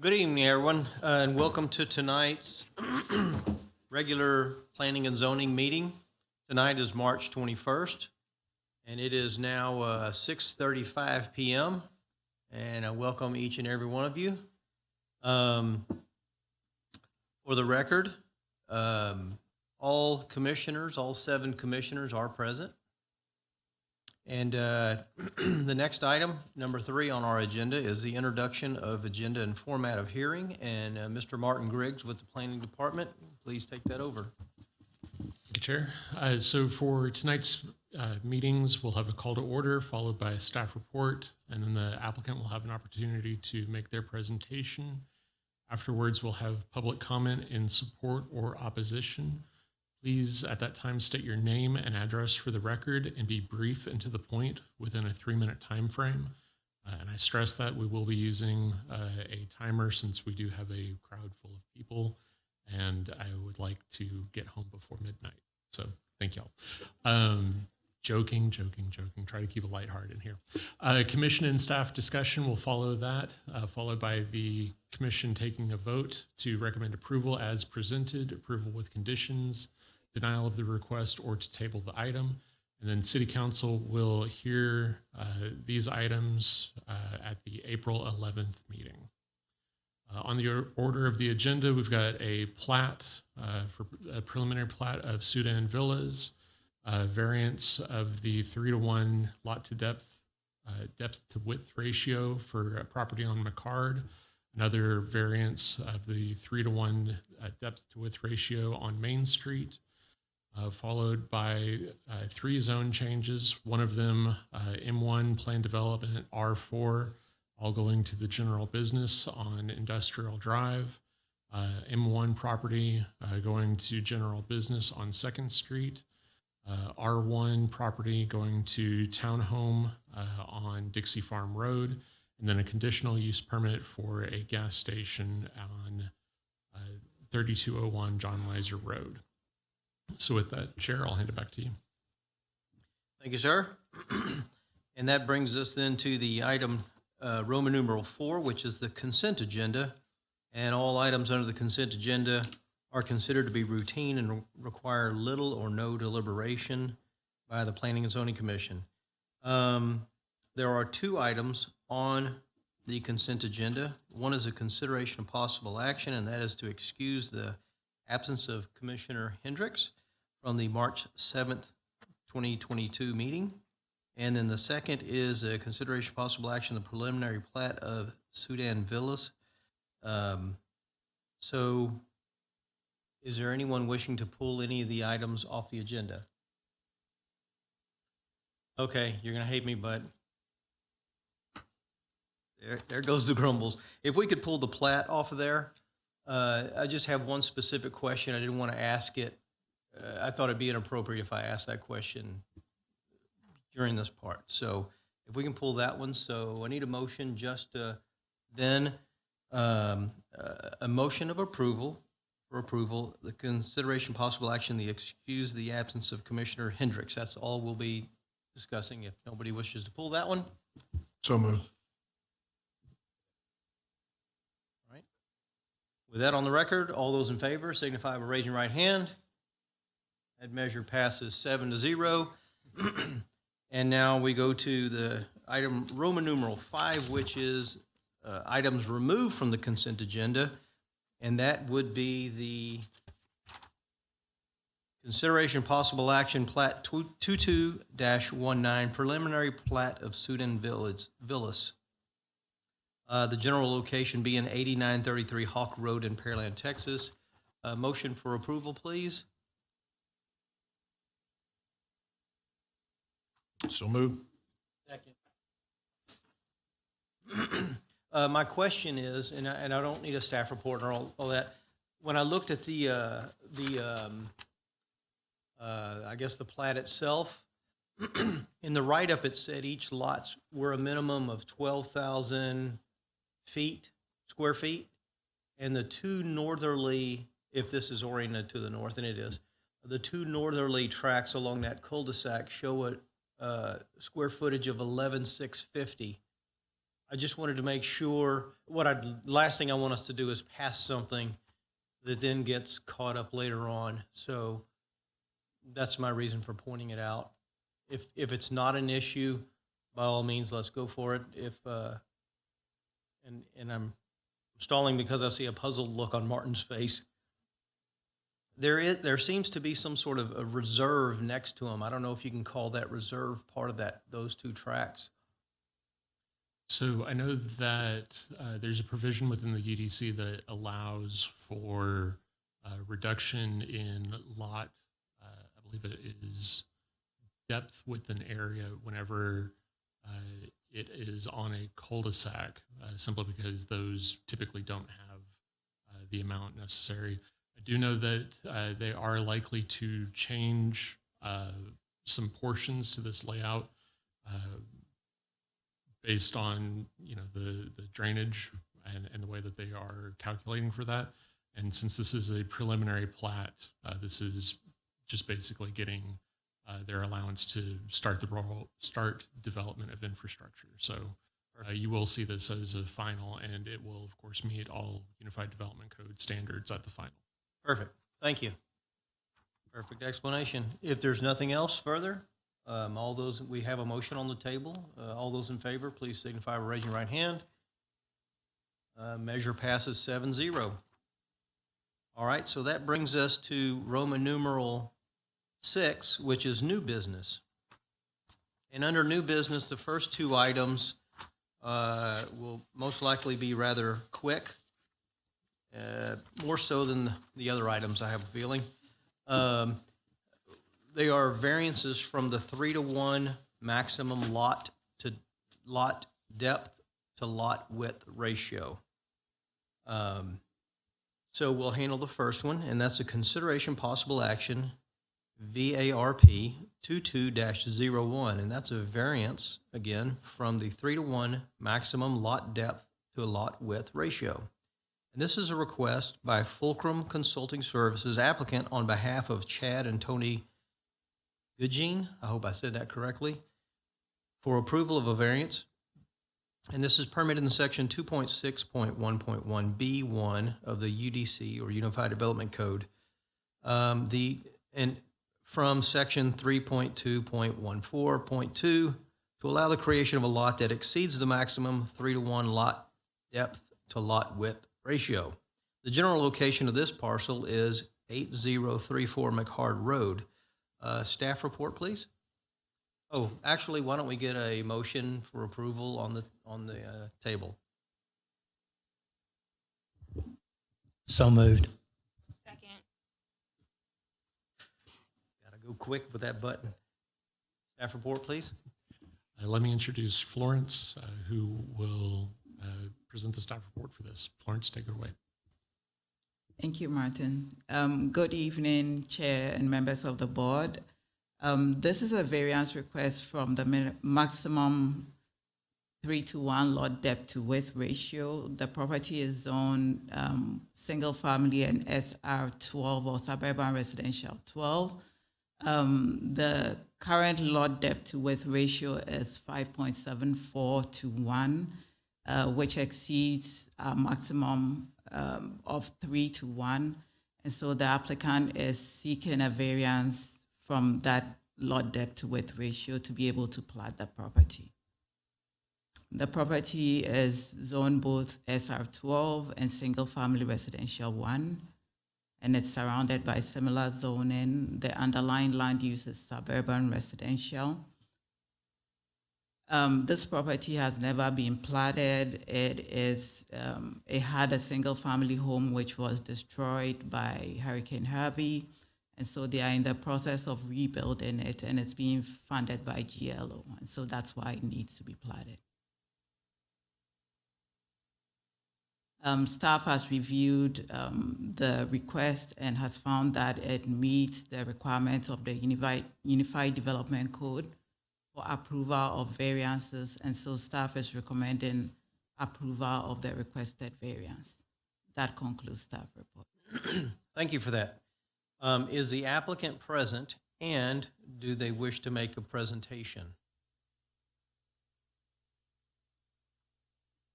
Good evening, everyone, and welcome to tonight's regular Planning and Zoning meeting. Tonight is March 21st, and it is now 6:35 p.m., and I welcome each and every one of you. For the record, all commissioners, all 7 commissioners are present. And the next item, number 3 on our agenda, is the introduction of agenda and format of hearing. And Mr. Martin Griggs with the Planning Department, please take that over. Thank you, Chair. So for tonight's meetings, we'll have a call to order followed by a staff report, and then the applicant will have an opportunity to make their presentation. Afterwards, we'll have public comment in support or opposition. Please, at that time, state your name and address for the record and be brief and to the point within a 3-minute time frame. And I stress that we will be using a timer since we do have a crowd full of people, and I would like to get home before midnight. So thank y'all. Joking. Try to keep it lighthearted in here. Commission and staff discussion will follow that, followed by the commission taking a vote to recommend approval as presented, approval with conditions, denial of the request, or to table the item. And then City Council will hear these items at the April 11th meeting. On the order of the agenda, we've got a plat for a preliminary plat of SUDAN Villas, variance of the 3-to-1 lot to depth to width ratio for a property on McCard, another variance of the 3-to-1 depth to width ratio on Main Street, followed by 3 zone changes, one of them M1 plan development R4, all going to the general business on Industrial Drive, M1 property going to general business on 2nd Street, R1 property going to townhome on Dixie Farm Road, and then a conditional use permit for a gas station on 3201 John Weiser Road. So with that, Chair, I'll hand it back to you. Thank you, sir. And that brings us then to the item Roman numeral 4, which is the consent agenda. And all items under the consent agenda are considered to be routine and require little or no deliberation by the Planning and Zoning Commission. There are 2 items on the consent agenda. One is a consideration of possible action, and that is to excuse the absence of Commissioner Henrichs from the March 7th, 2022 meeting. And then the second is a consideration of possible action, the preliminary plat of SUDAN Villas. So is there anyone wishing to pull any of the items off the agenda? Okay, you're going to hate me, but there goes the grumbles. If we could pull the plat off of there. I just have one specific question. I didn't want to ask it. I thought it'd be inappropriate if I asked that question during this part. So if we can pull that one. So I need a motion just to then a motion of approval for approval, the consideration possible action, the excuse the absence of Commissioner Henrichs. That's all we'll be discussing if nobody wishes to pull that one. So moved. With that on the record, all those in favor signify by raising your right hand. That measure passes 7-0. And now we go to the item Roman numeral 5, which is items removed from the consent agenda. And that would be the consideration possible action plat 22-19 preliminary plat of SUDAN Villas. The general location being 8933 Hawk Road in Pearland, Texas. Motion for approval, please. So moved. Second. My question is, and I don't need a staff report or all that. When I looked at I guess the plat itself, in the write-up it said each lots were a minimum of 12,000 square feet, and the 2 northerly, if this is oriented to the north, and it is, the 2 northerly tracks along that cul-de-sac show a square footage of 11,650. I just wanted to make sure, last thing I want us to do is pass something that then gets caught up later on. So that's my reason for pointing it out. If it's not an issue, by all means, let's go for it. And I'm stalling because I see a puzzled look on Martin's face. There seems to be some sort of a reserve next to them. I don't know if you can call that reserve part of those two tracks. So I know that there's a provision within the UDC that allows for reduction in lot, I believe it is depth with an area whenever it is on a cul-de-sac, simply because those typically don't have the amount necessary. I do know that they are likely to change some portions to this layout based on the drainage and the way that they are calculating for that. And since this is a preliminary plat, this is just basically getting their allowance to start development of infrastructure. So you will see this as a final, and it will of course meet all Unified Development Code standards at the final. Perfect. Thank you. Perfect explanation. If there's nothing else further, we have a motion on the table. All those in favor, please signify by raising your right hand. Measure passes 7-0. All right, so that brings us to Roman numeral 6, which is new business. And under new business, the first two items will most likely be rather quick, more so than the other items, I have a feeling. They are variances from the 3-to-1 maximum lot depth to lot width ratio. So we'll handle the first one, and that's a consideration possible action, VARP 22-01, and that's a variance, again, from the 3-to-1 maximum lot depth to lot width ratio. And this is a request by Fulcrum Consulting Services applicant on behalf of Chad and Tony Goodgene, I hope I said that correctly, for approval of a variance. And this is permitted in section 2.6.1.1B1 of the UDC, or Unified Development Code. And from section 3.2.14.2 to allow the creation of a lot that exceeds the maximum 3-to-1 lot depth to lot width ratio. The general location of this parcel is 8034 McHard Road. Staff report, please. Oh, actually, why don't we get a motion for approval on the table? So moved. Second. Gotta go quick with that button. Staff report, please. Let me introduce Florence, who will present the staff report for this. Florence, take it away. Thank you, Martin. Good evening, Chair and members of the board. This is a variance request from the maximum 3-to-1 lot depth to width ratio. The property is zoned single family and SR12, or suburban residential 12. The current lot depth to width ratio is 5.74 to 1, which exceeds a maximum of 3-to-1. And so the applicant is seeking a variance from that lot depth to width ratio to be able to plat the property. The property is zoned both SR12 and single family residential 1, and it's surrounded by similar zoning. The underlying land use is suburban residential. This property has never been platted. It had a single family home which was destroyed by Hurricane Harvey. And so they are in the process of rebuilding it, and it's being funded by GLO. And so that's why it needs to be platted. Staff has reviewed the request and has found that it meets the requirements of the Unified Development Code for approval of variances, and so staff is recommending approval of the requested variance. That concludes staff report. Thank you for that. Is the applicant present, and do they wish to make a presentation?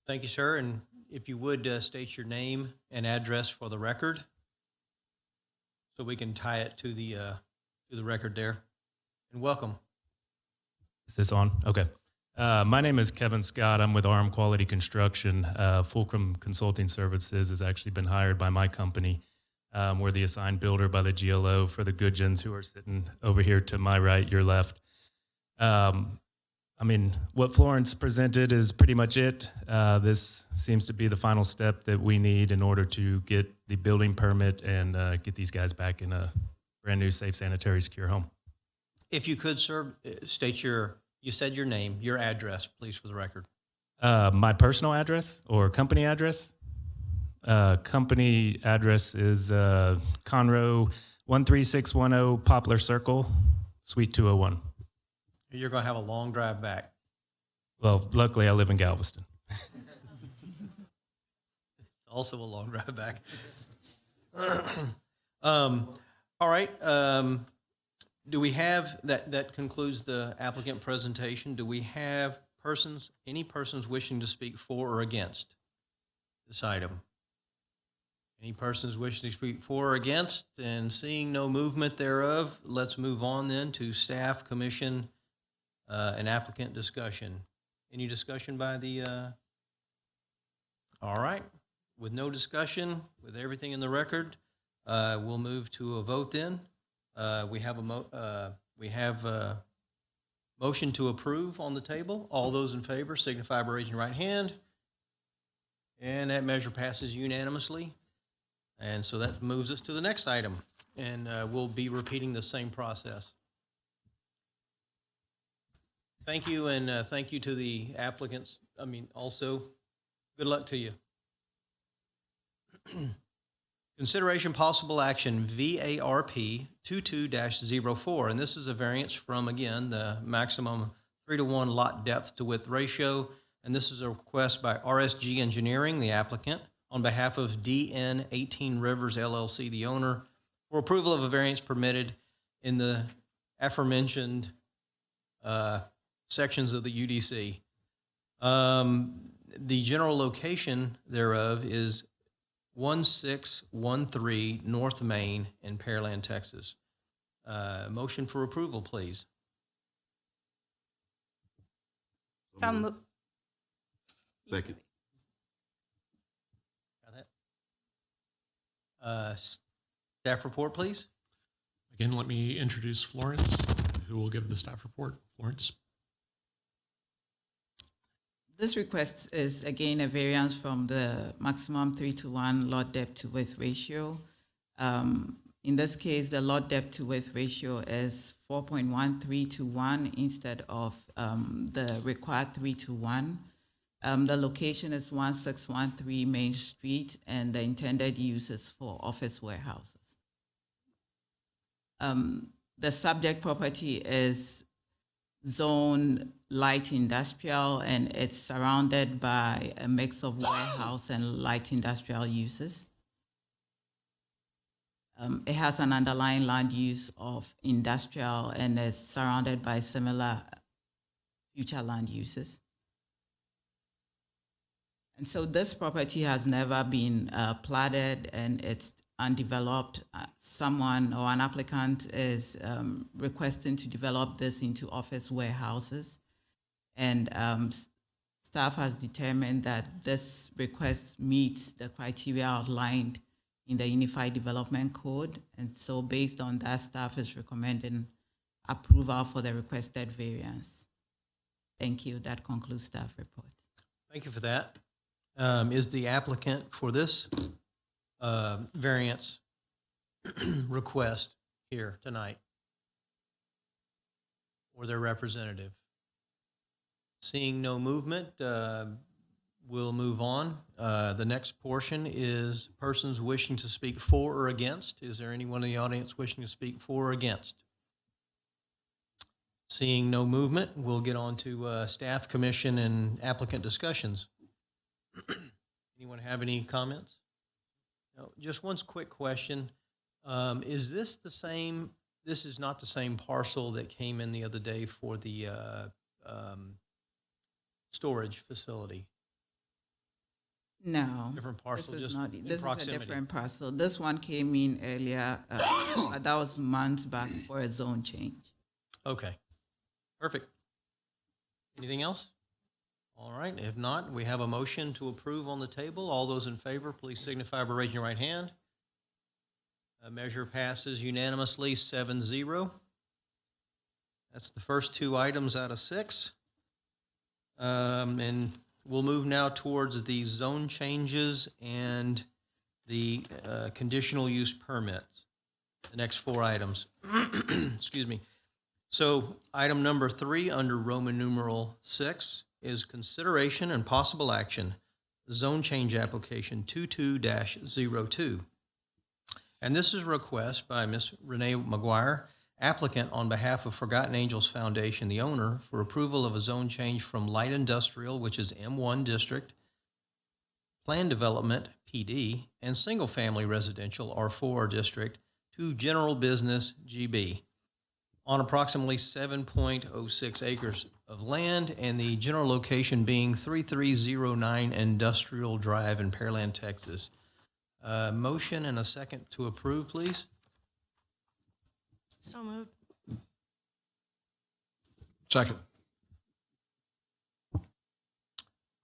Thank you, sir. And if you would state your name and address for the record, so we can tie it to the record there. And welcome. Is this on? Okay. My name is Kevin Scott. I'm with RM Quality Construction. Fulcrum Consulting Services has actually been hired by my company. We're the assigned builder by the GLO for the Goodgens, who are sitting over here to my right, your left. I mean, what Florence presented is pretty much it. This seems to be the final step that we need in order to get the building permit and get these guys back in a brand new, safe, sanitary, secure home. If you could, sir, state you said your name, your address, please, for the record. My personal address or company address? Company address is Conroe 13610 Poplar Circle, Suite 201. You're going to have a long drive back. Well, luckily I live in Galveston. Also a long drive back. All right. Do we have, that concludes the applicant presentation. Do we have any persons wishing to speak for or against this item? Any persons wishing to speak for or against? And seeing no movement thereof, let's move on then to staff, commission, and applicant discussion. Any discussion by the, all right. With no discussion, with everything in the record, we'll move to a vote then. We have a motion to approve on the table. All those in favor signify by raising your right hand. And that measure passes unanimously. And so that moves us to the next item. And we'll be repeating the same process. Thank you, and thank you to the applicants. Also, good luck to you. Consideration possible action VARP 22-04, and this is a variance from, again, the maximum 3-to-1 lot depth to width ratio, and this is a request by RSG Engineering, the applicant, on behalf of DN 18 Rivers LLC, the owner, for approval of a variance permitted in the aforementioned sections of the UDC. The general location thereof is 1613 North Main in Pearland, Texas. Motion for approval, please. Second. Got that? Staff report, please. Again, let me introduce Florence, who will give the staff report. Florence. This request is, again, a variance from the maximum 3-to-1 lot depth to width ratio. In this case, the lot depth to width ratio is 4.13 to 1 instead of the required 3-to-1. The location is 1613 Main Street, and the intended use is for office warehouses. The subject property is zone light industrial, and it's surrounded by a mix of warehouse and light industrial uses. It has an underlying land use of industrial and is surrounded by similar future land uses. And so this property has never been platted, and it's undeveloped. Someone or an applicant is requesting to develop this into office warehouses. And staff has determined that this request meets the criteria outlined in the Unified Development Code. And so based on that, staff is recommending approval for the requested variance. Thank you. That concludes staff report. Thank you for that. Is the applicant for this variance request here tonight, or their representative? Seeing no movement, we'll move on. The next portion is persons wishing to speak for or against. Is there anyone in the audience wishing to speak for or against? Seeing no movement, we'll get on to staff, commission, and applicant discussions. Anyone have any comments? No, just one quick question. Is this the same? This is not the same parcel that came in the other day for the storage facility. No. Different parcel, This is just not. in This is a proximity. different parcel. This one came in earlier. But that was months back for a zone change. Okay, perfect. Anything else? All right, if not, we have a motion to approve on the table. All those in favor, please signify by raising your right hand. Measure passes unanimously 7-0. That's the first two items out of 6. And we'll move now towards the zone changes and the conditional use permits, the next 4 items. Excuse me. So item number 3 under Roman numeral 6 is consideration and possible action, zone change application 22-02. And this is a request by Ms. Renee McGuire, applicant on behalf of Forgotten Angels Foundation, the owner, for approval of a zone change from light industrial, which is M1 district, planned development, PD, and single-family residential, R4 district, to general business, GB, on approximately 7.06 acres of land, and the general location being 3309 Industrial Drive in Pearland, Texas. Motion and a second to approve, please. So moved. Second.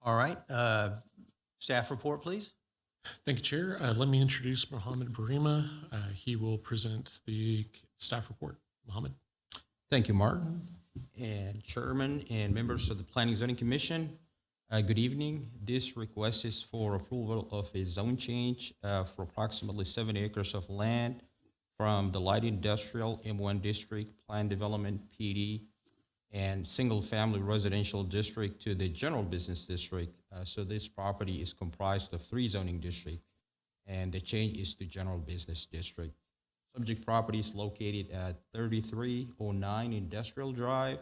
All right. Staff report, please. Thank you, Chair. Let me introduce Mohammed Barima. He will present the staff report. Mohammed. Thank you, Martin, and Chairman and members of the Planning Zoning Commission. Good evening. This request is for approval of a zone change for approximately 7 acres of land from the light industrial M1 district, planned development PD, and single-family residential district to the general business district. So this property is comprised of 3 zoning districts, and the change is to general business district. Subject property is located at 3309 Industrial Drive.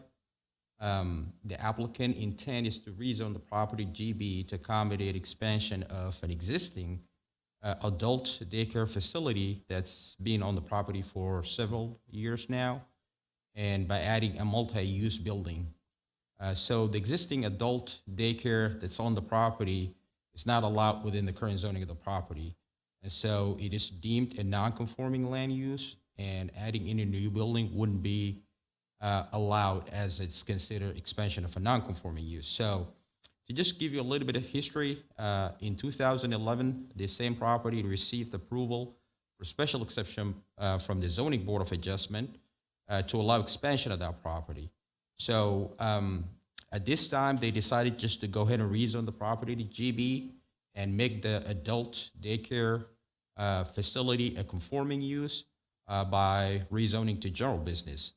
The applicant intent is to rezone the property GB to accommodate expansion of an existing adult daycare facility that's been on the property for several years now, and by adding a multi-use building. So the existing adult daycare that's on the property is not allowed within the current zoning of the property. And so it is deemed a non-conforming land use, and adding in a new building wouldn't be allowed, as it's considered expansion of a non-conforming use. So to just give you a little bit of history, in 2011, the same property received approval for special exception from the Zoning Board of Adjustment to allow expansion of that property. So at this time, they decided just to go ahead and rezone the property to GB and make the adult daycare facility a conforming use by rezoning to general business.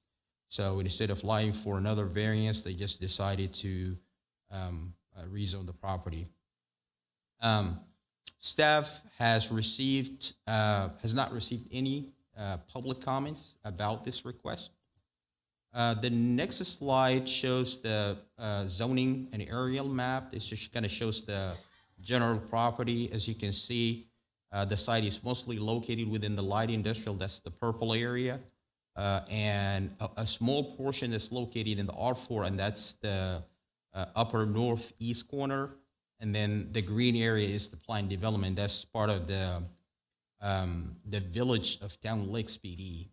So instead of applying for another variance, they just decided to rezone the property. Staff has not received any public comments about this request. The Nexus Light shows the zoning and aerial map. This just kind of shows the general property. As you can see, the site is mostly located within the light industrial, that's the purple area, and a small portion is located in the R4, and that's the upper northeast corner, and then the green area is the planned development. That's part of the village of Town Lakes PD.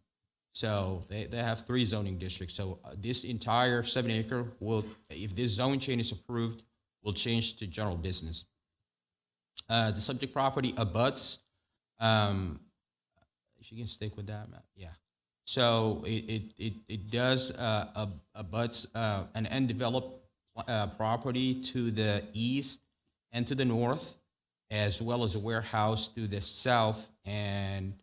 So they have 3 zoning districts. So this entire 7-acre will, if this zone change is approved, will change to general business. The subject property abuts, if you can stick with that, Matt. Yeah. So it does abuts an undeveloped property to the east and to the north, as well as a warehouse to the south, and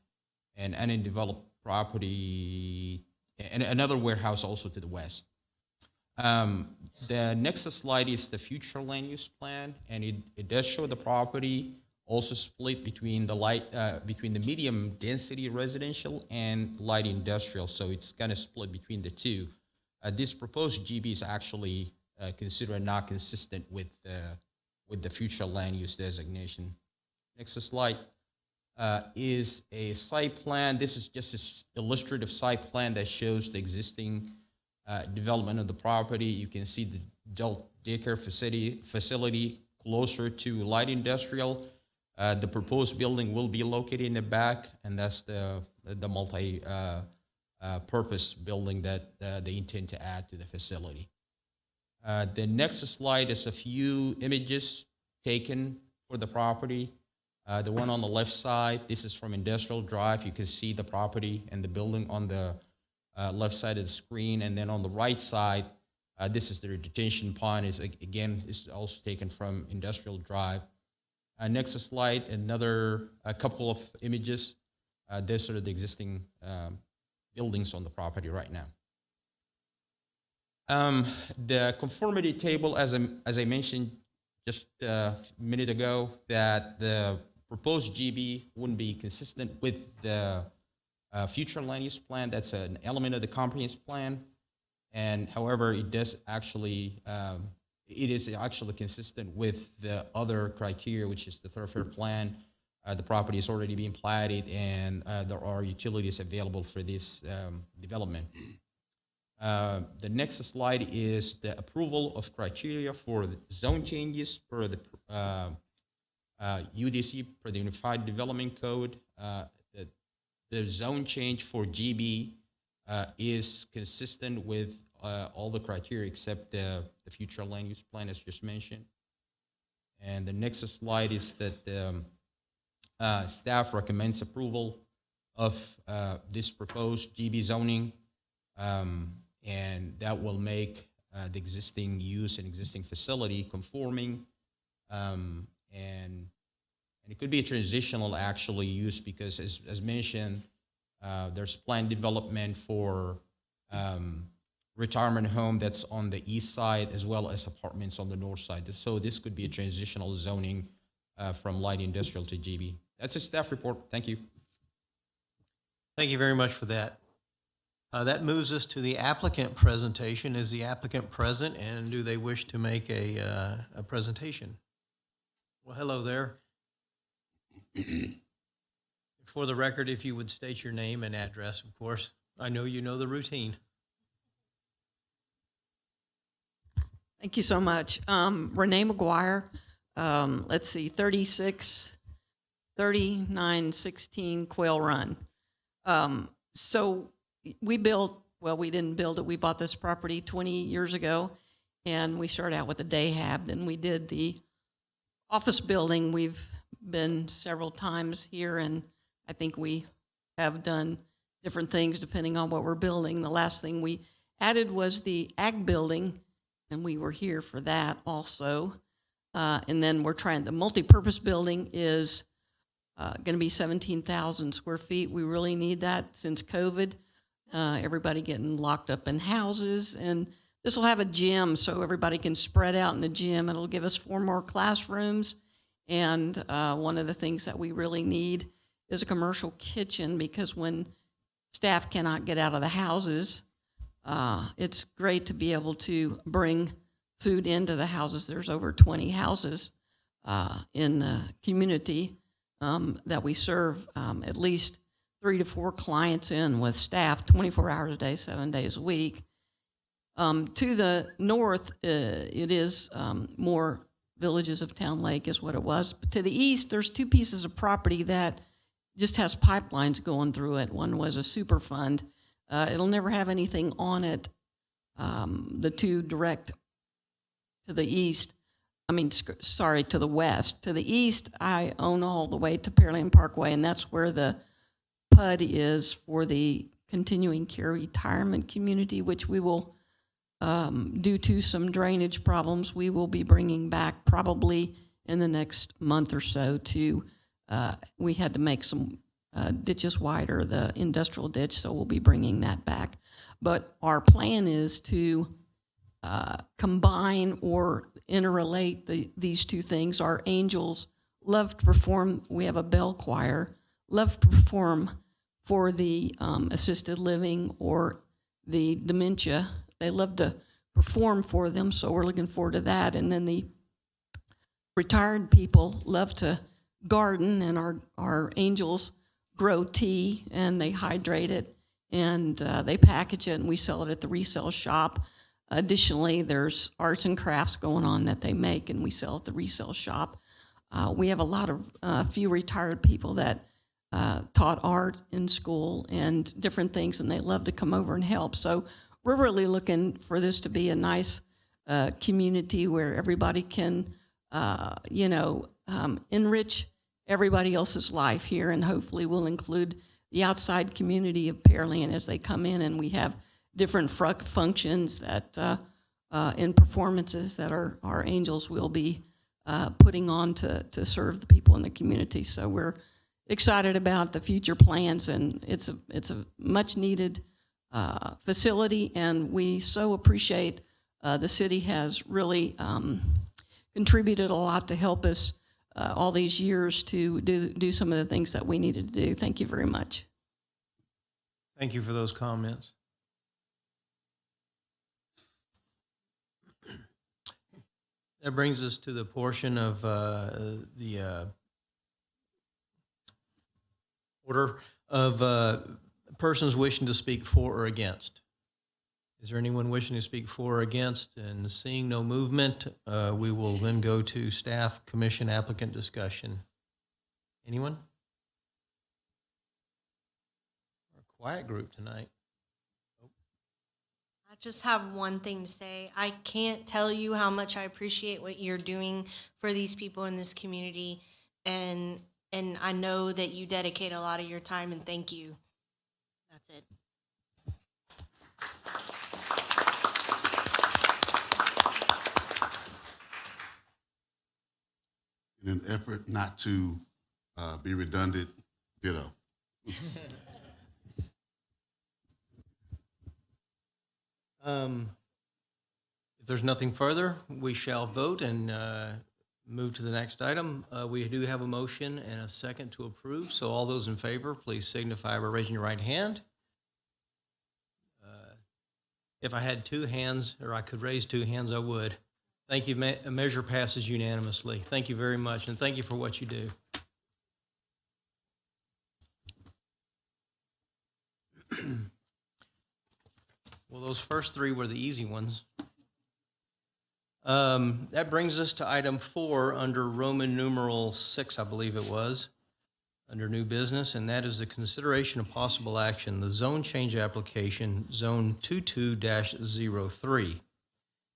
an undeveloped property and another warehouse also to the west. The Nexus Light is the future land use plan, and it does show the property also split between the medium density residential and light industrial. So it's kind of split between the two. This proposed GB is actually considered not consistent with the future land use designation. Nexus Light is a site plan. This is just an illustrative site plan that shows the existing development of the property. You can see the adult daycare facility closer to light industrial. The proposed building will be located in the back, and that's the multi-purpose building that they intend to add to the facility. The Nexus Light is a few images taken for the property. The one on the left side, this is from Industrial Drive. You can see the property and the building on the left side of the screen. And then on the right side, this is the detention pond. Is also taken from Industrial Drive. Nexus Light, a couple of images. These are the existing buildings on the property right now. The conformity table, as I mentioned just a minute ago, that the proposed GB wouldn't be consistent with the future land use plan. That's an element of the comprehensive plan, and however, it is actually consistent with the other criteria, which is the thoroughfare plan. The property is already being platted, and there are utilities available for this development. The next slide is the approval of criteria for the zone changes per the UDC, per the Unified Development Code. The zone change for GB is consistent with all the criteria except the future land use plan, as just mentioned. And the next slide is that the staff recommends approval of this proposed GB zoning, and that will make the existing use and existing facility conforming, and it could be a transitional actually use because as mentioned, there's planned development for retirement home that's on the east side as well as apartments on the north side. So this could be a transitional zoning from light industrial to GB. That's a staff report. Thank you. Thank you very much for that. That moves us to the applicant presentation. Is the applicant present, and do they wish to make a presentation? Well, hello there. For the record, if you would state your name and address, of course. I know you know the routine. Thank you so much. Renee McGuire, let's see, 3916 Quail Run. So we built, well, we didn't build it. We bought this property 20 years ago, and we started out with a day hab. Then we did the office building. We've been several times here, and I think we have done different things depending on what we're building. The last thing we added was the ag building, and we were here for that also. And then we're trying, the multi-purpose building is going to be 17,000 square feet. We really need that since COVID. Everybody getting locked up in houses, and this will have a gym so everybody can spread out in the gym. It'll give us 4 more classrooms, and one of the things that we really need is a commercial kitchen, because when staff cannot get out of the houses, it's great to be able to bring food into the houses. There's over 20 houses in the community that we serve, at least 3 to 4 clients in with staff 24 hours a day, 7 days a week. To the north, it is more Villages of Town Lake is what it was. But to the east, there's 2 pieces of property that just has pipelines going through it. One was a super fund. It'll never have anything on it. The 2 direct to the east, to the west. To the east, I own all the way to Pearland Parkway, and that's where the PUD is for the continuing care retirement community, which we will, due to some drainage problems, we will be bringing back probably in the next month or so to, we had to make some ditches wider, the industrial ditch, so we'll be bringing that back. But our plan is to combine or interrelate these 2 things. Our angels love to perform, we have a bell choir, love to perform for the assisted living or the dementia. They love to perform for them, so we're looking forward to that. And then the retired people love to garden, and our angels grow tea, and they hydrate it, and they package it, and we sell it at the resale shop. Additionally, there's arts and crafts going on that they make, and we sell at the resale shop. We have a lot of few retired people that taught art in school and different things, and they love to come over and help. So we're really looking for this to be a nice community where everybody can, enrich everybody else's life here, and hopefully we'll include the outside community of Pearland as they come in, and we have different functions that in performances that our angels will be putting on to serve the people in the community. So we're excited about the future plans, and it's a much needed facility, and we so appreciate the city has really contributed a lot to help us all these years to do some of the things that we needed to do. Thank you very much. Thank you for those comments. That brings us to the portion of the order of persons wishing to speak for or against. Is there anyone wishing to speak for or against? And seeing no movement, we will then go to staff, commission, applicant discussion. Anyone? We're a quiet group tonight. I just have one thing to say. I can't tell you how much I appreciate what you're doing for these people in this community, and I know that you dedicate a lot of your time, and thank you. That's it. In an effort not to be redundant, ditto. If there's nothing further, we shall vote and move to the next item. We do have a motion and a second to approve, so all those in favor, please signify by raising your right hand. If I had two hands, or I could raise two hands, I would. Thank you. A measure passes unanimously. Thank you very much, and thank you for what you do. Well, those first three were the easy ones. That brings us to item 4 under Roman numeral 6, I believe it was, under new business, and that is the consideration of possible action, the zone change application, zone 22-03.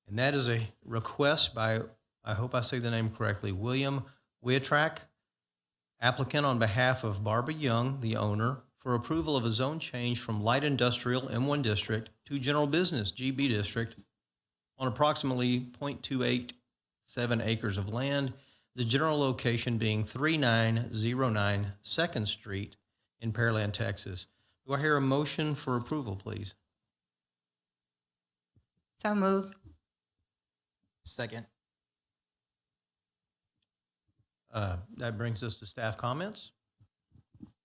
And that is a request by, I hope I say the name correctly, William Wiatrak, applicant on behalf of Barbara Young, the owner, for approval of a zone change from light industrial M1 district to general business GB district on approximately 0.287 acres of land, the general location being 3909 2nd Street in Pearland, Texas. Do I hear a motion for approval, please? So moved. Second. That brings us to staff comments.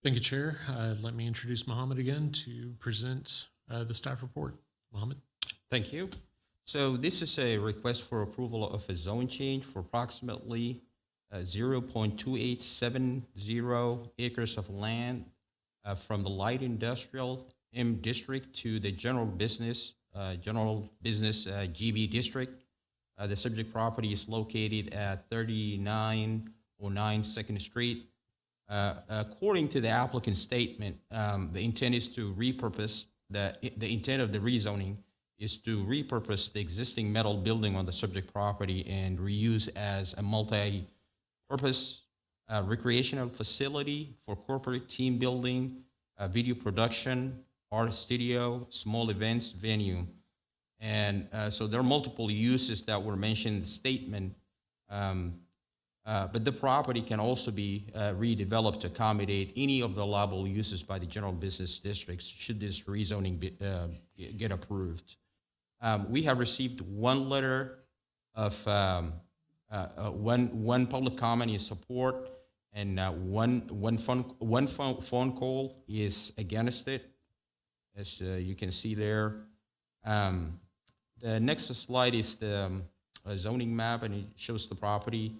Thank you, Chair. Let me introduce Mohammed again to present the staff report. Mohammed. Thank you. So this is a request for approval of a zone change for approximately 0.2870 acres of land from the light industrial M district to the general business GB district. The subject property is located at 3909 2nd Street. According to the applicant's statement, the intent is to repurpose, the intent of the rezoning is to repurpose the existing metal building on the subject property and reuse as a multi-purpose recreational facility for corporate team building, video production, art studio, small events venue. And so there are multiple uses that were mentioned in the statement. But the property can also be redeveloped to accommodate any of the allowable uses by the general business districts should this rezoning get approved. We have received one letter of one public comment in support, and one phone call is against it, as you can see there. The Nexus Light is the zoning map, and it shows the property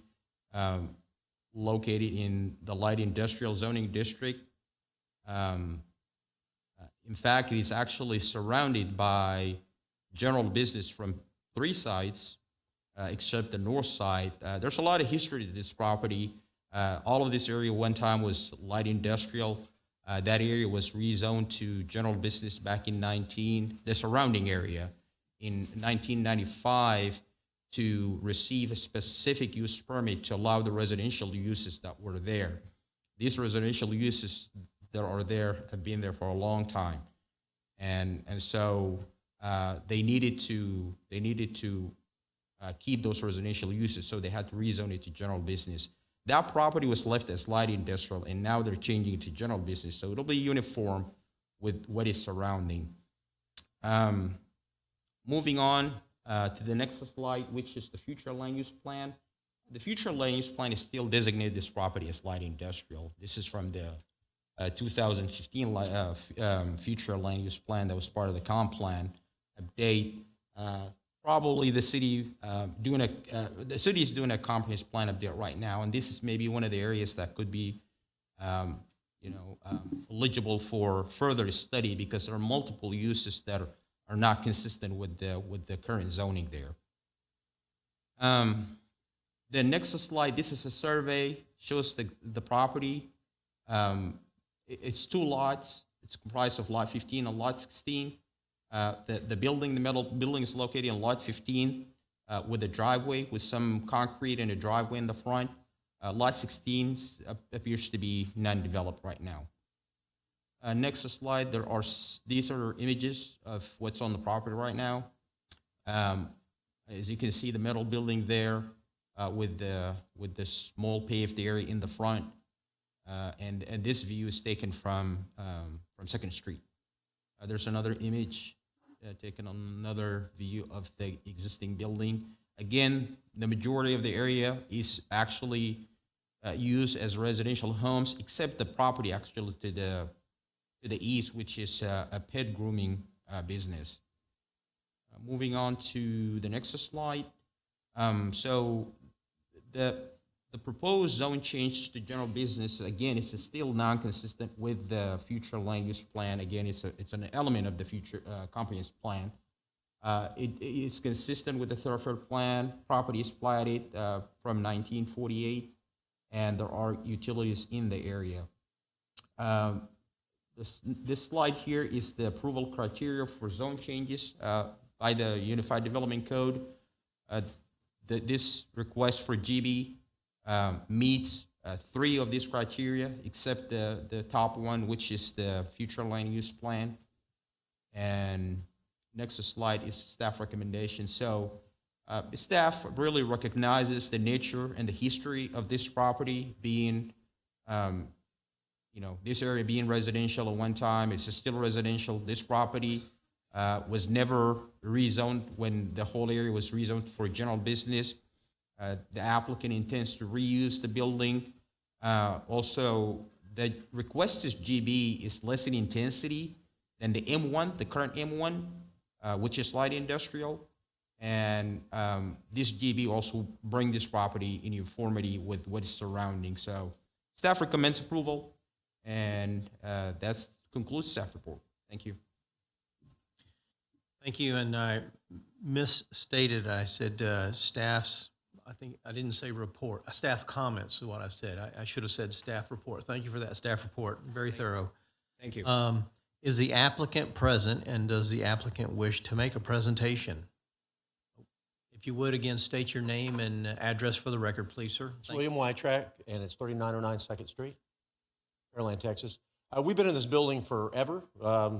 located in the light industrial zoning district. In fact, it is actually surrounded by general business from 3 sides, except the north side. There's a lot of history to this property. All of this area one time was light industrial. That area was rezoned to general business back in the surrounding area in 1995 to receive a specific use permit to allow the residential uses that were there. These residential uses that are there have been there for a long time. And so they needed to keep those residential uses, so they had to rezone it to general business. That property was left as light industrial, and now they're changing it to general business, so it'll be uniform with what is surrounding. Moving on to the next slide, which is the future land use plan. The future land use plan is still designated this property as light industrial. This is from the 2015 future land use plan that was part of the comp plan update. Probably the city is doing a comprehensive plan update right now, and this is maybe one of the areas that could be, eligible for further study because there are multiple uses that are not consistent with the current zoning there. The next slide, this is a survey, shows the property. It's 2 lots. It's comprised of lot 15 and lot 16. The metal building is located in lot 15 with a driveway, with some concrete and a driveway in the front. Lot 16 appears to be non-developed right now. Next slide, these are images of what's on the property right now. As you can see, the metal building there with the small paved area in the front, and this view is taken from 2nd Street. There's another image taken on another view of the existing building. Again, the majority of the area is actually used as residential homes, except the property actually to the east, which is a pet grooming business. Moving on to the next slide. So the proposed zone change to general business, again, is still non-consistent with the future land use plan. Again, it's an element of the future comprehensive plan. It is consistent with the thoroughfare plan. Property is platted from 1948, and there are utilities in the area. This slide here is the approval criteria for zone changes by the Unified Development Code. This request for GB meets 3 of these criteria, except the top one, which is the future land use plan. And next slide is staff recommendation. So staff really recognizes the nature and the history of this property being, this area being residential at one time. It's still residential. This property was never rezoned when the whole area was rezoned for general business. The applicant intends to reuse the building. Also, the requested GB is less in intensity than the M1, the current M1, which is light industrial. And this GB also brings this property in uniformity with what is surrounding. So staff recommends approval, and that concludes staff report. Thank you. Thank you, and I misstated. I said staff's, I think I didn't say report. Staff comments is what I said. I should have said staff report. Thank you for that staff report. Very thorough. Thank you. Is the applicant present, and does the applicant wish to make a presentation? If you would, again, state your name and address for the record, please, sir. It's William Wytrack, and it's 3909 2nd Street, Pearland, Texas. We've been in this building forever. I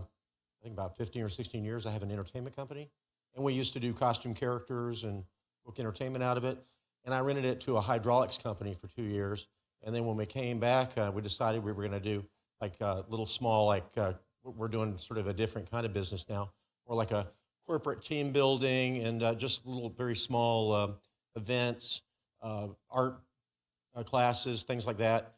think about 15 or 16 years. I have an entertainment company, and we used to do costume characters and book entertainment out of it. And I rented it to a hydraulics company for 2 years. And then when we came back, we decided we were going to do like a little small, we're doing sort of a different kind of business now, or like a corporate team building and just little, very small events, art classes, things like that.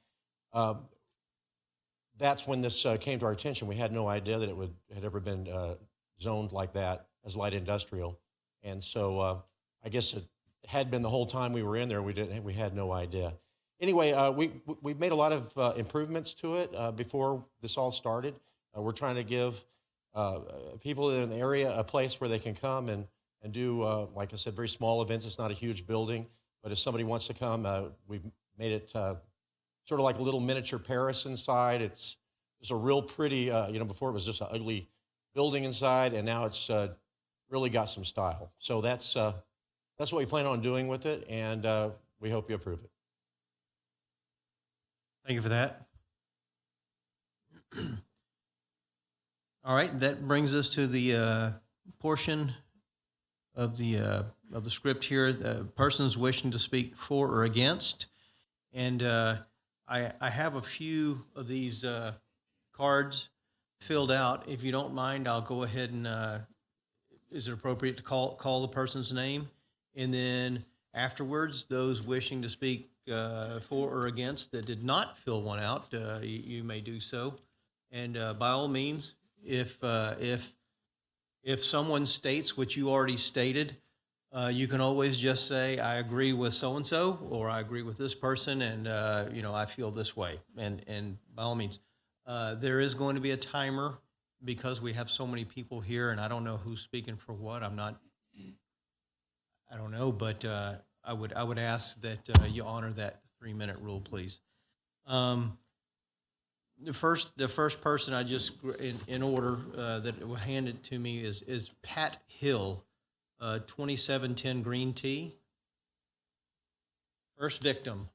That's when this came to our attention. We had no idea that it had ever been zoned like that as light industrial. And so I guess it had been the whole time we were in there. We had no idea. Anyway, we've made a lot of improvements to it before this all started. We're trying to give people in the area a place where they can come and do, like I said, very small events. It's not a huge building, but if somebody wants to come, we've made it sort of like a little miniature Paris inside. It's a real pretty, before it was just an ugly building inside, and now it's really got some style. So that's what we plan on doing with it, and we hope you approve it. Thank you for that. All right, that brings us to the portion of the script here. Persons wishing to speak for or against, and I have a few of these cards filled out. If you don't mind, I'll go ahead and is it appropriate to call the person's name, and then afterwards, those wishing to speak for or against that did not fill one out, you may do so. And by all means, if someone states what you already stated, you can always just say, I agree with so-and-so, or I agree with this person, and I feel this way. And by all means, there is going to be a timer because we have so many people here, and I don't know who's speaking for what. I don't know, but I would ask that you honor that 3-minute rule, please. The first person I just in order that will hand it to me is Pat Hill, 2710 Green Tea. First victim.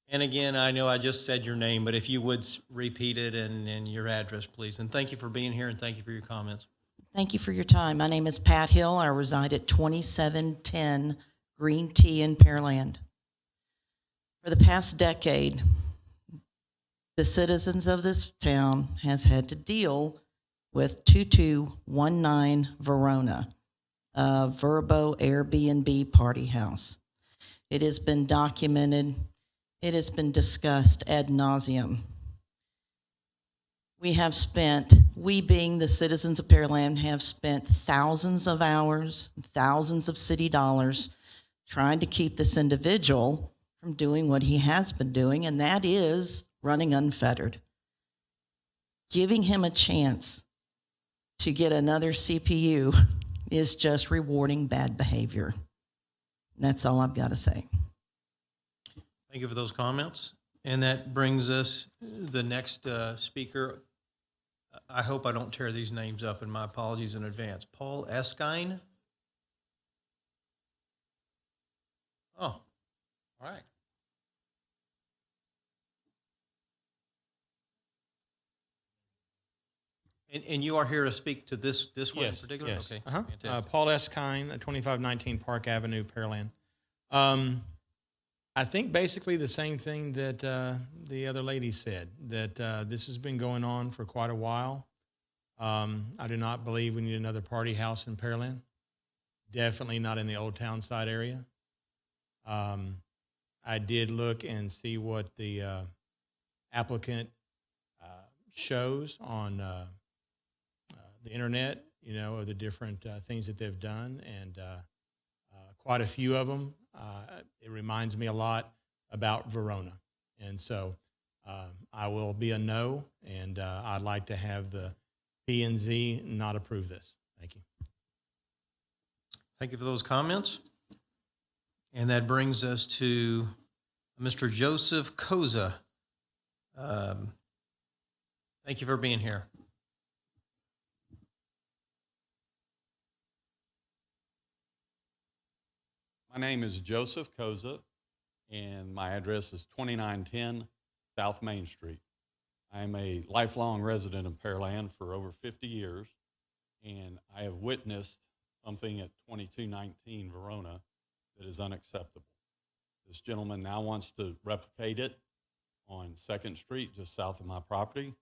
And again, I know I just said your name, but if you would repeat it and your address, please. And thank you for being here, and thank you for your comments. Thank you for your time. My name is Pat Hill. I reside at 2710 Green Tea in Pearland. For the past decade, the citizens of this town has had to deal with 2219 Verona, a Verbo Airbnb party house. It has been documented. It has been discussed ad nauseum. We being the citizens of Pearland, have spent thousands of hours, thousands of city dollars trying to keep this individual from doing what he has been doing, and that is running unfettered. Giving him a chance to get another CPU is just rewarding bad behavior. That's all I've got to say. Thank you for those comments. And that brings us the next speaker. I hope I don't tear these names up, and my apologies in advance. Paul Eskine. Oh, all right. And you are here to speak to this one in particular? Yes. Okay. Paul S. Kine, 2519 Park Avenue, Pearland. I think basically the same thing that the other lady said, that this has been going on for quite a while. I do not believe we need another party house in Pearland. Definitely not in the Old Town Side area. I did look and see what the applicant shows on the internet, of the different things that they've done, and quite a few of them. It reminds me a lot about Verona. And so I will be a no, and I'd like to have the P&Z not approve this. Thank you. Thank you for those comments. And that brings us to Mr. Joseph Koza. Thank you for being here. My name is Joseph Koza, and my address is 2910 South Main Street. I am a lifelong resident of Pearland for over 50 years, and I have witnessed something at 2219 Verona that is unacceptable. This gentleman now wants to replicate it on 2nd Street, just south of my property,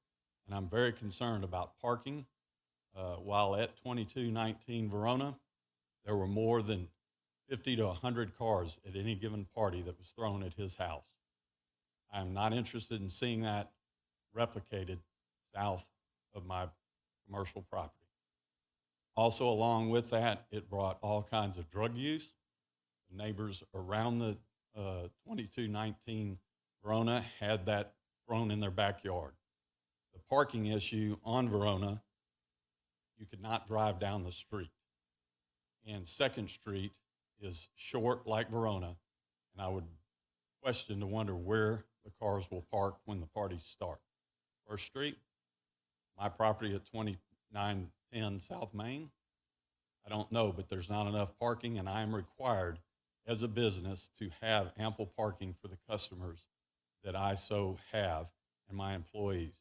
and I'm very concerned about parking. While at 2219 Verona, there were more than 50 to 100 cars at any given party that was thrown at his house. I am not interested in seeing that replicated south of my commercial property. Also, along with that, it brought all kinds of drug use. The neighbors around the 2219 Verona had that thrown in their backyard. The parking issue on Verona, you could not drive down the street. And Second Street is short like Verona, and I would question to wonder where the cars will park when the parties start. First Street, my property at 2910 South Main, I don't know, but there's not enough parking, and I am required as a business to have ample parking for the customers that I so have and my employees.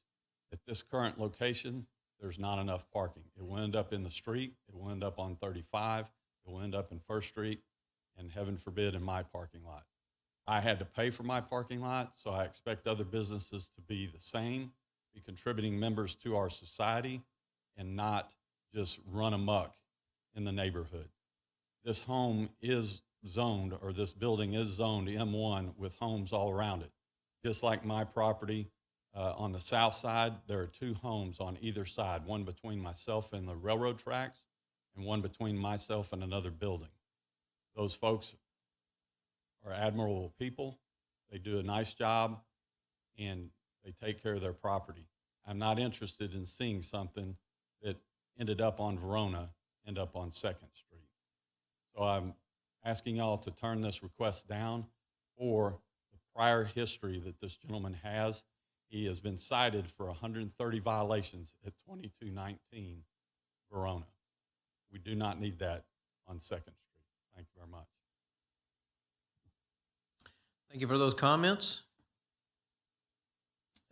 At this current location, there's not enough parking. It will end up in the street, it will end up on 35, it will end up in First Street, and heaven forbid in my parking lot. I had to pay for my parking lot, so I expect other businesses to be the same, be contributing members to our society, and not just run amok in the neighborhood. This home is zoned, or this building is zoned M1 with homes all around it. Just like my property on the south side, there are 2 homes on either side, one between myself and the railroad tracks, and one between myself and another building. Those folks are admirable people. They do a nice job, and they take care of their property. I'm not interested in seeing something that ended up on Verona end up on Second Street. So I'm asking y'all to turn this request down for the prior history that this gentleman has. He has been cited for 130 violations at 2219 Verona. We do not need that on Second Street. Thank you very much. Thank you for those comments.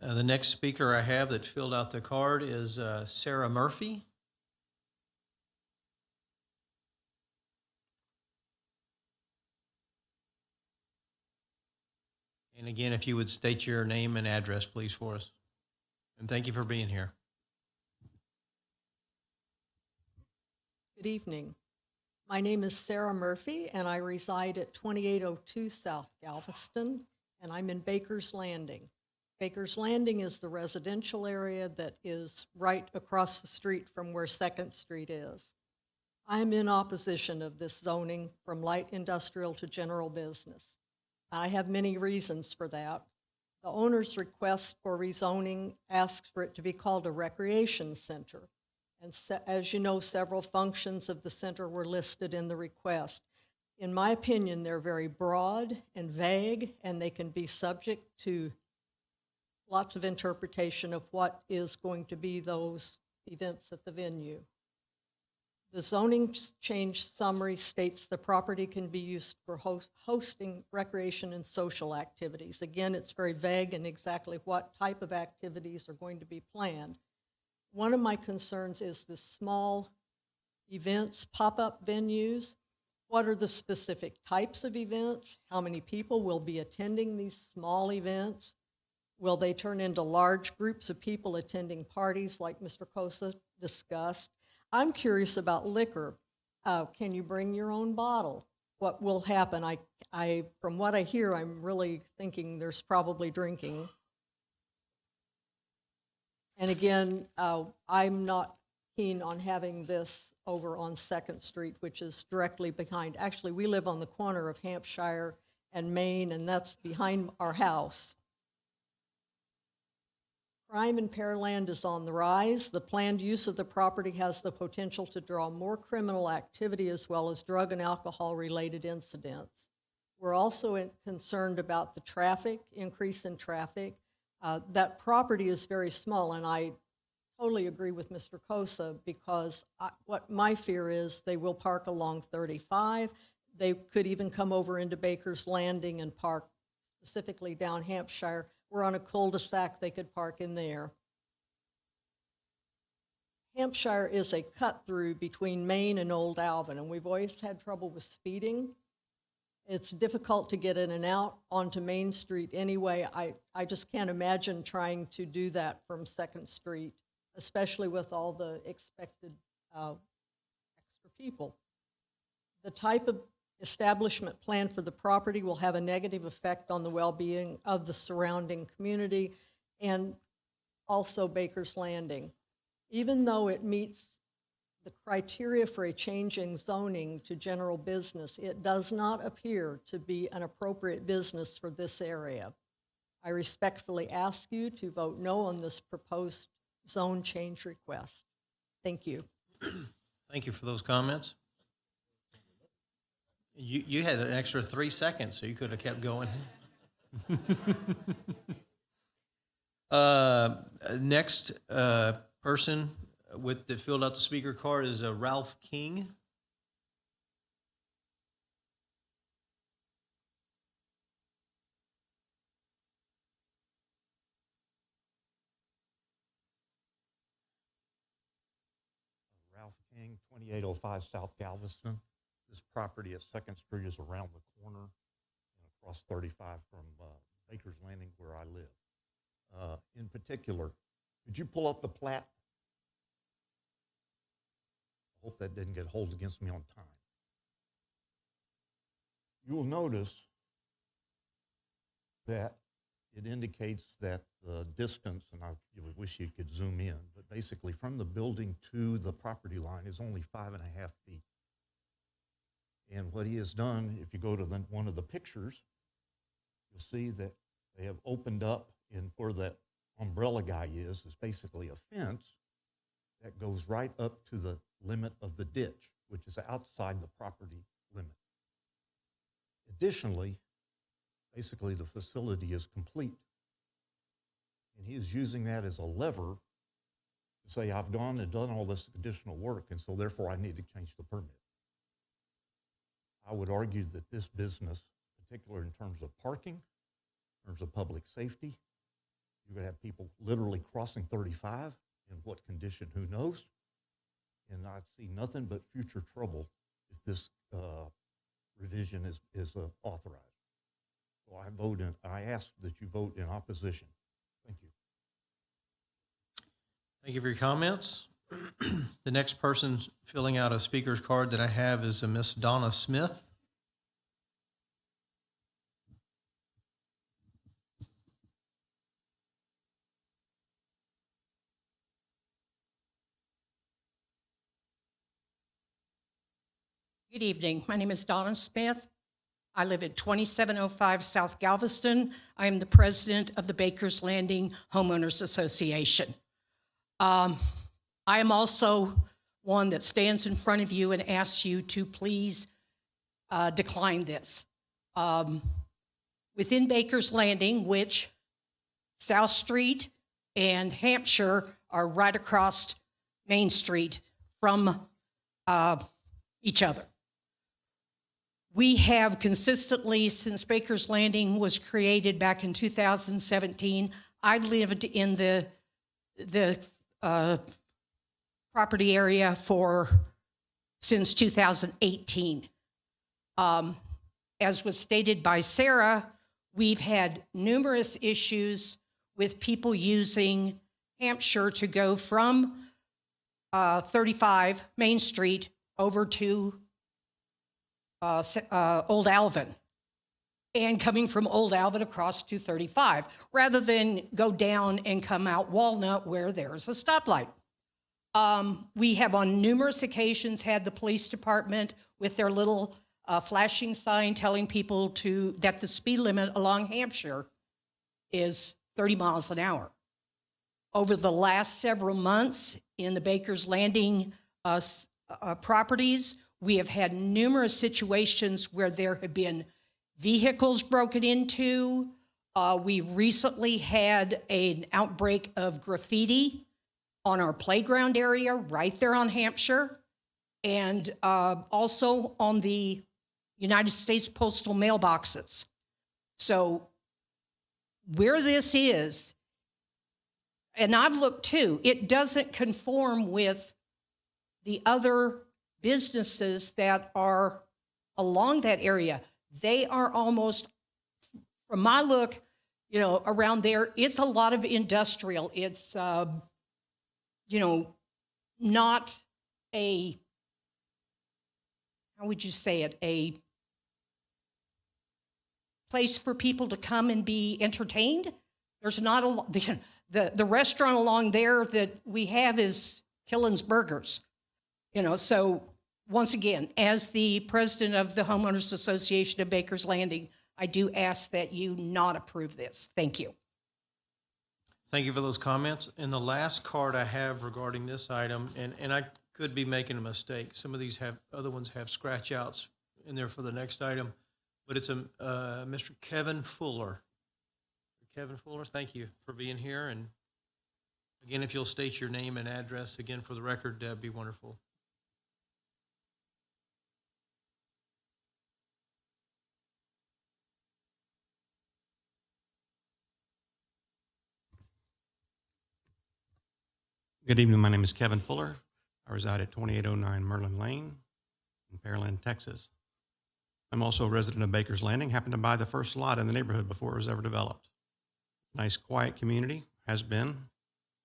The next speaker I have that filled out the card is Sarah Murphy. And again, if you would state your name and address, please, for us. And thank you for being here. Good evening. My name is Sarah Murphy, and I reside at 2802 South Galveston, and I'm in Baker's Landing. Baker's Landing is the residential area that is right across the street from where Second Street is. I'm in opposition of this zoning from light industrial to general business. I have many reasons for that. The owner's request for rezoning asks for it to be called a recreation center. And as you know, several functions of the center were listed in the request. In my opinion, they're very broad and vague, and they can be subject to lots of interpretation of what is going to be those events at the venue. The zoning change summary states the property can be used for hosting recreation and social activities. Again, it's very vague in exactly what type of activities are going to be planned. One of my concerns is the small events, pop-up venues. What are the specific types of events? How many people will be attending these small events? Will they turn into large groups of people attending parties like Mr. Cosa discussed? I'm curious about liquor. Can you bring your own bottle? What will happen? From what I hear, I'm really thinking there's probably drinking. And again, I'm not keen on having this over on Second Street, which is directly behind. Actually, we live on the corner of Hampshire and Main, and that's behind our house. Crime in Pearland is on the rise. The planned use of the property has the potential to draw more criminal activity as well as drug and alcohol-related incidents. We're also concerned about the traffic, increase in traffic. That property is very small, and I totally agree with Mr. Cosa because what my fear is they will park along 35. They could even come over into Baker's Landing and park specifically down Hampshire. We're on a cul-de-sac, they could park in there. Hampshire is a cut-through between Maine and Old Alvin, and we've always had trouble with speeding. It's difficult to get in and out onto Main Street anyway. I just can't imagine trying to do that from Second Street, especially with all the expected extra people. The type of establishment plan for the property will have a negative effect on the well-being of the surrounding community and also Baker's Landing. Even though it meets the criteria for a change in zoning to general business, it does not appear to be an appropriate business for this area. I respectfully ask you to vote no on this proposed zone change request. Thank you. Thank you for those comments. You had an extra 3 seconds, so you could have kept going. Next person that filled out the speaker card is Ralph King. Ralph King, 2805 South Galveston. This property at 2nd Street is around the corner and across 35 from Baker's Landing where I live. In particular, could you pull up the plat? I hope that didn't get hauled against me on time. You will notice that it indicates that the distance, and I wish you could zoom in, but basically from the building to the property line is only 5.5 feet. And what he has done, if you go to one of the pictures, you'll see that they have opened up in where that umbrella guy is basically a fence that goes right up to the limit of the ditch, which is outside the property limit. Additionally, basically the facility is complete. And he is using that as a lever to say, I've gone and done all this additional work, and so therefore I need to change the permit. I would argue that this business, particularly in terms of parking, in terms of public safety, you're going to have people literally crossing 35, in what condition, who knows? And I see nothing but future trouble if this revision is authorized. So I ask that you vote in opposition. Thank you. Thank you for your comments. The next person filling out a speaker's card that I have is Miss Donna Smith. Good evening. My name is Donna Smith. I live at 2705 South Galveston. I am the president of the Baker's Landing Homeowners Association. I am also one that stands in front of you and asks you to please decline this. Within Baker's Landing, which South Street and Hampshire are right across Main Street from each other. We have consistently, since Baker's Landing was created back in 2017, I've lived in the property area since 2018. As was stated by Sarah, we've had numerous issues with people using Hampshire to go from 35 Main Street over to Old Alvin, and coming from Old Alvin across to 35, rather than go down and come out Walnut where there's a stoplight. We have on numerous occasions had the police department with their little flashing sign telling people that the speed limit along Hampshire is 30 miles an hour. Over the last several months in the Baker's Landing properties, we have had numerous situations where there have been vehicles broken into. We recently had an outbreak of graffiti on our playground area right there on Hampshire, and also on the United States postal mailboxes. So where this is, and I've looked too, it doesn't conform with the other businesses that are along that area. They are almost, from my look, around there, it's a lot of industrial. It's, not a, how would you say it, a place for people to come and be entertained. There's not a lot, the restaurant along there that we have is Killen's Burgers. So once again, as the president of the Homeowners Association of Baker's Landing, I do ask that you not approve this. Thank you. Thank you for those comments. And the last card I have regarding this item, and I could be making a mistake. Some of these other ones have scratch outs in there for the next item, but it's Mr. Kevin Fuller. Kevin Fuller, thank you for being here. And again, if you'll state your name and address again for the record, that'd be wonderful. Good evening. My name is Kevin Fuller. I reside at 2809 Merlin Lane in Pearland, Texas. I'm also a resident of Baker's Landing. Happened to buy the first lot in the neighborhood before it was ever developed. Nice, quiet community, has been,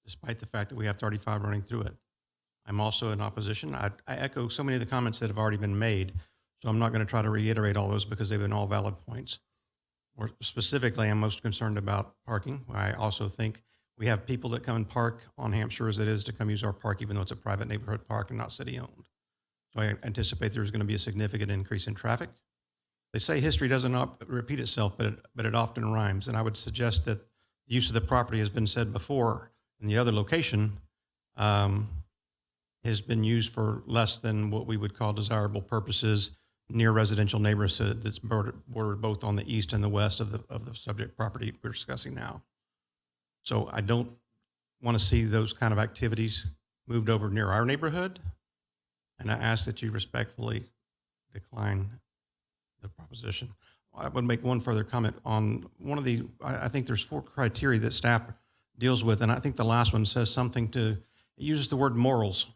despite the fact that we have 35 running through it. I'm also in opposition. I echo so many of the comments that have already been made, so I'm not going to try to reiterate all those because they've been all valid points. More specifically, I'm most concerned about parking. I also think we have people that come and park on Hampshire as it is to come use our park, even though it's a private neighborhood park and not city-owned. So I anticipate there's going to be a significant increase in traffic. They say history doesn't repeat itself, but it often rhymes. And I would suggest that the use of the property has been said before in the other location has been used for less than what we would call desirable purposes near residential neighborhood that's bordered both on the east and the west of the subject property we're discussing now. So I don't want to see those kind of activities moved over near our neighborhood, and I ask that you respectfully decline the proposition. I would make one further comment on one of the, I think there's 4 criteria that staff deals with, and I think the last one says something to, it uses the word morals.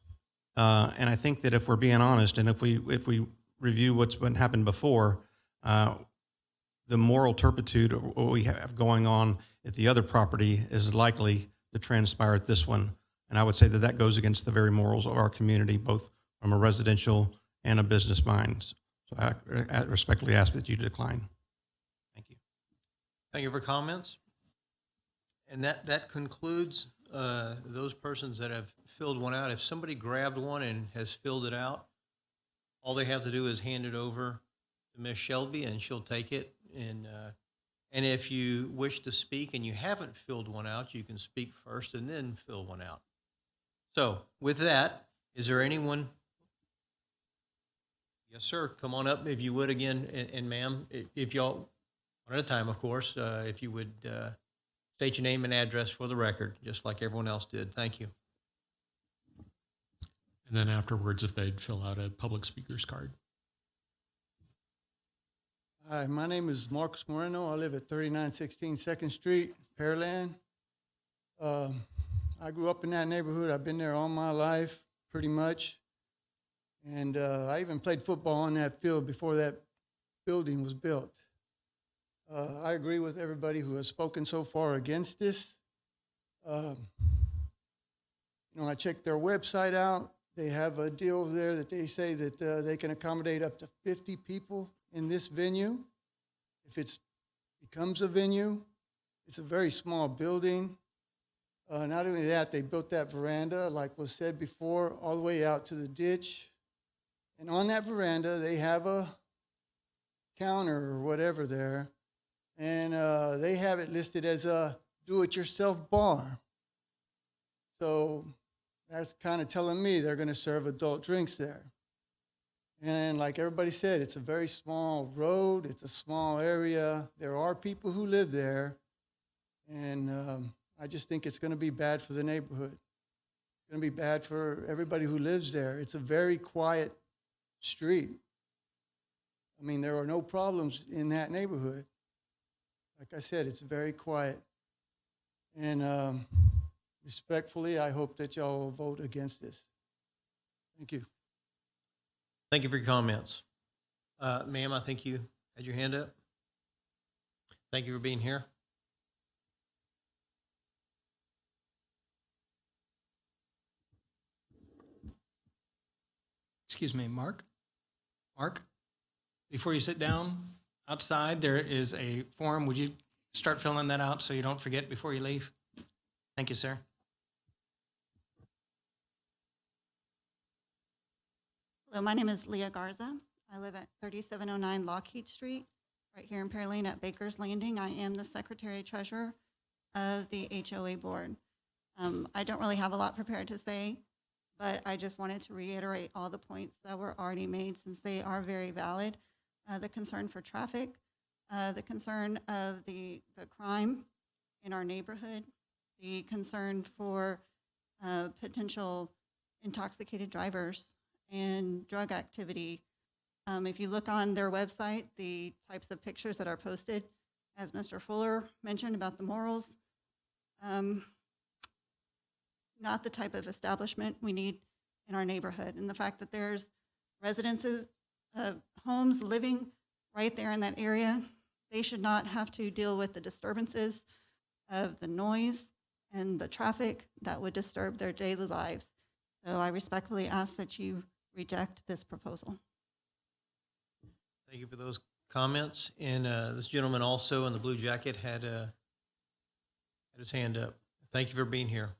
And I think that if we're being honest, and if we review what's been happened before, the moral turpitude of what we have going on at the other property is likely to transpire at this one. And I would say that that goes against the very morals of our community, both from a residential and a business mind. So I respectfully ask that you decline. Thank you. Thank you for comments. And that concludes those persons that have filled one out. If somebody grabbed one and has filled it out, all they have to do is hand it over to Ms. Shelby, and she'll take it. And if you wish to speak and you haven't filled one out, you can speak first and then fill one out. So with that, is there anyone? Yes, sir. Come on up if you would again. And ma'am, if y'all, one at a time, of course, if you would state your name and address for the record, just like everyone else did. Thank you. And then afterwards, if they'd fill out a public speaker's card. Hi, my name is Marcos Moreno. I live at 3916 2nd Street, Pearland. I grew up in that neighborhood. I've been there all my life, pretty much. And I even played football on that field before that building was built. I agree with everybody who has spoken so far against this. You know, I checked their website out. They have a deal there that they say that they can accommodate up to 50 people in this venue. If it becomes a venue, it's a very small building. Not only that, they built that veranda, like was said before, all the way out to the ditch. And on that veranda, they have a counter or whatever there. And they have it listed as a do-it-yourself bar. So that's kind of telling me they're going to serve adult drinks there. And like everybody said, it's a very small road. It's a small area. There are people who live there. And I just think it's going to be bad for the neighborhood. It's going to be bad for everybody who lives there. It's a very quiet street. I mean, there are no problems in that neighborhood. Like I said, it's very quiet. And respectfully, I hope that y'all will vote against this. Thank you. Thank you for your comments. Ma'am, I think you had your hand up. Thank you for being here. Excuse me, Mark? Mark, before you sit down, outside there is a form. Would you start filling that out so you don't forget before you leave? Thank you, sir. Hello, my name is Leah Garza. I live at 3709 Lockheed Street. right here in Pearland at Baker's Landing. I am the Secretary Treasurer of the HOA Board. I don't really have a lot prepared to say, but I just wanted to reiterate all the points that were already made since they are very valid. The concern for traffic, the concern of the crime in our neighborhood, the concern for potential intoxicated drivers and drug activity. If you look on their website, the types of pictures that are posted, as Mr. Fuller mentioned about the morals, not the type of establishment we need in our neighborhood. And the fact that there's residences, homes living right there in that area, they should not have to deal with the disturbances of the noise and the traffic that would disturb their daily lives. So I respectfully ask that you reject this proposal. Thank you for those comments. And this gentleman also in the blue jacket had his hand up. Thank you for being here.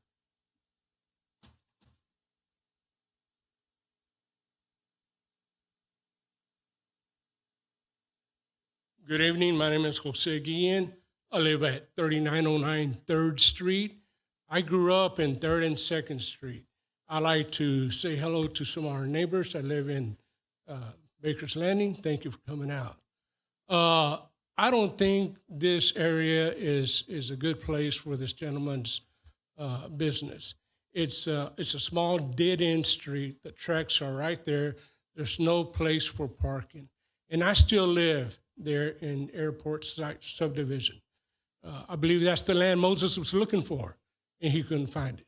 Good evening. My name is Jose Guillen. I live at 3909 3rd Street. I grew up in 3rd and 2nd Street. I like to say hello to some of our neighbors that live in Baker's Landing. Thank you for coming out. I don't think this area is a good place for this gentleman's business. It's a small dead-end street. The tracks are right there. There's no place for parking. And I still live there in Airport Site Subdivision. I believe that's the land Moses was looking for, and he couldn't find it.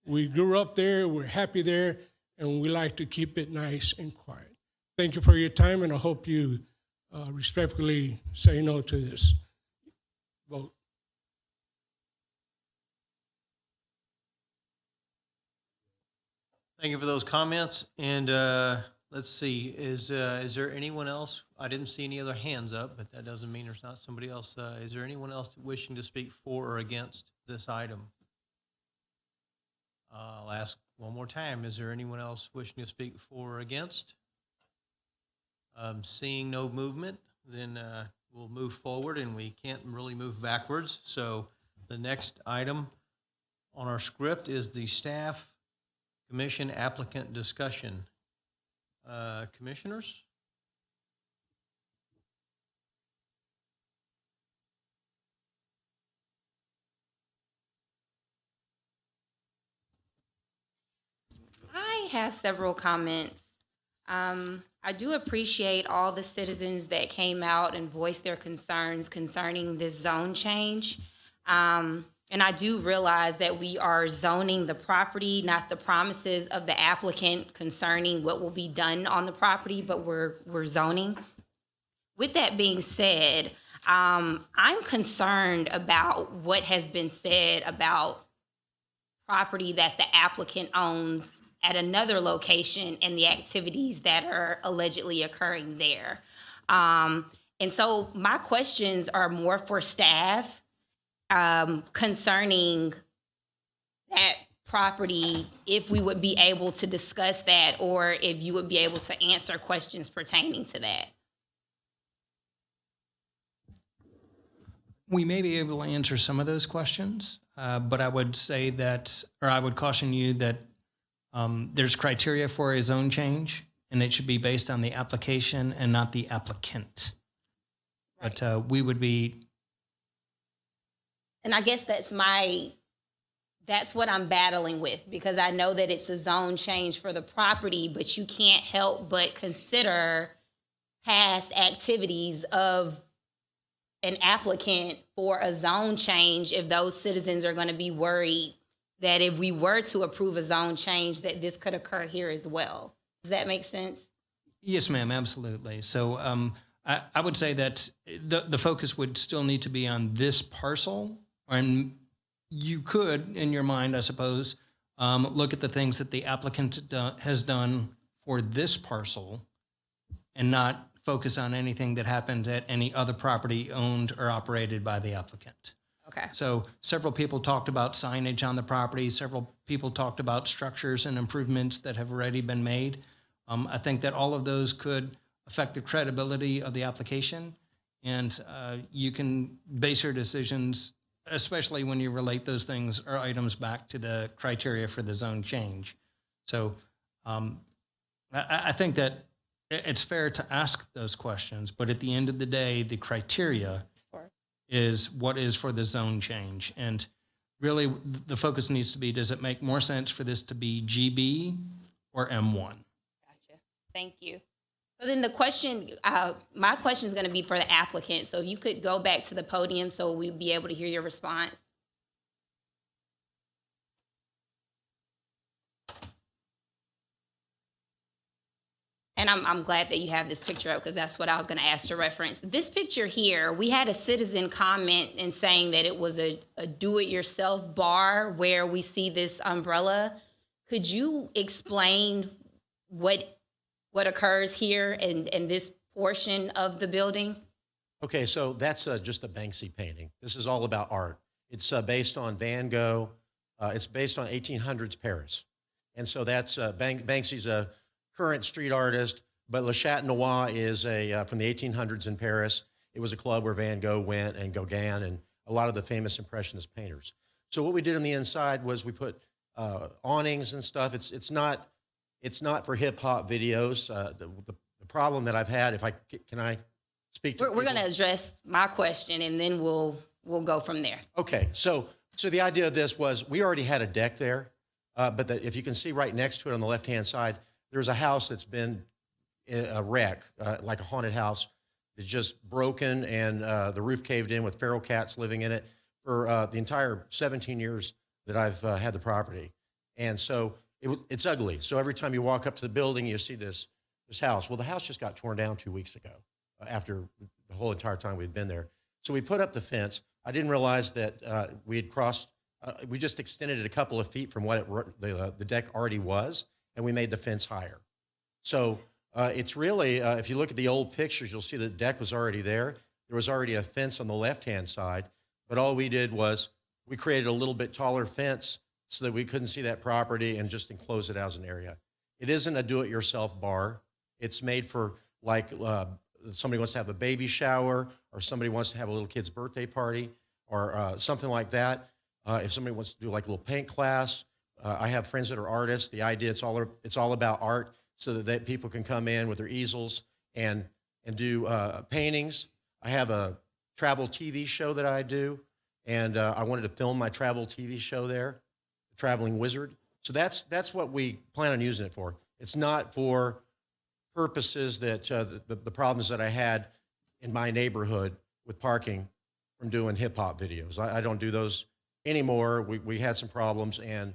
We grew up there, we're happy there, and we like to keep it nice and quiet. Thank you for your time, and I hope you respectfully say no to this vote. Thank you for those comments. And let's see, is there anyone else? I didn't see any other hands up, but that doesn't mean there's not somebody else. Is there anyone else wishing to speak for or against this item? I'll ask one more time. Is there anyone else wishing to speak for or against? Seeing no movement, then we'll move forward, and we can't really move backwards. So the next item on our script is the staff commission applicant discussion. Commissioners? I have several comments. I do appreciate all the citizens that came out and voiced their concerns concerning this zone change. And I do realize that we are zoning the property, not the promises of the applicant concerning what will be done on the property, but we're zoning. With that being said, I'm concerned about what has been said about property that the applicant owns at another location and the activities that are allegedly occurring there. And so my questions are more for staff concerning that property, if we would be able to discuss that, or if you would be able to answer questions pertaining to that. We may be able to answer some of those questions, but I would say that, or I would caution you that there's criteria for a zone change, and it should be based on the application and not the applicant. Right. But we would be. And I guess that's what I'm battling with, because I know that it's a zone change for the property, but you can't help but consider past activities of an applicant for a zone change if those citizens are going to be worried that if we were to approve a zone change, that this could occur here as well. Does that make sense? Yes, ma'am, absolutely. So I would say that the focus would still need to be on this parcel, and you could, in your mind, I suppose, look at the things that the applicant has done for this parcel and not focus on anything that happens at any other property owned or operated by the applicant. Okay. So several people talked about signage on the property. Several people talked about structures and improvements that have already been made. I think that all of those could affect the credibility of the application. and you can base your decisions, especially when you relate those things or items back to the criteria for the zone change. So I think that it's fair to ask those questions, but at the end of the day, the criteria is what is for the zone change. And really, the focus needs to be, does it make more sense for this to be GB or M1? Gotcha. Thank you. So then the question, my question is going to be for the applicant. So if you could go back to the podium so we'd be able to hear your response. And I'm glad that you have this picture up because that's what I was going to ask to reference. This picture here, we had a citizen comment in saying that it was a do-it-yourself bar where we see this umbrella. Could you explain what occurs here in this portion of the building? Okay, so that's just a Banksy painting. This is all about art. It's based on Van Gogh. It's based on 1800s Paris. And so that's Banksy's a current street artist, but Le Chat Noir is from the 1800s in Paris. It was a club where Van Gogh went, and Gauguin, and a lot of the famous Impressionist painters. So what we did on the inside was we put awnings and stuff. It's not for hip hop videos. The problem that I've had, can I speak to? We're going to address my question, and then we'll go from there. Okay, so the idea of this was we already had a deck there, but if you can see right next to it on the left-hand side, there's a house that's been a wreck, like a haunted house. It's just broken, and the roof caved in with feral cats living in it for the entire 17 years that I've had the property. And so it's ugly. So every time you walk up to the building, you see this house. Well, the house just got torn down 2 weeks ago after the whole entire time we'd been there. So we put up the fence. I didn't realize that we had crossed, we just extended it a couple of feet from what the deck already was, and we made the fence higher. So it's really, if you look at the old pictures, you'll see the deck was already there. There was already a fence on the left-hand side, but all we did was we created a little bit taller fence so that we couldn't see that property and just enclose it as an area. It isn't a do-it-yourself bar. It's made for, like, somebody wants to have a baby shower, or somebody wants to have a little kid's birthday party, or something like that. If somebody wants to do like a little paint class, I have friends that are artists. The idea, it's all about art, so that people can come in with their easels and do paintings. I have a travel TV show that I do, and I wanted to film my travel TV show there, The Traveling Wizard. So that's what we plan on using it for. It's not for purposes that the problems that I had in my neighborhood with parking from doing hip hop videos. I don't do those anymore. We had some problems, and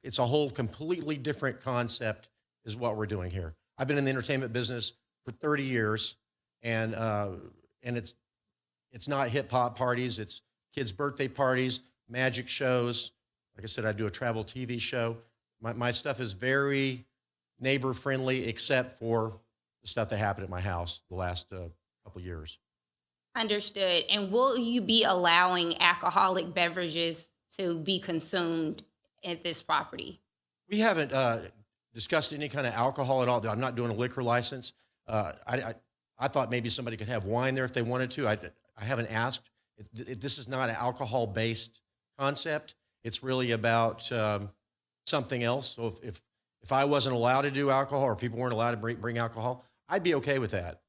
it's a whole completely different concept is what we're doing here. I've been in the entertainment business for 30 years, and it's not hip hop parties. It's kids' birthday parties, magic shows. Like I said, I do a travel TV show. My stuff is very neighbor friendly, except for the stuff that happened at my house the last couple years. Understood. And will you be allowing alcoholic beverages to be consumed at this property? We haven't discussed any kind of alcohol at all. I'm not doing a liquor license. I thought maybe somebody could have wine there if they wanted to. I haven't asked. This is not an alcohol-based concept. It's really about something else. So if I wasn't allowed to do alcohol, or people weren't allowed to bring alcohol, I'd be okay with that.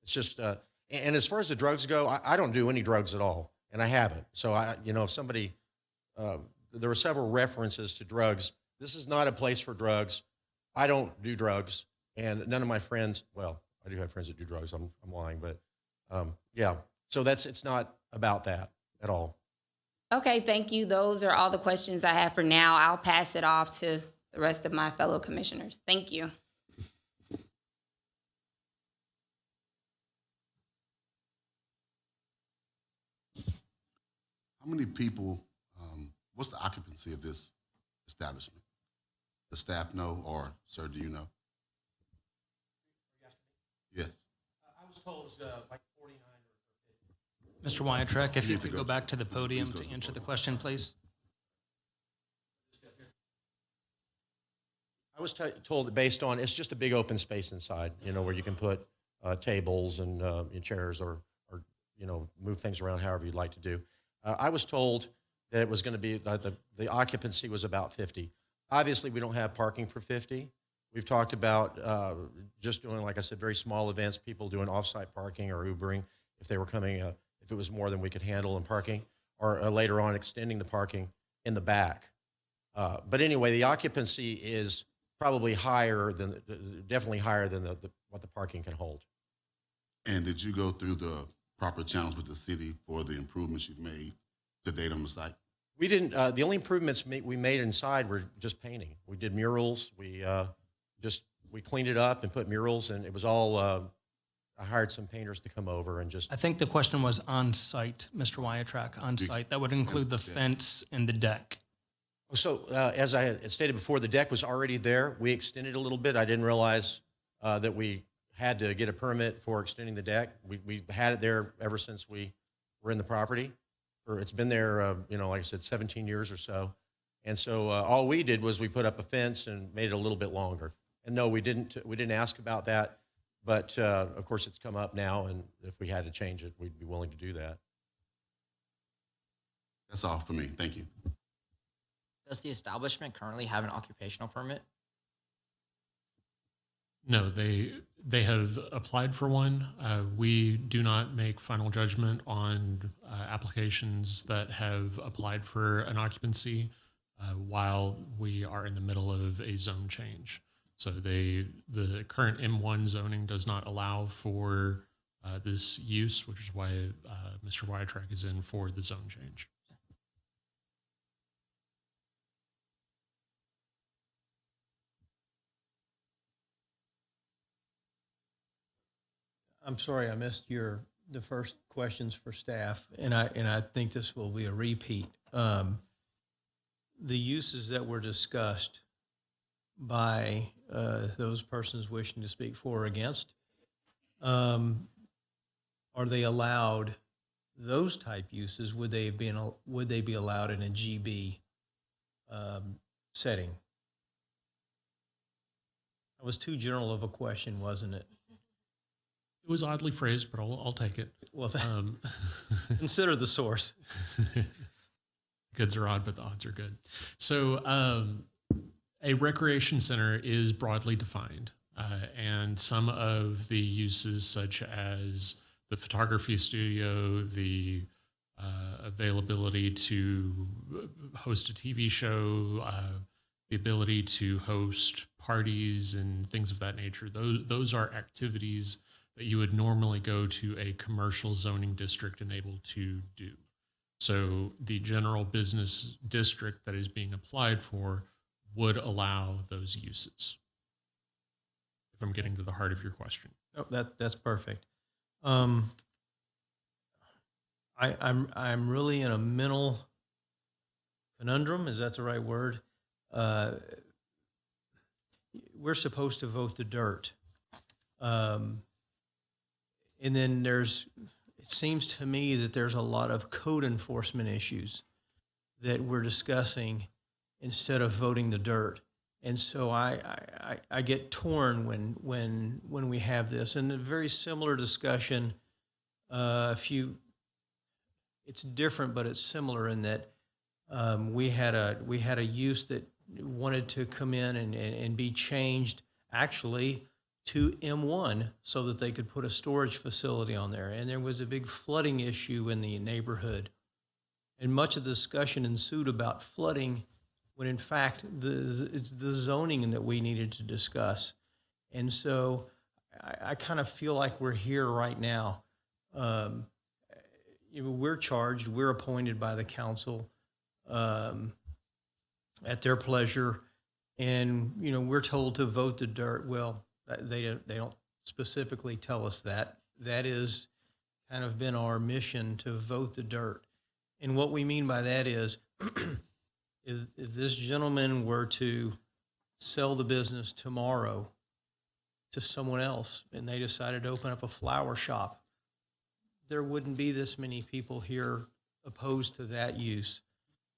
It's just, and as far as the drugs go, I don't do any drugs at all, and I haven't. So if somebody, there were several references to drugs. This is not a place for drugs. I don't do drugs, and none of my friends, well, I do have friends that do drugs. I'm lying, but yeah. So it's not about that at all. Okay, thank you. Those are all the questions I have for now. I'll pass it off to the rest of my fellow commissioners. Thank you. How many people, what's the occupancy of this establishment? The staff know, or sir, do you know? Yes. I was told it was like 49 or 50. Mr. Wyatrek, if you could go back to the podium to answer the question, please. I was told that based on, it's just a big open space inside, where you can put tables and chairs or move things around however you'd like to do. I was told that it was going to be, the occupancy was about 50. Obviously, we don't have parking for 50. We've talked about just doing, like I said, very small events, people doing off-site parking or Ubering if they were coming, if it was more than we could handle in parking, or later on extending the parking in the back. But anyway, the occupancy is probably higher than, definitely higher than what the parking can hold. And did you go through the proper channels with the city for the improvements you've made to date on the site? We didn't, the only improvements we made inside were just painting. We did murals. We cleaned it up and put murals, and it was all, I hired some painters to come over and just. I think the question was on-site, Mr. Wyatrak, on-site. That would include the fence and the deck. So as I had stated before, the deck was already there. We extended a little bit. I didn't realize that we had to get a permit for extending the deck. We had it there ever since we were in the property. Or it's been there, like I said, 17 years or so. And so all we did was we put up a fence and made it a little bit longer. And no, we didn't ask about that. But of course, it's come up now, and if we had to change it, we'd be willing to do that. That's all for me. Thank you. Does the establishment currently have an occupational permit? No, they have applied for one. We do not make final judgment on applications that have applied for an occupancy while we are in the middle of a zone change. So the current M1 zoning does not allow for this use, which is why Mr. Wyatrak is in for the zone change. I'm sorry, I missed the first questions for staff, and I think this will be a repeat. The uses that were discussed by those persons wishing to speak for or against, are they allowed? Those type uses, would they be allowed in a GB setting? That was too general of a question, wasn't it? It was oddly phrased, but I'll take it. Well, consider the source. Goods are odd, but the odds are good. So a recreation center is broadly defined, and some of the uses such as the photography studio, the availability to host a TV show, the ability to host parties and things of that nature, those are activities that you would normally go to a commercial zoning district and able to do. So the general business district that is being applied for would allow those uses, if I'm getting to the heart of your question. Oh, that's perfect. I'm really in a mental conundrum. Is that the right word? We're supposed to vote the dirt. And then it seems to me that there's a lot of code enforcement issues that we're discussing instead of voting the dirt. And so I get torn when we have this. And a very similar discussion, it's different, but it's similar in that we had a use that wanted to come in and be changed actually to M1 so that they could put a storage facility on there. And there was a big flooding issue in the neighborhood. And much of the discussion ensued about flooding when in fact it's the zoning that we needed to discuss. And so I kind of feel like we're here right now. We're charged, we're appointed by the council at their pleasure. And, we're told to vote the dirt. Well, they don't specifically tell us that. That is kind of been our mission, to vote the dirt. And what we mean by that is, if this gentleman were to sell the business tomorrow to someone else and they decided to open up a flower shop, there wouldn't be this many people here opposed to that use.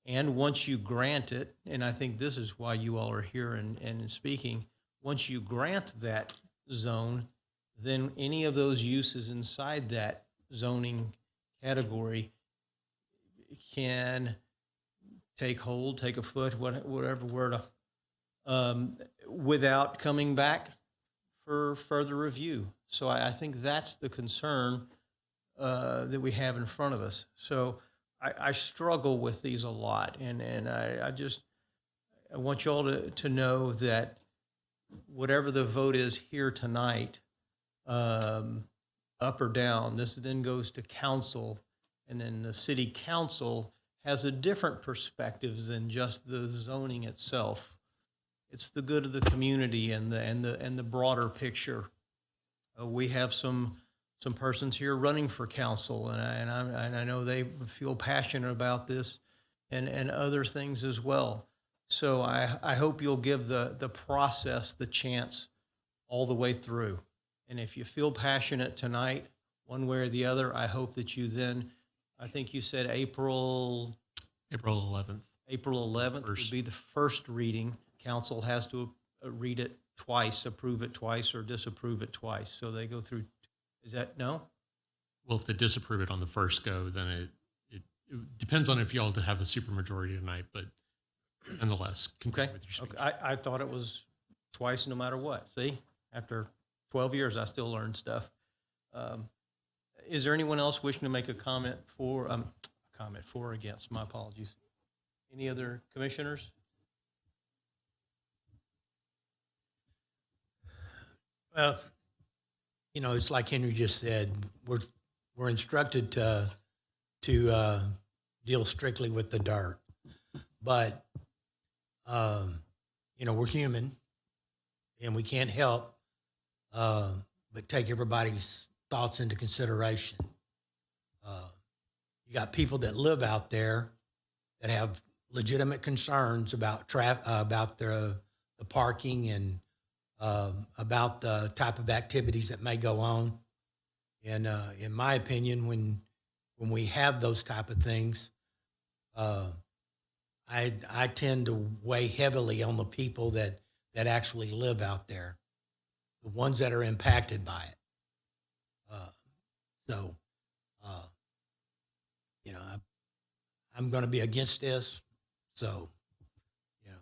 And once you grant it, and I think this is why you all are here and speaking, once you grant that zone, then any of those uses inside that zoning category can take hold, take a foot, whatever word, without coming back for further review. So I think that's the concern that we have in front of us. So I struggle with these a lot, and I want you all to know that whatever the vote is here tonight, up or down, this then goes to council, and then the city council has a different perspective than just the zoning itself. It's the good of the community and the broader picture. We have some persons here running for council, and I know they feel passionate about this, and other things as well. So I hope you'll give the process the chance all the way through. And if you feel passionate tonight, one way or the other, I hope that you then, I think you said April 11th. April 11th would be the first reading. Council has to read it twice, approve it twice, or disapprove it twice. So they go through. Is that no? Well, if they disapprove it on the first go, then it depends on if y'all to have a supermajority tonight, but nonetheless, continue with your speech. Okay. I thought it was twice no matter what. See, after 12 years, I still learn stuff. Is there anyone else wishing to make a comment for or against? My apologies. Any other commissioners? Well, you know, it's like Henry just said. We're instructed to deal strictly with the dirt, but you know, we're human, and we can't help but take everybody's thoughts into consideration. You got people that live out there that have legitimate concerns about the parking and about the type of activities that may go on. And in my opinion, when we have those type of things, I tend to weigh heavily on the people that actually live out there, the ones that are impacted by it. You know, I'm going to be against this. So, you know,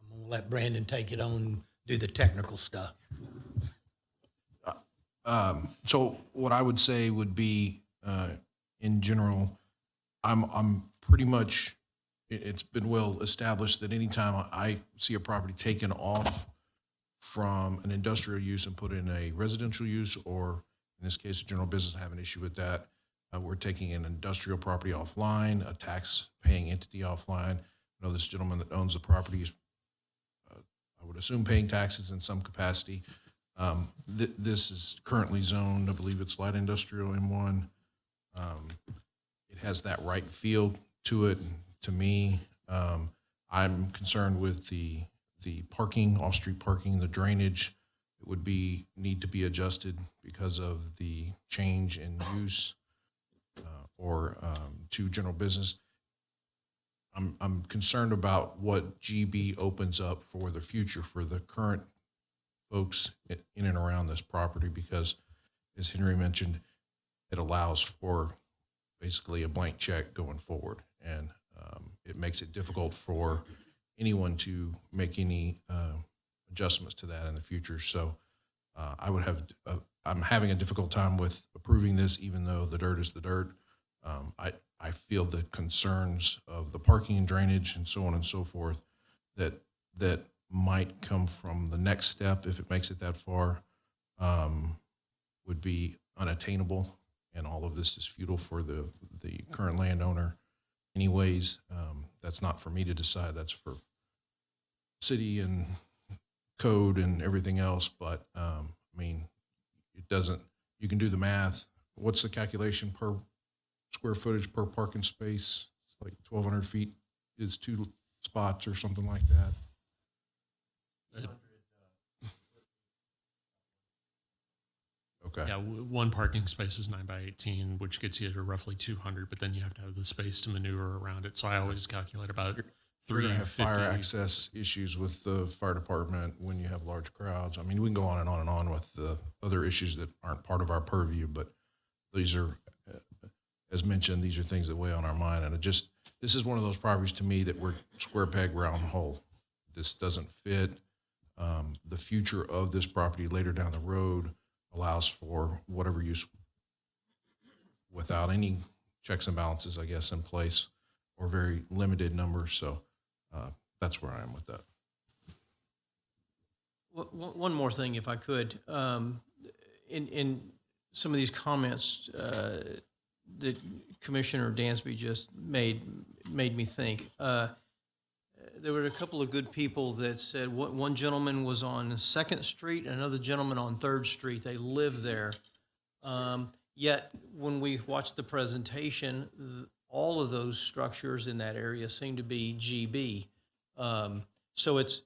I'm going to let Brandon take it on and do the technical stuff. So what I would say would be, in general, I'm pretty much, it's been well established that anytime I see a property taken off from an industrial use and put in a residential use, or in this case, a general business, I have an issue with that. We're taking an industrial property offline, a tax-paying entity offline. I know this gentleman that owns the property is, I would assume, paying taxes in some capacity. This is currently zoned, I believe it's light industrial M1. It has that right feel to it. To me, I'm concerned with the parking, off-street parking, the drainage. It would need to be adjusted because of the change in use or to general business. I'm concerned about what GB opens up for the future for the current folks in and around this property, because, as Henry mentioned, it allows for basically a blank check going forward, and it makes it difficult for anyone to make any adjustments to that in the future. So I'm having a difficult time with approving this, even though the dirt is the dirt. I feel the concerns of the parking and drainage and so on and so forth that might come from the next step, if it makes it that far, would be unattainable, and all of this is futile for the current landowner. Anyways, that's not for me to decide. That's for city and code and everything else. But I mean, it doesn't. You can do the math. What's the calculation per square footage per parking space? It's like 1,200 feet is 2 spots or something like that. Okay. Yeah, one parking space is 9 by 18, which gets you to roughly 200, but then you have to have the space to maneuver around it. So I always calculate about You're going to have 350. fire access issues with the fire department when you have large crowds. I mean, we can go on and on and on with the other issues that aren't part of our purview, but these are as mentioned, these are things that weigh on our mind. And this is one of those properties to me that we're square peg, round hole. This doesn't fit. The future of this property later down the road allows for whatever use without any checks and balances, I guess, in place, or very limited numbers. So that's where I am with that. One more thing, if I could. In some of these comments that Commissioner Dansby just made me think. There were a couple of good people that said one gentleman was on 2nd Street and another gentleman on 3rd Street. They live there. Yet, when we watched the presentation, all of those structures in that area seem to be GB. So it's,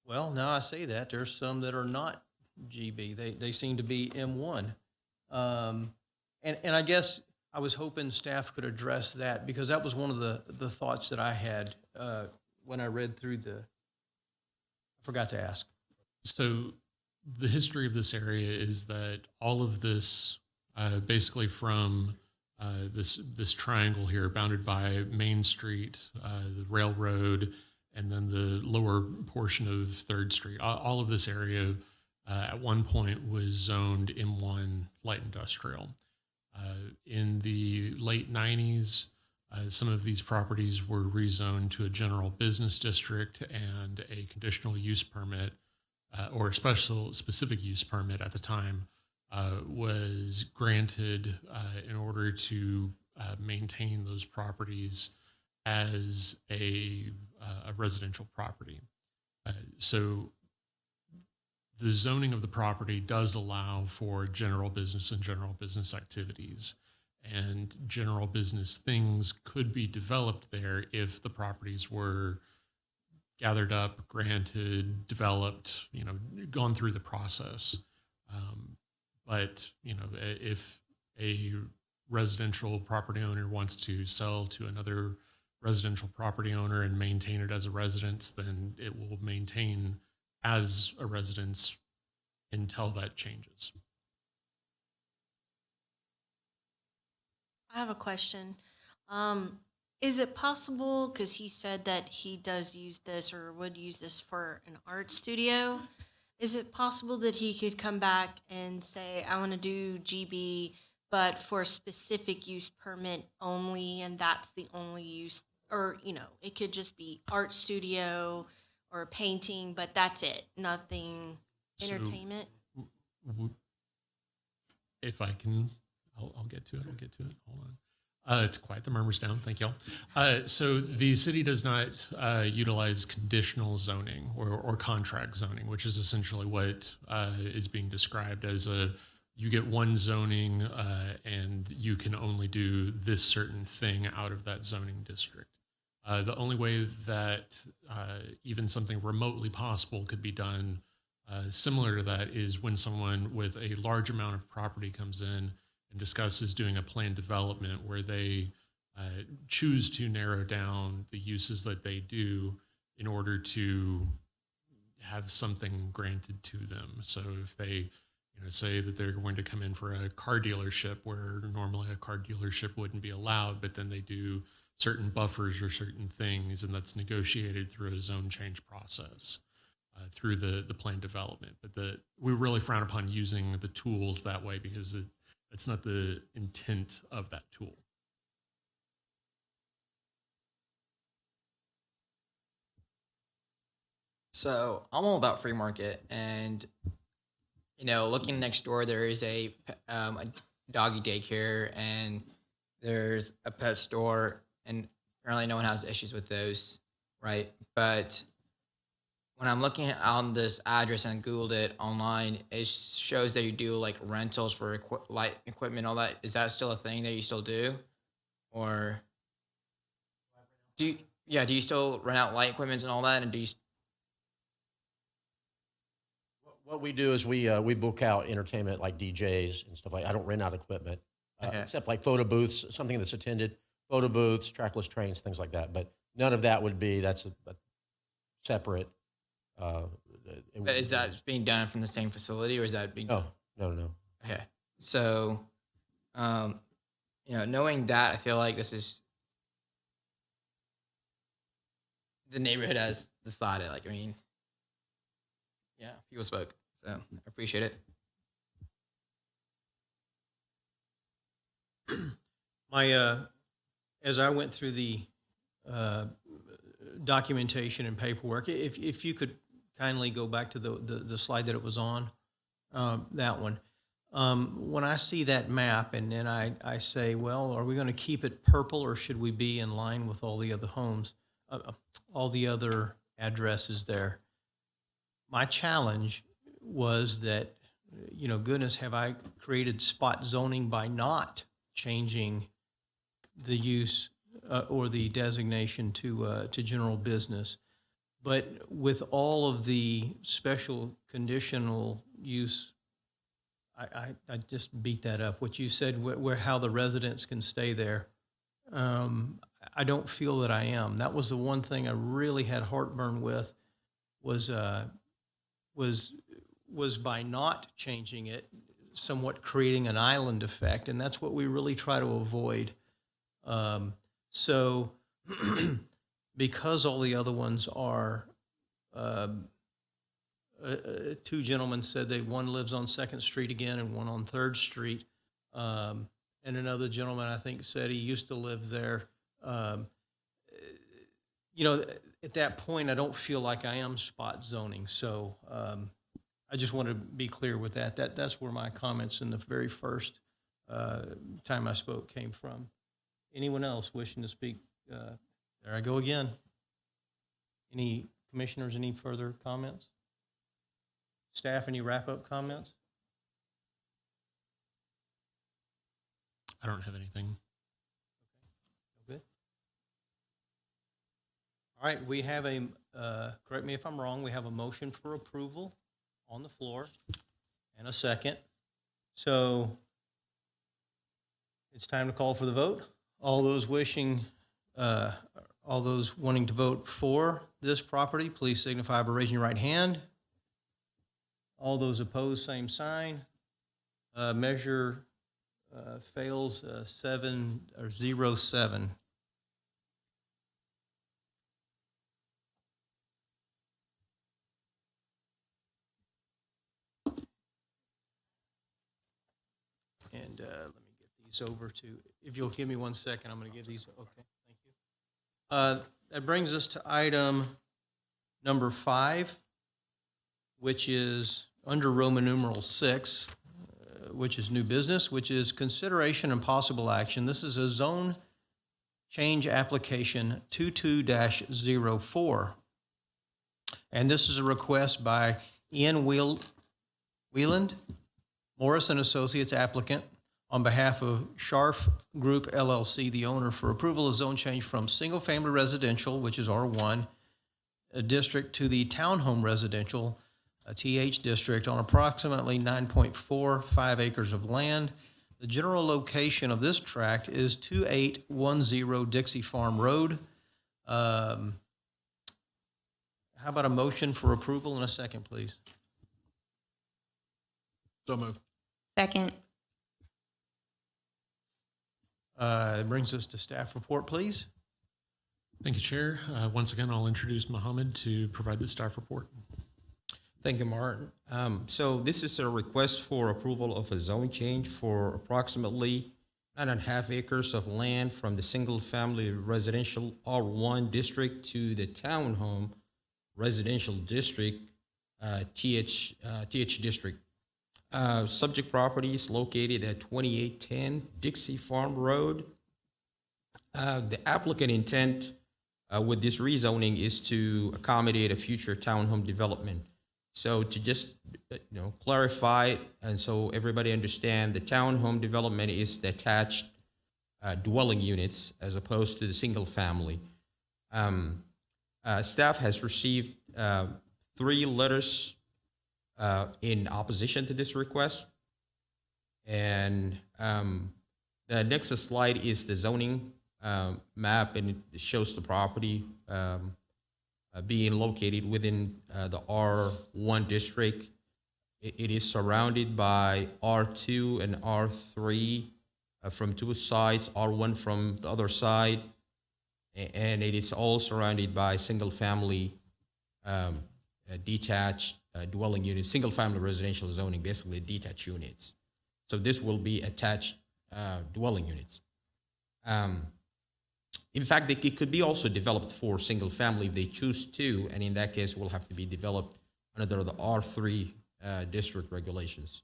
well, now I say that, there's some that are not GB. They seem to be M1. And I guess I was hoping staff could address that, because that was one of the thoughts that I had when I read through I forgot to ask. So the history of this area is that all of this, basically from this triangle here, bounded by Main Street, the railroad, and then the lower portion of 3rd Street, all of this area at one point was zoned M1 light industrial. In the late 90s, some of these properties were rezoned to a general business district, and a conditional use permit or a specific use permit at the time was granted in order to maintain those properties as a residential property. So the zoning of the property does allow for general business and general business activities, and general business things could be developed there if the properties were gathered up, granted, developed, gone through the process. But, if a residential property owner wants to sell to another residential property owner and maintain it as a residence, then it will maintain as a residence until that changes. I have a question. Is it possible, because he said that he does use this or would use this for an art studio, is it possible that he could come back and say, I want to do GB, but for a specific use permit only, and that's the only use, or, it could just be art studio or painting, but that's it, nothing entertainment? If I can, I'll get to it. Hold on. To quiet the murmurs down, thank y'all. So the city does not utilize conditional zoning or contract zoning, which is essentially what is being described as you get one zoning and you can only do this certain thing out of that zoning district. The only way that even something remotely possible could be done similar to that is when someone with a large amount of property comes in and discusses doing a planned development where they choose to narrow down the uses that they do in order to have something granted to them. So if they say that they're going to come in for a car dealership where normally a car dealership wouldn't be allowed, but then they do certain buffers or certain things, and that's negotiated through a zone change process through the planned development. But we really frown upon using the tools that way because it's not the intent of that tool. So I'm all about free market, and looking next door, there is a doggy daycare, and there's a pet store, and apparently no one has issues with those, right? But when I'm looking on this address and Googled it online, it shows that you do like rentals for light equipment, all that. Is that still a thing that you still do, or do you still rent out light equipment and all that? And do you? What we do is we book out entertainment like DJs and stuff like. I don't rent out equipment except like photo booths, something that's attended, photo booths, trackless trains, things like that. But none of that would be. That's a separate. But is that being done from the same facility, or is that being? No. Okay. So, knowing that, I feel like this is the neighborhood has decided. Like, I mean, yeah, people spoke, so I appreciate it. As I went through the documentation and paperwork, if you could kindly go back to the slide that it was on, that one. When I see that map and then I say, well, are we going to keep it purple or should we be in line with all the other homes, all the other addresses there? My challenge was that, goodness, have I created spot zoning by not changing the use or the designation to general business? But with all of the special conditional use, I just beat that up. What you said, how the residents can stay there, I don't feel that I am. That was the one thing I really had heartburn with, was by not changing it, somewhat creating an island effect, and that's what we really try to avoid. So because all the other ones are, two gentlemen said one lives on 2nd Street again and one on 3rd Street. And another gentleman, I think, said he used to live there. At that point, I don't feel like I am spot zoning. So I just want to be clear with that. That's where my comments in the very first time I spoke came from. Anyone else wishing to speak? There I go again. Any commissioners, any further comments? Staff, any wrap-up comments? I don't have anything. Okay. Good. All right, we have correct me if I'm wrong, we have a motion for approval on the floor and a second. So it's time to call for the vote. All those wanting to vote for this property, please signify by raising your right hand. All those opposed, same sign. Measure fails 0-7. And let me get these over to, if you'll give me 1 second, I'm going to give these, okay, thank you. That brings us to item number 5, which is under Roman numeral 6, which is new business, which is consideration and possible action. This is a zone change application 22-04. And this is a request by Ian Wieland, Morris and Associates applicant, on behalf of Scharf Group LLC, the owner, for approval of zone change from single-family residential, which is R1, district, to the townhome residential, TH district, on approximately 9.45 acres of land. The general location of this tract is 2810 Dixie Farm Road. How about a motion for approval in a second, please? So moved. Second. It brings us to staff report, please. Thank you, Chair. Once again, I'll introduce Mohammed to provide the staff report. Thank you, Martin. So this is a request for approval of a zone change for approximately 9.5 acres of land from the single-family residential R1 district to the townhome residential district, TH district. Subject property is located at 2810 Dixie Farm Road. The applicant intent with this rezoning is to accommodate a future townhome development. So to just clarify, and so everybody understand, the townhome development is the attached dwelling units as opposed to the single family. Staff has received 3 letters in opposition to this request, and the Nexus Light is the zoning map, and it shows the property being located within the R1 district. It is surrounded by R2 and R3 from two sides, R1 from the other side, and it is all surrounded by single-family detached dwelling units, single-family residential zoning, basically detached units. So this will be attached dwelling units. In fact, it could be also developed for single-family if they choose to, and in that case, will have to be developed under the R3 district regulations.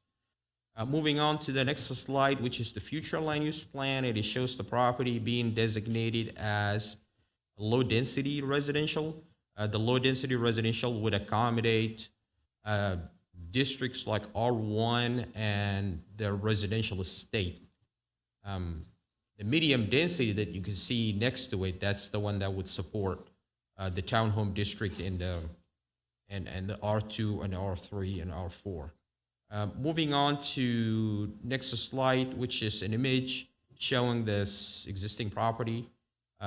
Moving on to the next slide, which is the future land use plan. It shows the property being designated as low-density residential. The low-density residential would accommodate districts like R1 and the residential estate. The medium density that you can see next to it, that's the one that would support the townhome district and the R2 and R3 and R4. Moving on to next slide, which is an image showing this existing property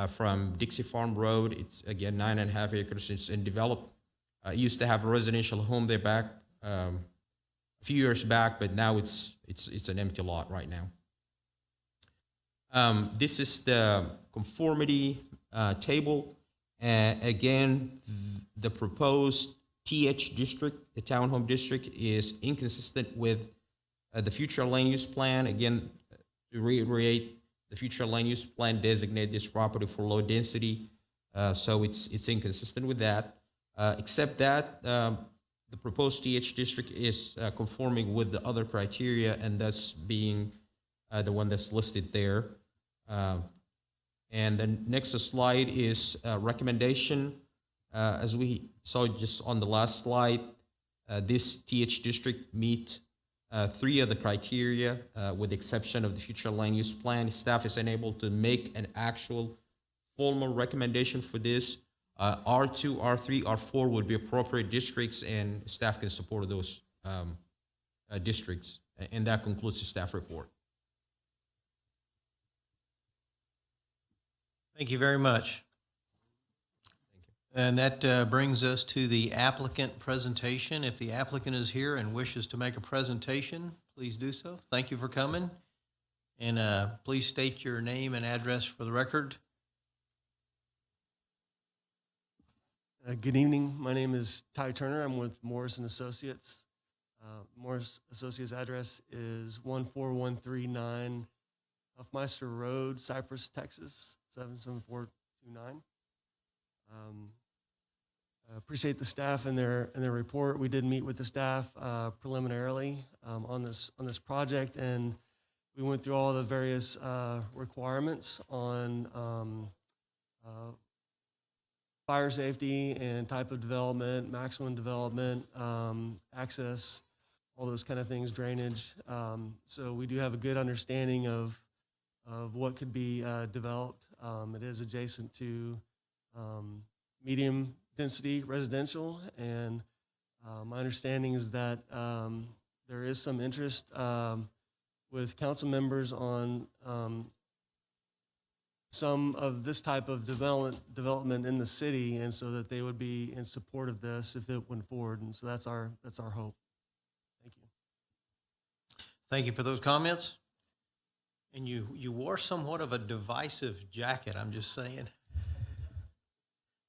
from Dixie Farm Road. It's again 9.5 acres. It's undeveloped. It used to have a residential home there back a few years back, but now it's an empty lot right now. This is the conformity table. Again, the proposed TH district, the townhome district, is inconsistent with the future land use plan. Again, to reiterate, the future land use plan designate this property for low density, so it's inconsistent with that. Except that the proposed TH district is conforming with the other criteria, and that's being the one that's listed there. And the next slide is recommendation. As we saw just on the last slide, this TH district meet 3 of the criteria with the exception of the future land use plan. Staff is unable to make an actual formal recommendation for this. R2, R3, R4 would be appropriate districts, and staff can support those districts. And that concludes the staff report. Thank you very much. And that brings us to the applicant presentation. If the applicant is here and wishes to make a presentation, please do so. Thank you for coming. And please state your name and address for the record. Good evening. My name is Ty Turner. I'm with Morris & Associates. Morris Associates address is 14139 Huffmeister Road, Cypress, Texas, 77429. Appreciate the staff and their report. We did meet with the staff preliminarily on this project, and we went through all the various requirements on fire safety and type of development, maximum development, access, all those kind of things, drainage. So we do have a good understanding of what could be developed. It is adjacent to medium density residential, and my understanding is that there is some interest with council members on some of this type of development in the city, and so that they would be in support of this if it went forward. And so that's our hope. Thank you. Thank you for those comments. And you wore somewhat of a divisive jacket, I'm just saying.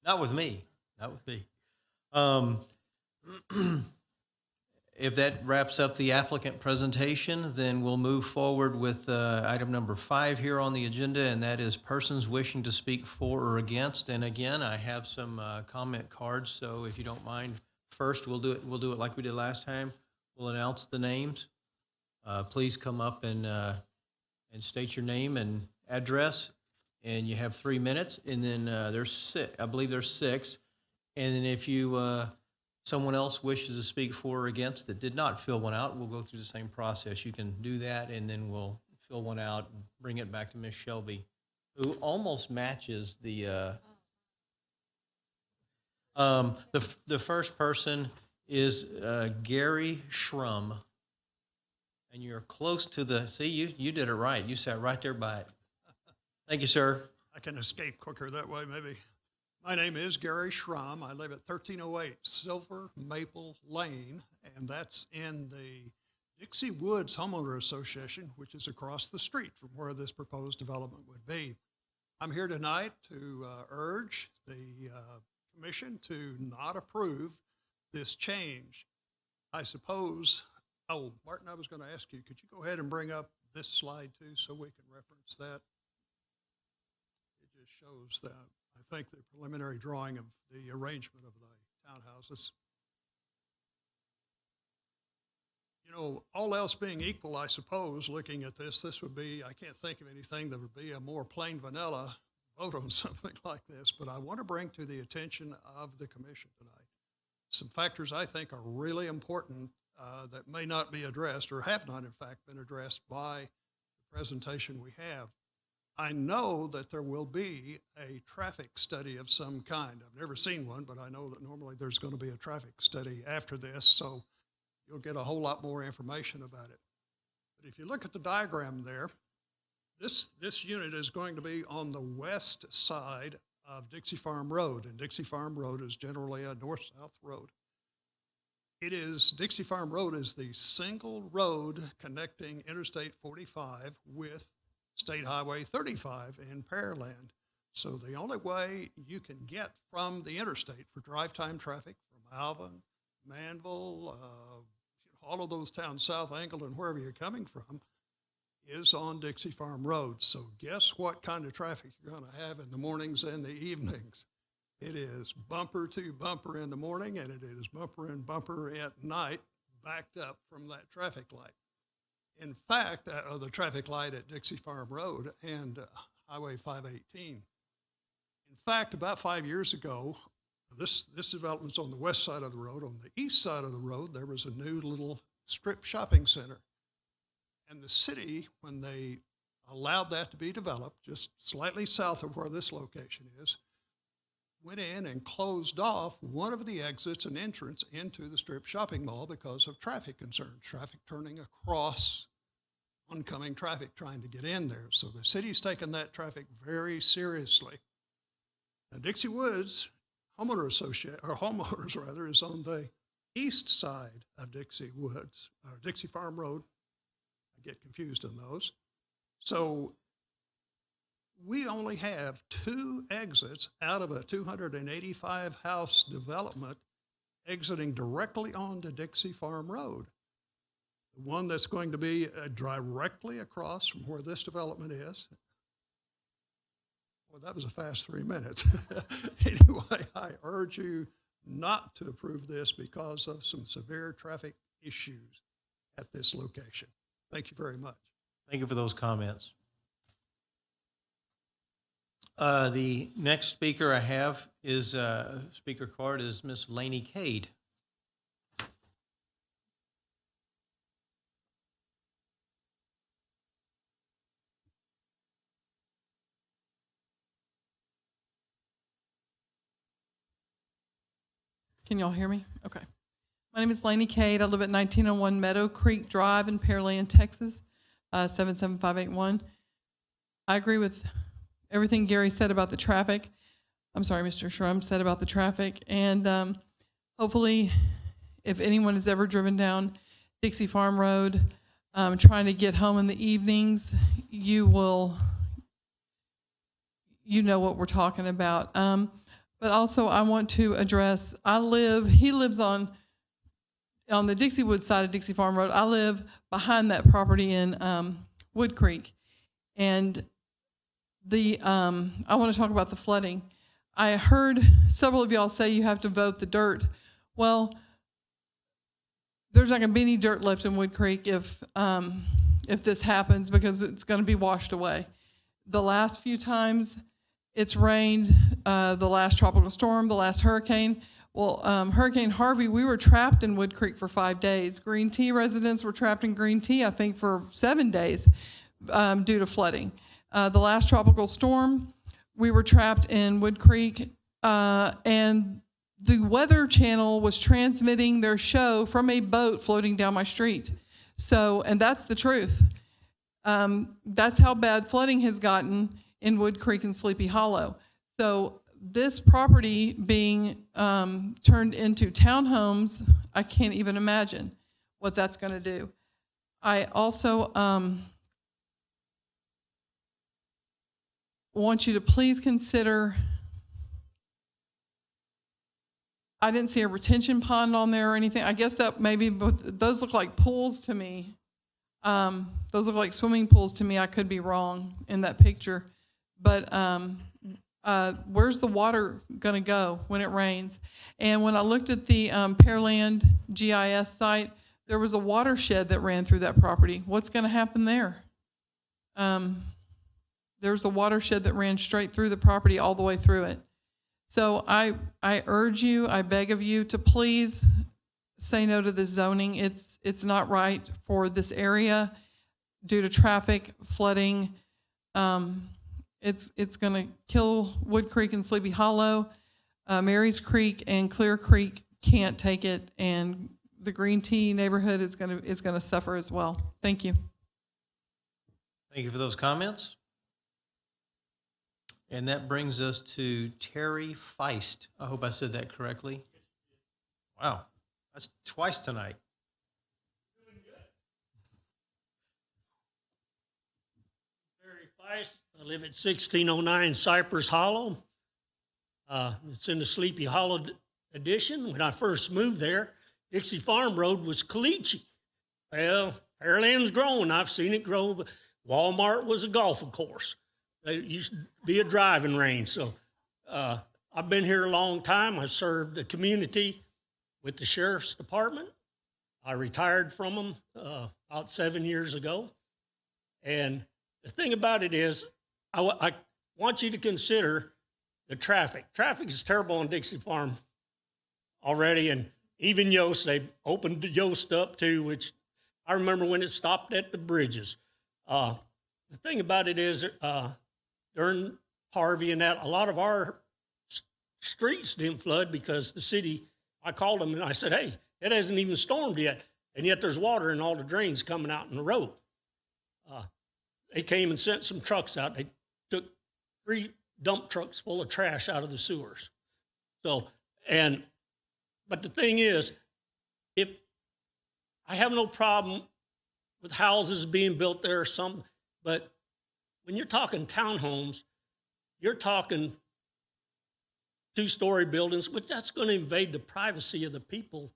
Not with me. Not with me. If that wraps up the applicant presentation, then we'll move forward with item number 5 here on the agenda, and that is persons wishing to speak for or against. And again, I have some comment cards, so if you don't mind, first we'll do it like we did last time. We'll announce the names. Please come up and state your name and address, and you have 3 minutes. And then there's 6, I believe there's 6. And then if you someone else wishes to speak for or against that did not fill one out, we'll go through the same process. You can do that, and then we'll fill one out and bring it back to Ms. Shelby, who almost matches the first person is Gary Schrum. And you're close to the, see, you did it right. You sat right there by it. Thank you, sir. I can escape quicker that way, maybe. My name is Gary Schrum. I live at 1308 Silver Maple Lane, and that's in the Dixie Woods Homeowner Association, which is across the street from where this proposed development would be. I'm here tonight to urge the commission to not approve this change. I suppose, oh, Martin, I was going to ask you, could you go ahead and bring up this slide too so we can reference that? It just shows that, I think, the preliminary drawing of the arrangement of the townhouses. You know, all else being equal, I suppose, looking at this, this would be, I can't think of anything that would be a more plain vanilla vote on something like this, but I want to bring to the attention of the commission tonight some factors I think are really important that may not be addressed or have not, in fact, been addressed by the presentation we have. I know that there will be a traffic study of some kind. I've never seen one, but I know that normally there's going to be a traffic study after this, so you'll get a whole lot more information about it. But if you look at the diagram there, this unit is going to be on the west side of Dixie Farm Road, and Dixie Farm Road is generally a north-south road. Dixie Farm Road is the single road connecting Interstate 45 with State Highway 35 in Pearland. So the only way you can get from the interstate for drive time traffic from Alvin, Manville, all of those towns, South Angle and wherever you're coming from, is on Dixie Farm Road. So guess what kind of traffic you're going to have in the mornings and the evenings. It is bumper to bumper in the morning, and it is bumper and bumper at night, backed up from that traffic light. In fact, the traffic light at Dixie Farm Road and Highway 518. In fact, about 5 years ago, this development's on the west side of the road. On the east side of the road, there was a new little strip shopping center. And the city, when they allowed that to be developed, just slightly south of where this location is, went in and closed off one of the exits and entrance into the strip shopping mall because of traffic concerns, traffic turning across oncoming traffic trying to get in there. So the city's taken that traffic very seriously. Now, Dixie Woods Homeowners is on the east side of Dixie Woods, Dixie Farm Road. I get confused on those. So we only have 2 exits out of a 285 house development exiting directly onto Dixie Farm Road. The one that's going to be directly across from where this development is. Well, that was a fast 3 minutes. Anyway, I urge you not to approve this because of some severe traffic issues at this location. Thank you very much. Thank you for those comments. The next speaker I have is, speaker card is Miss Lainey Cade. Can y'all hear me? Okay. My name is Lainey Cade. I live at 1901 Meadow Creek Drive in Pearland, Texas, 77581. I agree with everything Gary said about the traffic. I'm sorry, Mr. Shrum said about the traffic. And hopefully, if anyone has ever driven down Dixie Farm Road trying to get home in the evenings, you know what we're talking about. But also I want to address, he lives on the Dixie Woods side of Dixie Farm Road. I live behind that property in Wood Creek. And I want to talk about the flooding. I heard several of y'all say you have to vote the dirt. Well, there's not going to be any dirt left in Wood Creek if this happens because it's going to be washed away. The last few times it's rained, the last tropical storm, the last hurricane. Well, Hurricane Harvey, we were trapped in Wood Creek for 5 days. Green Tea residents were trapped in Green Tea, I think, for 7 days due to flooding. The last tropical storm, we were trapped in Wood Creek, and the Weather Channel was transmitting their show from a boat floating down my street. So, and that's the truth. That's how bad flooding has gotten in Wood Creek and Sleepy Hollow. So this property being turned into townhomes, I can't even imagine what that's going to do. I also want you to please consider, I didn't see a retention pond on there or anything. I guess that maybe, but those look like pools to me. Those look like swimming pools to me. I could be wrong in that picture. But where's the water going to go when it rains? And when I looked at the Pearland GIS site, there was a watershed that ran through that property. What's going to happen there? There's a watershed that ran straight through the property all the way through it. So I urge you, I beg of you to please say no to this zoning. It's not right for this area due to traffic, flooding. It's going to kill Wood Creek and Sleepy Hollow. Mary's Creek and Clear Creek can't take it, and the Green Tea neighborhood is going to suffer as well. Thank you. Thank you for those comments. And that brings us to Terry Feist. I hope I said that correctly. Wow, that's twice tonight. Terry Feist. I live at 1609 Cypress Hollow. It's in the Sleepy Hollow addition. When I first moved there, Dixie Farm Road was caliche. Well, Pearland's grown. I've seen it grow. But Walmart was a golf course. It used to be a driving range. So I've been here a long time. I served the community with the Sheriff's Department. I retired from them about 7 years ago. And the thing about it is, I want you to consider the traffic. Traffic is terrible on Dixie Farm already. And even Yost, they opened Yost up too, which I remember when it stopped at the bridges. The thing about it is, during Harvey and that, a lot of our streets didn't flood because the city, I called them and I said, hey, it hasn't even stormed yet. And yet there's water in all the drains coming out in the road. They came and sent some trucks out. They took 3 dump trucks full of trash out of the sewers. So, but the thing is, if I have no problem with houses being built there or something, but when you're talking townhomes, you're talking 2-story buildings, but that's going to invade the privacy of the people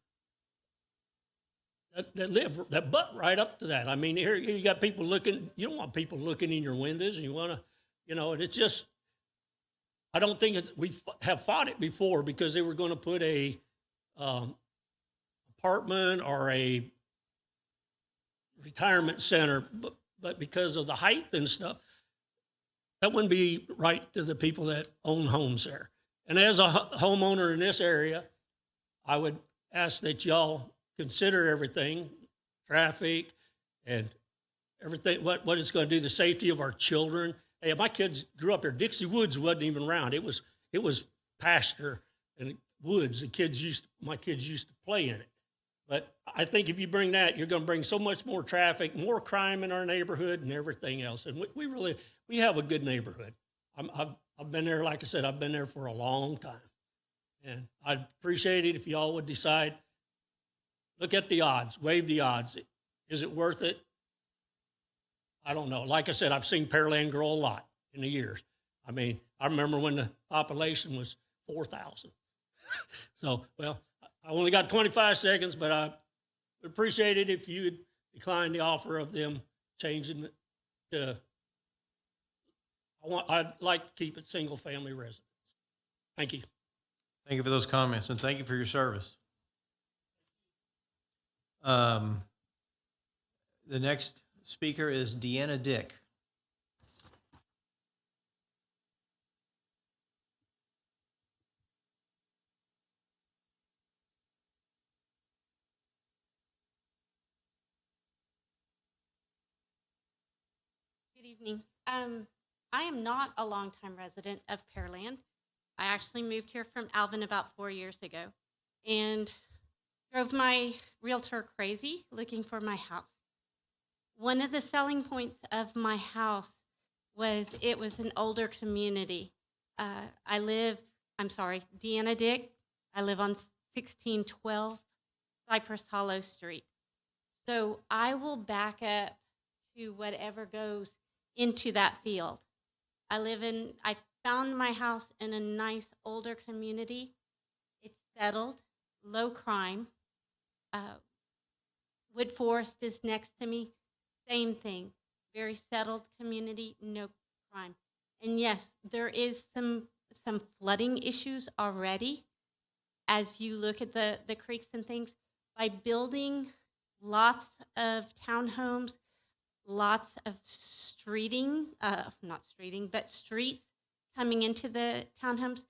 that butt right up to that. I mean, here you got people looking. You don't want people looking in your windows, and you want to, and it's just. I don't think we have fought it before because they were going to put a apartment or a retirement center, but because of the height and stuff, that wouldn't be right to the people that own homes there. And as a homeowner in this area, I would ask that y'all consider everything, traffic and everything, what it's going to do, the safety of our children. Hey, my kids grew up here. Dixie Woods wasn't even around. It was pasture and woods. My kids used to play in it. But I think if you bring that, you're going to bring so much more traffic, more crime in our neighborhood and everything else. And we have a good neighborhood. I've been there, like I said, I've been there for a long time. And I'd appreciate it if y'all would decide, look at the odds, weigh the odds. Is it worth it? I don't know. Like I said, I've seen Pearland grow a lot in the years. I mean, I remember when the population was 4,000. So, well, I only got 25 seconds, but I would appreciate it if you would decline the offer of them changing it to, I'd like to keep it single-family residence. Thank you. Thank you for those comments, and thank you for your service. The next speaker is Deanna Dick. Good evening. I am not a longtime resident of Pearland. I actually moved here from Alvin about 4 years ago and drove my realtor crazy looking for my house. One of the selling points of my house was it was an older community. Deanna Dick. I live on 1612 Cypress Hollow Street. So I will back up to whatever goes into that field. I found my house in a nice older community. It's settled, low crime. Wood Forest is next to me, same thing. Very settled community, no crime. And yes, there is some flooding issues already as you look at the creeks and things. By building lots of townhomes, lots of streets coming into the townhomes,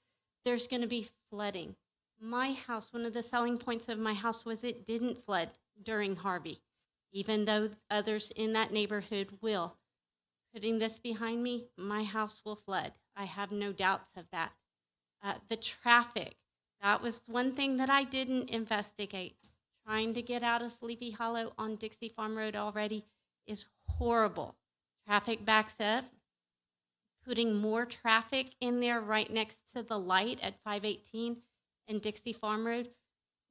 there's going to be flooding. My house, one of the selling points of my house was it didn't flood during Harvey, even though others in that neighborhood will. Putting this behind me, my house will flood. I have no doubts of that. The traffic, that was one thing that I didn't investigate. Trying to get out of Sleepy Hollow on Dixie Farm Road already is horrible. Traffic backs up. Putting more traffic in there right next to the light at 518 and Dixie Farm Road,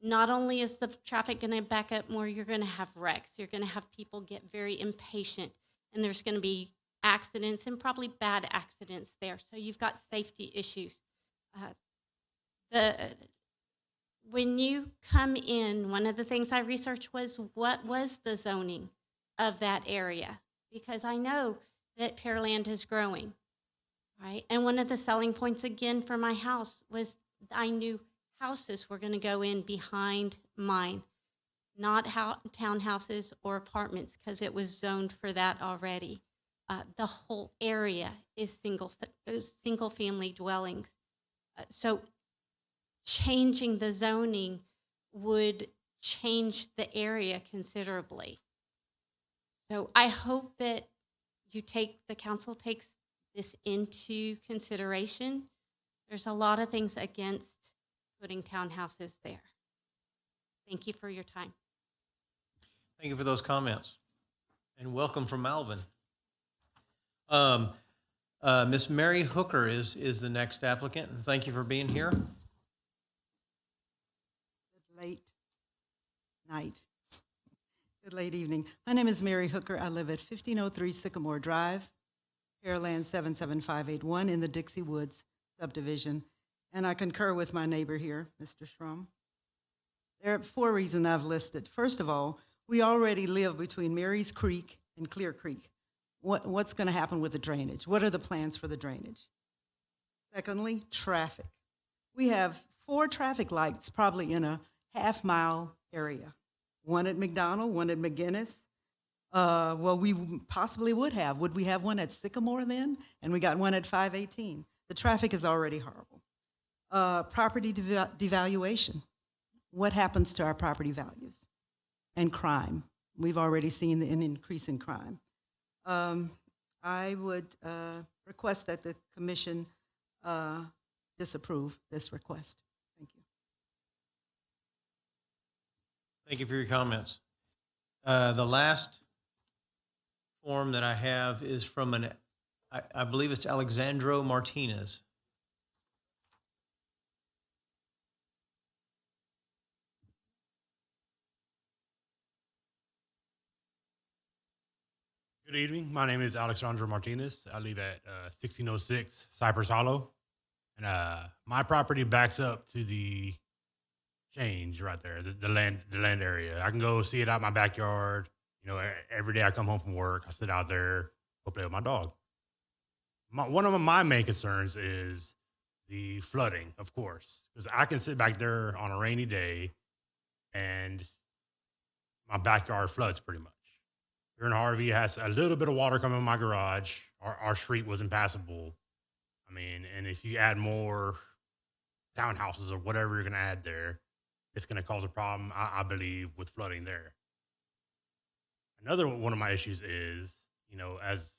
not only is the traffic going to back up more, you're going to have wrecks. You're going to have people get very impatient, and there's going to be accidents and probably bad accidents there. So you've got safety issues. When you come in, one of the things I researched was what was the zoning of that area, because I know that Pearland is growing, right? And one of the selling points again for my house was I knew houses were going to go in behind mine, not townhouses or apartments, because it was zoned for that already. The whole area is single family dwellings. So changing the zoning would change the area considerably. So I hope that the council takes this into consideration. There's a lot of things against putting townhouses there. Thank you for your time. Thank you for those comments. And welcome from Alvin. Miss Mary Hooker is the next applicant. And thank you for being here. Late night. Good late evening. My name is Mary Hooker. I live at 1503 Sycamore Drive, Pearland 77581 in the Dixie Woods subdivision. And I concur with my neighbor here, Mr. Schrum. There are 4 reasons I've listed. First of all, we already live between Mary's Creek and Clear Creek. What's going to happen with the drainage? What are the plans for the drainage? Secondly, traffic. We have 4 traffic lights probably in a half-mile area. One at McDonald, one at McGinnis. Well, we possibly would have. Would we have one at Sycamore then? And we got one at 518. The traffic is already horrible. Property devaluation. What happens to our property values? And crime. We've already seen an increase in crime. I would request that the commission disapprove this request. Thank you. Thank you for your comments. The last form that I have is from I believe it's Alexandro Martinez. Good evening. My name is Alexandro Martinez. I live at 1606 Cypress Hollow. And my property backs up to the change right there, the land area. I can go see it out in my backyard. You know, every day I come home from work, I sit out there, go play with my dog. One of my main concerns is the flooding, of course, because I can sit back there on a rainy day and my backyard floods pretty much. During Harvey, it has a little bit of water coming in my garage. Our street was impassable. I mean, and if you add more townhouses or whatever you're going to add there, it's going to cause a problem, I believe, with flooding there. Another one of my issues is, you know, as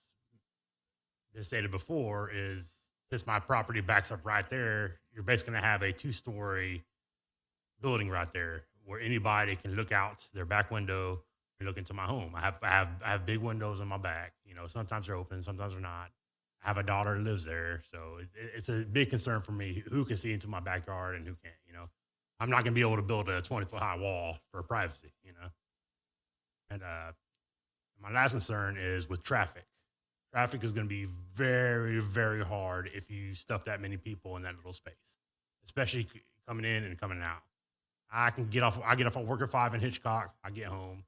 been stated before, is since my property backs up right there, you're basically going to have a 2-story building right there where anybody can look out their back window and look into my home. I have big windows in my back. You know, sometimes they're open, sometimes they're not. I have a daughter that lives there, so it's a big concern for me who can see into my backyard and who can't. You know, I'm not going to be able to build a 20-foot high wall for privacy. You know, And my last concern is with traffic. Traffic is going to be very, very hard if you stuff that many people in that little space, especially coming in and coming out. I get off of work at 5 in Hitchcock. I get home.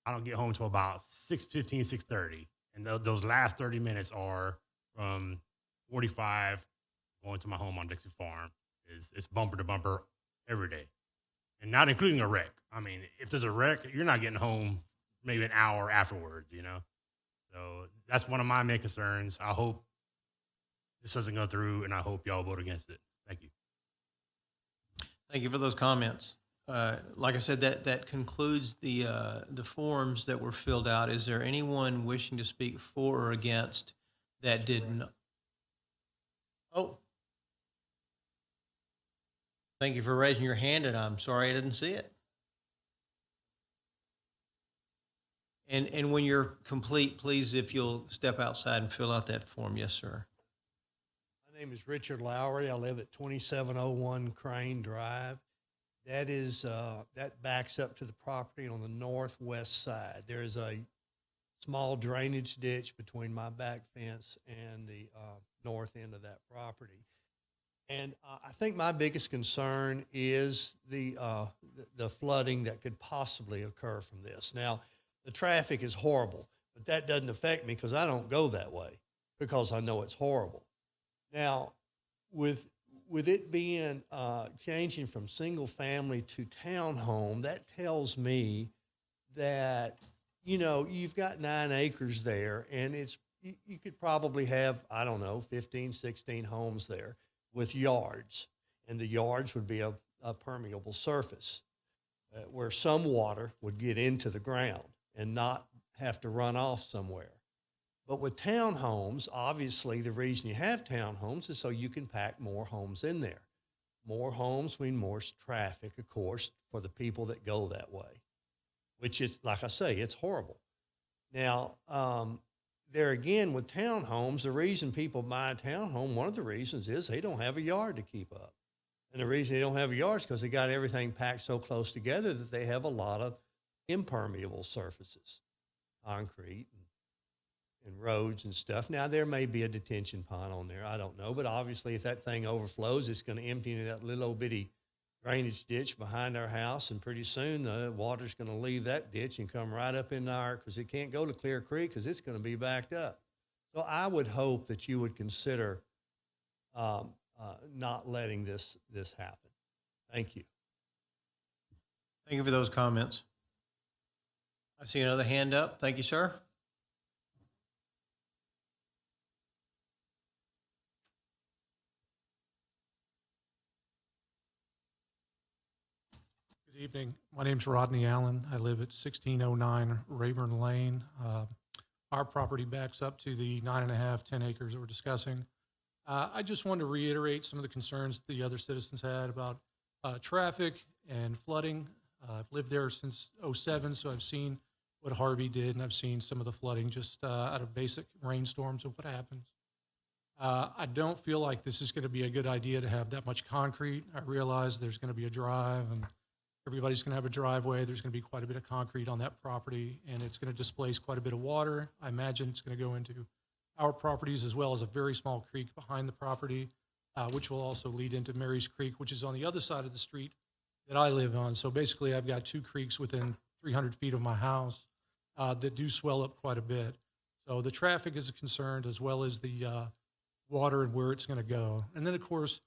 I don't get home till about 6:15, 6:30. And those last 30 minutes are from 45 going to my home on Dixie Farm. It's bumper to bumper every day. And not including a wreck. I mean, if there's a wreck, you're not getting home maybe an hour afterwards, you know? So that's one of my main concerns. I hope this doesn't go through, and I hope y'all vote against it. Thank you. Thank you for those comments. Like I said, that concludes the forms that were filled out. Is there anyone wishing to speak for or against that did not? Oh. Thank you for raising your hand, and I'm sorry I didn't see it. And when you're complete, please, if you'll step outside and fill out that form. Yes, sir. My name is Richard Lowry. I live at 2701 Crane Drive. That is, that backs up to the property on the northwest side. There is a small drainage ditch between my back fence and the north end of that property. And I think my biggest concern is the flooding that could possibly occur from this. Now, the traffic is horrible, but that doesn't affect me because I don't go that way because I know it's horrible. Now, with it being changing from single family to townhome, that tells me that, you know, you've got 9 acres there, and you could probably have, I don't know, 15, 16 homes there with yards, and the yards would be a permeable surface where some water would get into the ground and not have to run off somewhere. But with townhomes, obviously the reason you have townhomes is so you can pack more homes in there. More homes mean more traffic, of course, for the people that go that way, which is, like I say, it's horrible. Now, there again, with townhomes, the reason people buy a townhome, one of the reasons is they don't have a yard to keep up. And the reason they don't have a yard is because they got everything packed so close together that they have a lot of impermeable surfaces, concrete and roads and stuff. Now, there may be a detention pond on there. I don't know. But obviously, if that thing overflows, it's going to empty into that little old bitty drainage ditch behind our house. And pretty soon, the water's going to leave that ditch and come right up in our, because it can't go to Clear Creek because it's going to be backed up. So I would hope that you would consider not letting this happen. Thank you. Thank you for those comments. I see another hand up. Thank you, sir. Good evening. My name's Rodney Allen. I live at 1609 Rayburn Lane. Our property backs up to the 9.5, 10 acres that we're discussing. I just wanted to reiterate some of the concerns the other citizens had about traffic and flooding. I've lived there since '07, so I've seen what Harvey did, and I've seen some of the flooding just out of basic rainstorms of what happens. I don't feel like this is going to be a good idea to have that much concrete. I realize there's going to be a drive, and everybody's going to have a driveway. There's going to be quite a bit of concrete on that property, and it's going to displace quite a bit of water. I imagine it's going to go into our properties as well as a very small creek behind the property, which will also lead into Mary's Creek, which is on the other side of the street that I live on. So basically, I've got 2 creeks within 300 feet of my house that do swell up quite a bit. So the traffic is a concern, as well as the water and where it's going to go. And then, of course,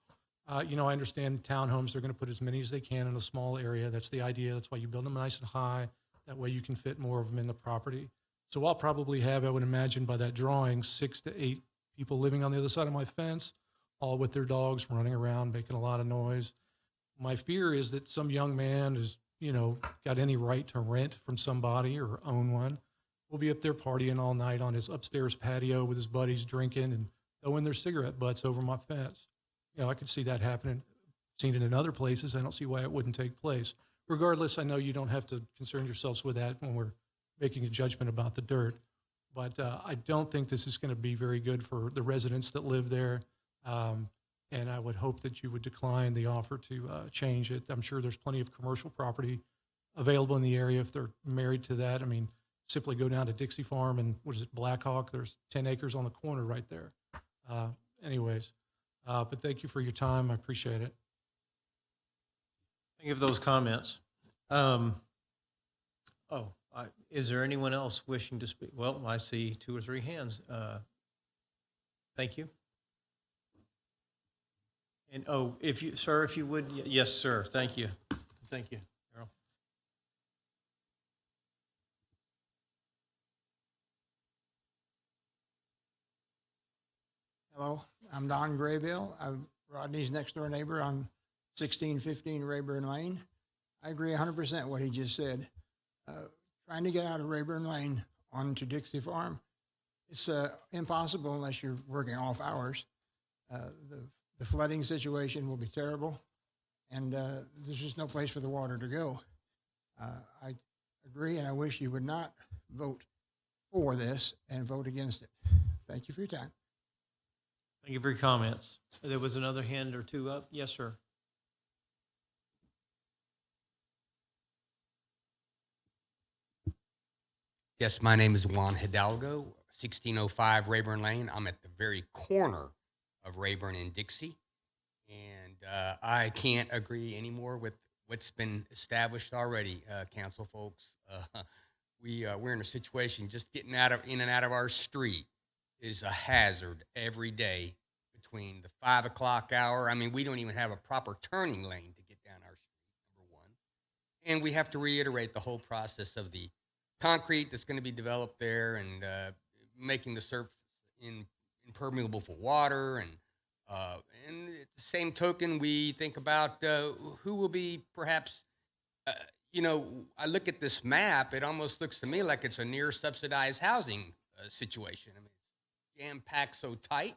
you know, I understand townhomes, they're going to put as many as they can in a small area. That's the idea. That's why you build them nice and high. That way you can fit more of them in the property. So I'll probably have, I would imagine by that drawing, 6 to 8 people living on the other side of my fence, all with their dogs running around, making a lot of noise. My fear is that some young man has, you know, got any right to rent from somebody or own one, will be up there partying all night on his upstairs patio with his buddies drinking and throwing their cigarette butts over my fence. You know, I could see that happening. Seen it in other places. I don't see why it wouldn't take place. Regardless, I know you don't have to concern yourselves with that when we're making a judgment about the dirt. But I don't think this is going to be very good for the residents that live there. And I would hope that you would decline the offer to change it. I'm sure there's plenty of commercial property available in the area if they're married to that. I mean, simply go down to Dixie Farm and what is it, Black Hawk? There's 10 acres on the corner right there. Anyways, but thank you for your time. I appreciate it. Thank you for those comments. Is there anyone else wishing to speak? Well, I see 2 or 3 hands. Thank you. And if you, sir, if you would, yes, sir. Thank you. Thank you, Earl. Hello, I'm Don Graybill. I'm Rodney's next door neighbor on 1615 Rayburn Lane. I agree 100% what he just said. Trying to get out of Rayburn Lane onto Dixie Farm, it's impossible unless you're working off hours. The flooding situation will be terrible, and there's just no place for the water to go. I agree, and I wish you would not vote for this and vote against it. Thank you for your time. Thank you for your comments. There was another hand or 2 up. Yes, sir. Yes, my name is Juan Hidalgo, 1605 Rayburn Lane. I'm at the very corner of Rayburn and Dixie. And I can't agree anymore with what's been established already, council folks. We're in a situation just getting in and out of our street is a hazard every day between the 5 o'clock hour. I mean, we don't even have a proper turning lane to get down our street, number one. And we have to reiterate the whole process of the concrete that's going to be developed there and making the surface impermeable for water. And at the same token, we think about who will be perhaps, I look at this map, it almost looks to me like it's a near subsidized housing situation. I mean, it's jam-packed so tight.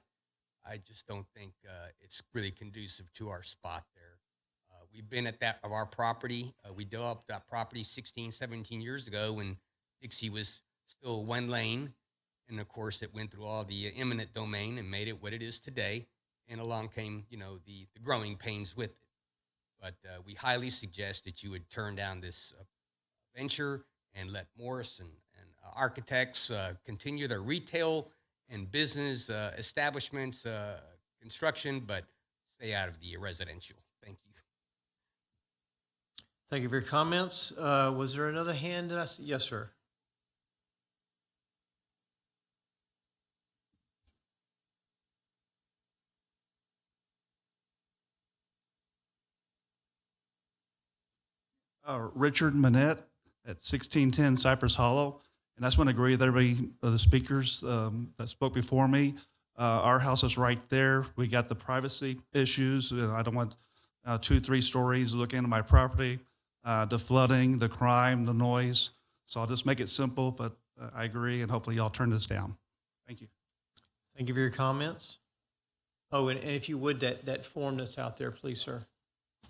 I just don't think it's really conducive to our spot there. We've been at that of our property. We developed that property 16, 17 years ago when Dixie was still 1 lane. And of course, it went through all the eminent domain and made it what it is today. And along came, the growing pains with it. But we highly suggest that you would turn down this venture and let Morris and architects continue their retail and business establishments, construction, but stay out of the residential. Thank you. Thank you for your comments. Was there another hand that I see? Yes, sir. Richard Manette at 1610 Cypress Hollow. And I just want to agree with everybody, the speakers that spoke before me. Our house is right there. We got the privacy issues. I don't want 2, 3 stories looking into my property, the flooding, the crime, the noise. So I'll just make it simple, but I agree, and hopefully y'all turn this down. Thank you. Thank you for your comments. Oh, and if you would, that form that's out there, please, sir.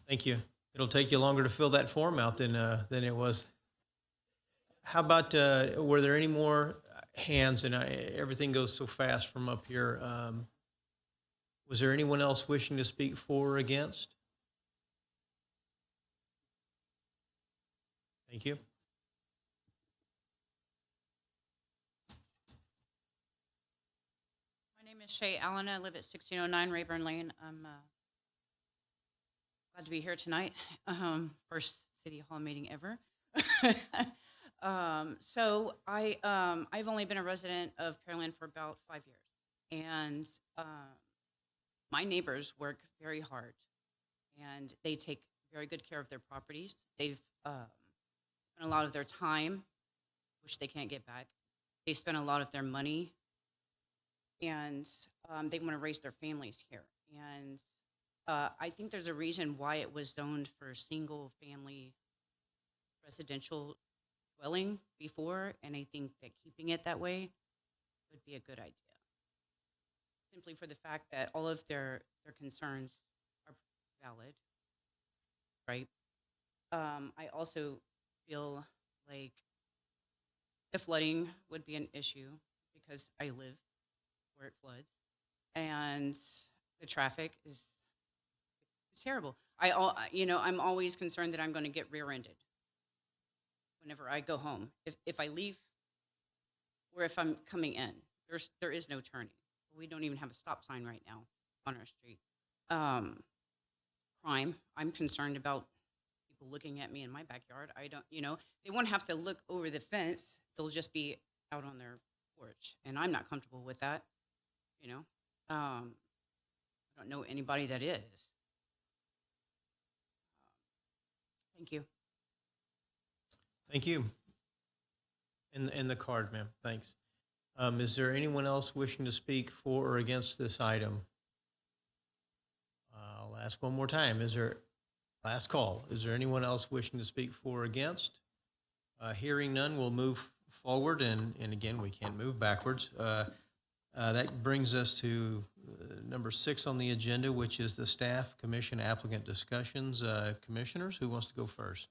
Thank you. It'll take you longer to fill that form out than it was. How about, were there any more hands? And everything goes so fast from up here. Was there anyone else wishing to speak for or against? Thank you. My name is Shay Allen. I live at 1609 Rayburn Lane. I'm glad to be here tonight. First City Hall meeting ever. So I've only been a resident of Pearland for about 5 years, and my neighbors work very hard, and they take very good care of their properties. They've spent a lot of their time, which they can't get back. They spend a lot of their money, and they want to raise their families here. And I think there's a reason why it was zoned for single-family residential dwelling before, and I think that keeping it that way would be a good idea. Simply for the fact that all of their concerns are valid, right? I also feel like the flooding would be an issue because I live where it floods, and the traffic is terrible. I'm always concerned that I'm going to get rear-ended. whenever I go home. If I leave or if I'm coming in, there is no turning. We don't even have a stop sign right now on our street. Crime, I'm concerned about people looking at me in my backyard. I don't, they won't have to look over the fence. They'll just be out on their porch. And I'm not comfortable with that, I don't know anybody that is. Thank you. Thank you. In the card, ma'am. Thanks. Is there anyone else wishing to speak for or against this item? I'll ask one more time. Last call. Is there anyone else wishing to speak for or against? Hearing none, we'll move forward. And again, we can't move backwards. That brings us to number 6 on the agenda, which is the staff commission applicant discussions. Commissioners, who wants to go first?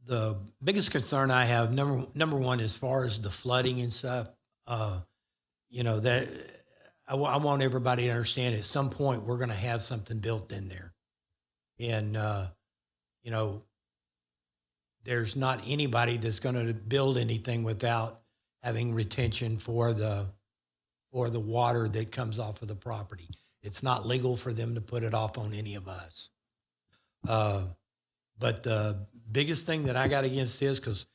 The biggest concern I have, number one, as far as the flooding and stuff, that I want everybody to understand at some point we're going to have something built in there. And, there's not anybody that's going to build anything without having retention for the water that comes off of the property. It's not legal for them to put it off on any of us. But the biggest thing that I got against this, because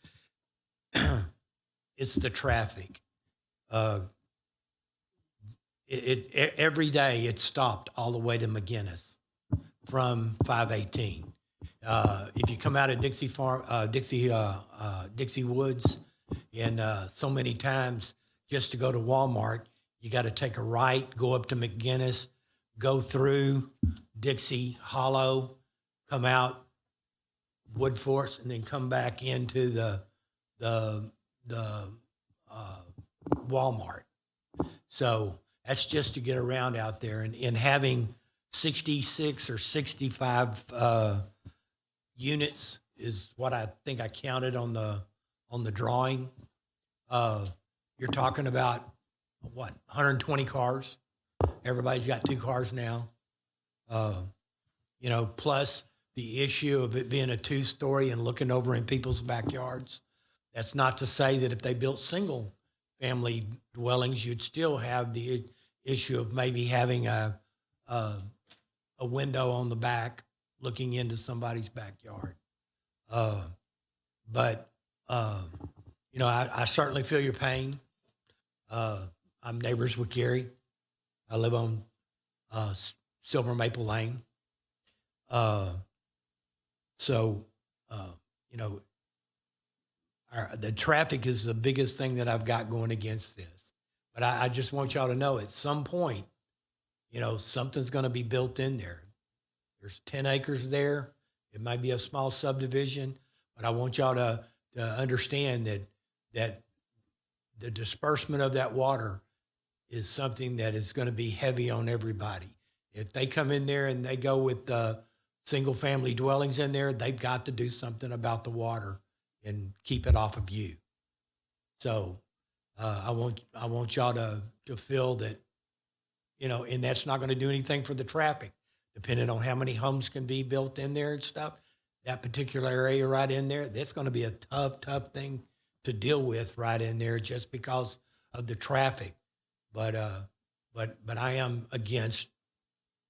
it's the traffic. Every day it's stopped all the way to McGinnis from 518. If you come out of Dixie Woods, and so many times just to go to Walmart, you got to take a right, go up to McGinnis, go through Dixie Hollow, come out Woodforest, and then come back into the Walmart. So that's just to get around out there, and having 66 or 65 units is what I think I counted on the drawing. You're talking about what, 120 cars? Everybody's got 2 cars now. Plus the issue of it being a 2-story and looking over in people's backyards. That's not to say that if they built single family dwellings, you'd still have the issue of maybe having a window on the back looking into somebody's backyard. But I certainly feel your pain. I'm neighbors with Gary. I live on Silver Maple Lane. The traffic is the biggest thing that I've got going against this. But I just want y'all to know at some point, something's going to be built in there. There's 10 acres there. It might be a small subdivision, but I want y'all to understand that the disbursement of that water is something that is going to be heavy on everybody. If they come in there and they go with the single family dwellings in there, they've got to do something about the water and keep it off of you. So I want y'all to feel that, and that's not going to do anything for the traffic, depending on how many homes can be built in there and stuff. That particular area right in there, that's going to be a tough thing to deal with right in there just because of the traffic. But I am against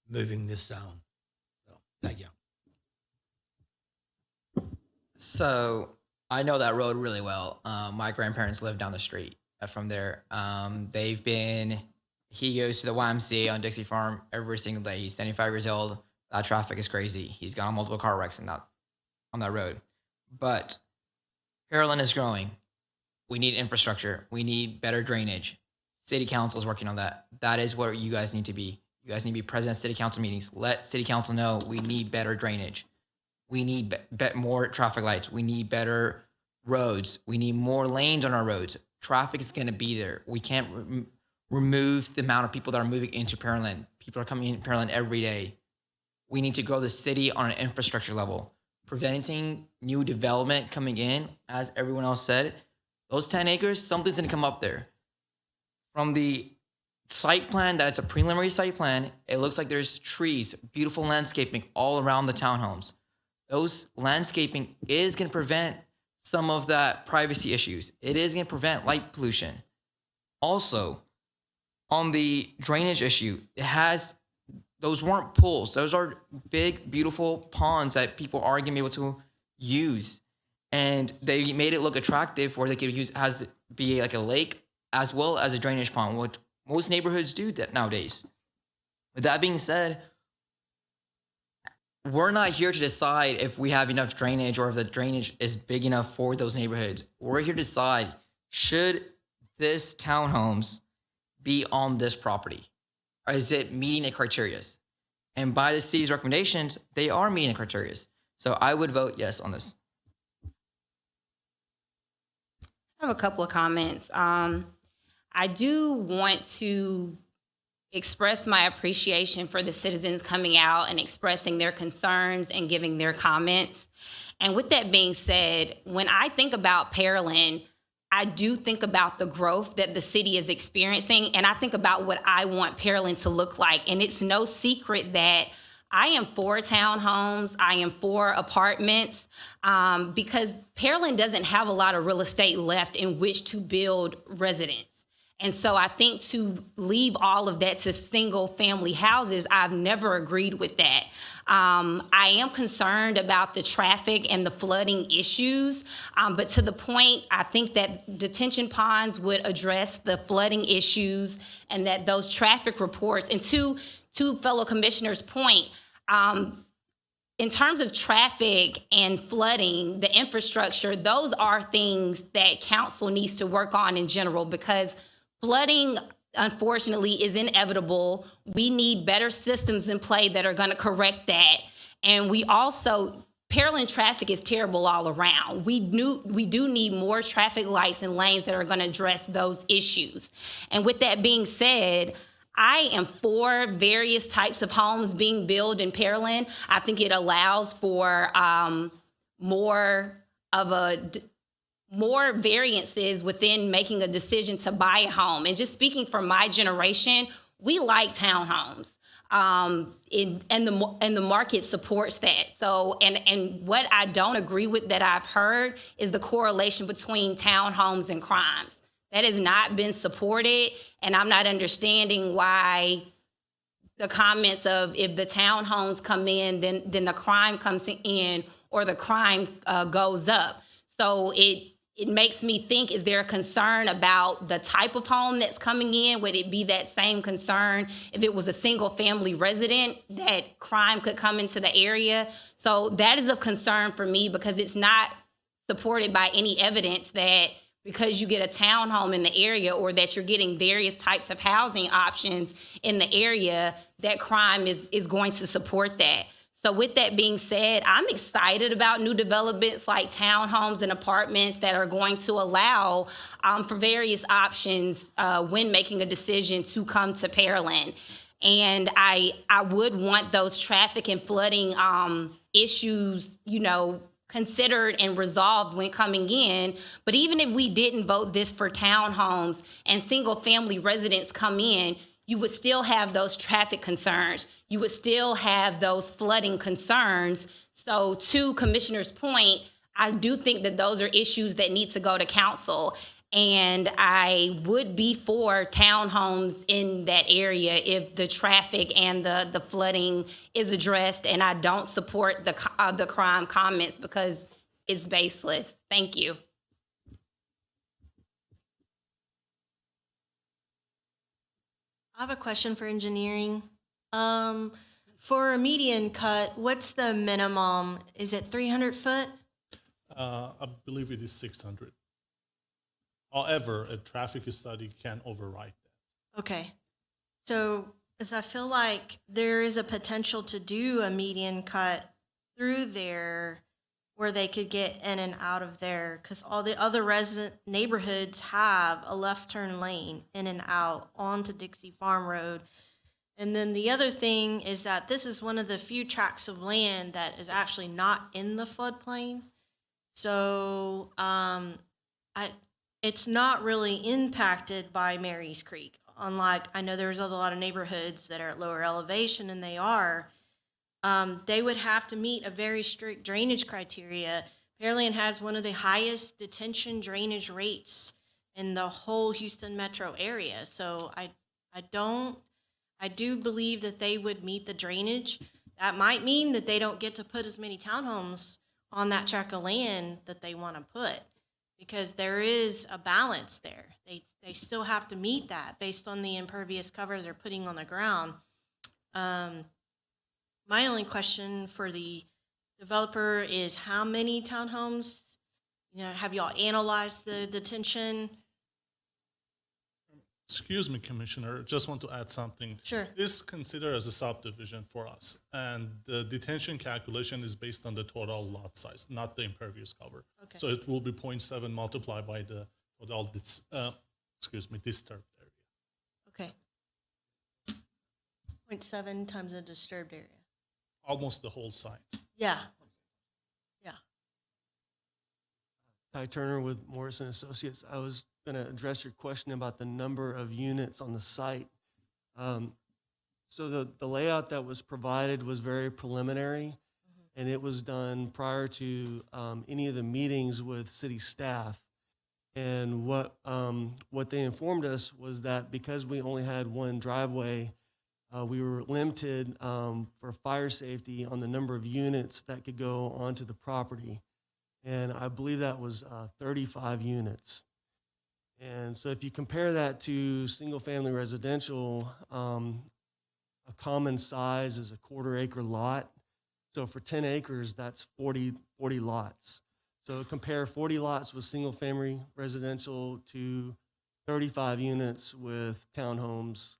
moving this zone. So thank you. So I know that road really well. My grandparents live down the street from there. He goes to the YMCA on Dixie Farm every single day. He's 75 years old. That traffic is crazy. He's got multiple car wrecks on that road. But Pearland is growing. We need infrastructure. We need better drainage. City council is working on that. That is where you guys need to be. You guys need to be present at city council meetings. Let city council know we need better drainage. We need more traffic lights. We need better roads. We need more lanes on our roads. Traffic is going to be there. We can't remove the amount of people that are moving into Pearland. People are coming into Pearland every day. We need to grow the city on an infrastructure level. Preventing new development coming in, as everyone else said, those 10 acres, something's going to come up there. From the site plan, that's a preliminary site plan. It looks like there's trees, beautiful landscaping all around the townhomes. Those landscaping is going to prevent some of that privacy issues. It is going to prevent light pollution. Also, on the drainage issue, those weren't pools. Those are big, beautiful ponds that people are going to be able to use. And they made it look attractive where they could be like a lake as well as a drainage pond, what most neighborhoods do that nowadays. With that being said, we're not here to decide if we have enough drainage or if the drainage is big enough for those neighborhoods. We're here to decide, should this townhomes be on this property? Or is it meeting the criteria? And by the city's recommendations, they are meeting the criteria. So I would vote yes on this. I have a couple of comments. I do want to express my appreciation for the citizens coming out and expressing their concerns and giving their comments. And with that being said, when I think about Pearland, I do think about the growth that the city is experiencing, and I think about what I want Pearland to look like. And it's no secret that I am for townhomes, I am for apartments, because Pearland doesn't have a lot of real estate left in which to build residents. And so I think to leave all of that to single family houses, I've never agreed with that. I am concerned about the traffic and the flooding issues, but to the point, I think that detention ponds would address the flooding issues and that those traffic reports, and to fellow commissioners' point, in terms of traffic and flooding, the infrastructure, those are things that council needs to work on in general, because flooding, unfortunately, is inevitable. We need better systems in play that are going to correct that. And we also, Pearland traffic is terrible all around. We do need more traffic lights and lanes that are going to address those issues. And with that being said, I am for various types of homes being built in Pearland. I think it allows for more variances within making a decision to buy a home. And just speaking for my generation, we like townhomes. And the market supports that. So, and what I don't agree with that I've heard is the correlation between townhomes and crimes. That has not been supported, and I'm not understanding why the comments of if the townhomes come in, then the crime comes in or the crime goes up. So it makes me think, is there a concern about the type of home that's coming in? Would it be that same concern if it was a single family resident that crime could come into the area? So that is of concern for me, because it's not supported by any evidence that because you get a townhome in the area or that you're getting various types of housing options in the area, that crime is going to support that. So with that being said, I'm excited about new developments like townhomes and apartments that are going to allow for various options when making a decision to come to Pearland. And I would want those traffic and flooding issues, considered and resolved when coming in. But even if we didn't vote this for townhomes and single family residents come in, you would still have those traffic concerns. You would still have those flooding concerns. So to Commissioner's point, I do think that those are issues that need to go to council. And I would be for townhomes in that area if the traffic and the flooding is addressed. And I don't support the crime comments because it's baseless. Thank you. I have a question for engineering. For a median cut, what's the minimum? Is it 300 foot? I believe it is 600. However, a traffic study can override that. Okay. So, as I feel like there is a potential to do a median cut through there where they could get in and out of there, because all the other resident neighborhoods have a left turn lane in and out onto Dixie Farm Road. And then the other thing is that this is one of the few tracts of land that is actually not in the floodplain. So it's not really impacted by Mary's Creek. unlike, I know there's a lot of neighborhoods that are at lower elevation, and they would have to meet a very strict drainage criteria. Pearland has one of the highest detention drainage rates in the whole Houston metro area. So I do believe that they would meet the drainage. That might mean that they don't get to put as many townhomes on that tract of land that they want to put, because there is a balance there. They still have to meet that based on the impervious cover they're putting on the ground. My only question for the developer is, how many townhomes? Have y'all analyzed the detention? Excuse me, Commissioner, just want to add something. Sure. This is considered as a subdivision for us, and the detention calculation is based on the total lot size, not the impervious cover. Okay. So it will be 0.7 multiplied by the total disturbed area. Okay. 0.7 times a disturbed area. Almost the whole site. Yeah. Yeah. Ty Turner with Morrison Associates. I was going to address your question about the number of units on the site. So the layout that was provided was very preliminary, and it was done prior to any of the meetings with city staff. And what they informed us was that because we only had one driveway, we were limited for fire safety on the number of units that could go onto the property. And I believe that was 35 units. And so if you compare that to single-family residential, a common size is a 1/4 acre lot. So for 10 acres, that's 40 lots. So compare 40 lots with single-family residential to 35 units with townhomes.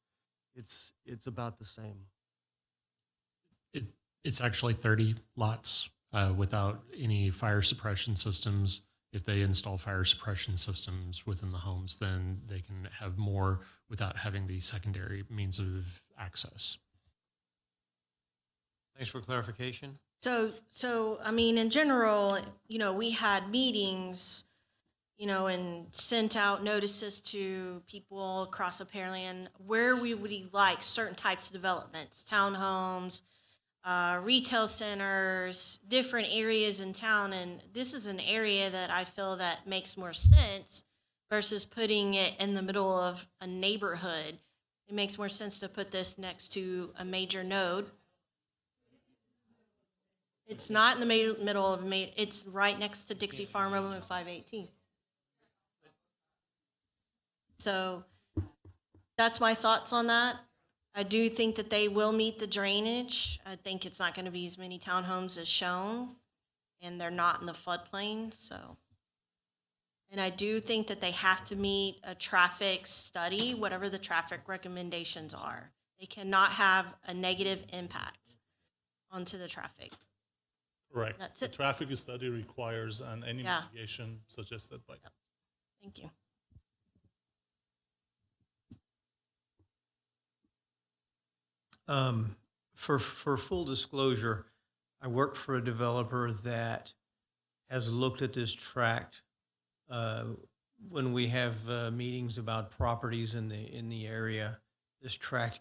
It's about the same. It's actually 30 lots without any fire suppression systems. If they install fire suppression systems within the homes, then they can have more without having the secondary means of access. Thanks for clarification. So I mean, in general, we had meetings, and sent out notices to people across the Pearland where we would like certain types of developments, townhomes, retail centers, different areas in town. And this is an area that I feel that makes more sense versus putting it in the middle of a neighborhood. It makes more sense to put this next to a major node. It's not in the middle of it's right next to Dixie Farm Road and 518. So that's my thoughts on that. I do think that they will meet the drainage. I think it's not going to be as many townhomes as shown, and they're not in the floodplain. So, and I do think that they have to meet a traffic study, whatever the traffic recommendations are. They cannot have a negative impact onto the traffic. Correct. That's the it. traffic study requires any mitigation suggested by. Yep. Thank you. For full disclosure, I work for a developer that has looked at this tract when we have meetings about properties in the area. This tract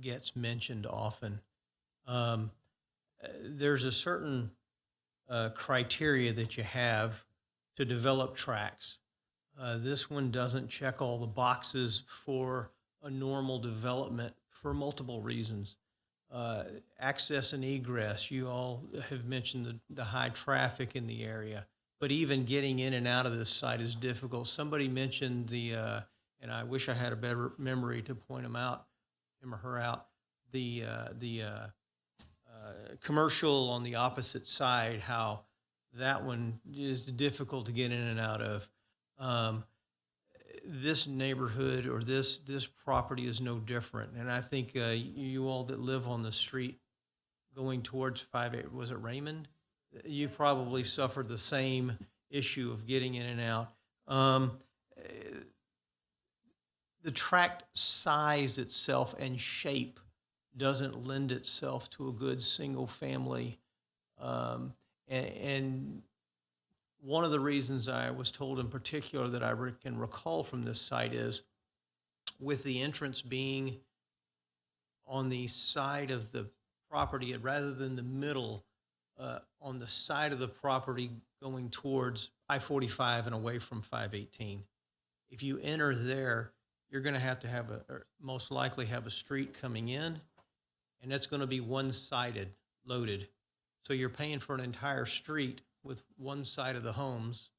gets mentioned often. There's a certain criteria that you have to develop tracts. This one doesn't check all the boxes for a normal development for multiple reasons. Access and egress, you all have mentioned the high traffic in the area, but even getting in and out of this site is difficult. Somebody mentioned and I wish I had a better memory to point him or her out, the commercial on the opposite side, how that one is difficult to get in and out of. This neighborhood or this property is no different. And I think you all that live on the street going towards 58, was it Raymond? You probably suffered the same issue of getting in and out. The tract size itself and shape doesn't lend itself to a good single family. And one of the reasons I was told in particular that I can recall from this site is with the entrance being on the side of the property rather than the middle, on the side of the property going towards I-45 and away from 518. If you enter there, you're going to have or most likely have a street coming in, and that's going to be one-sided loaded. So you're paying for an entire street with one side of the homes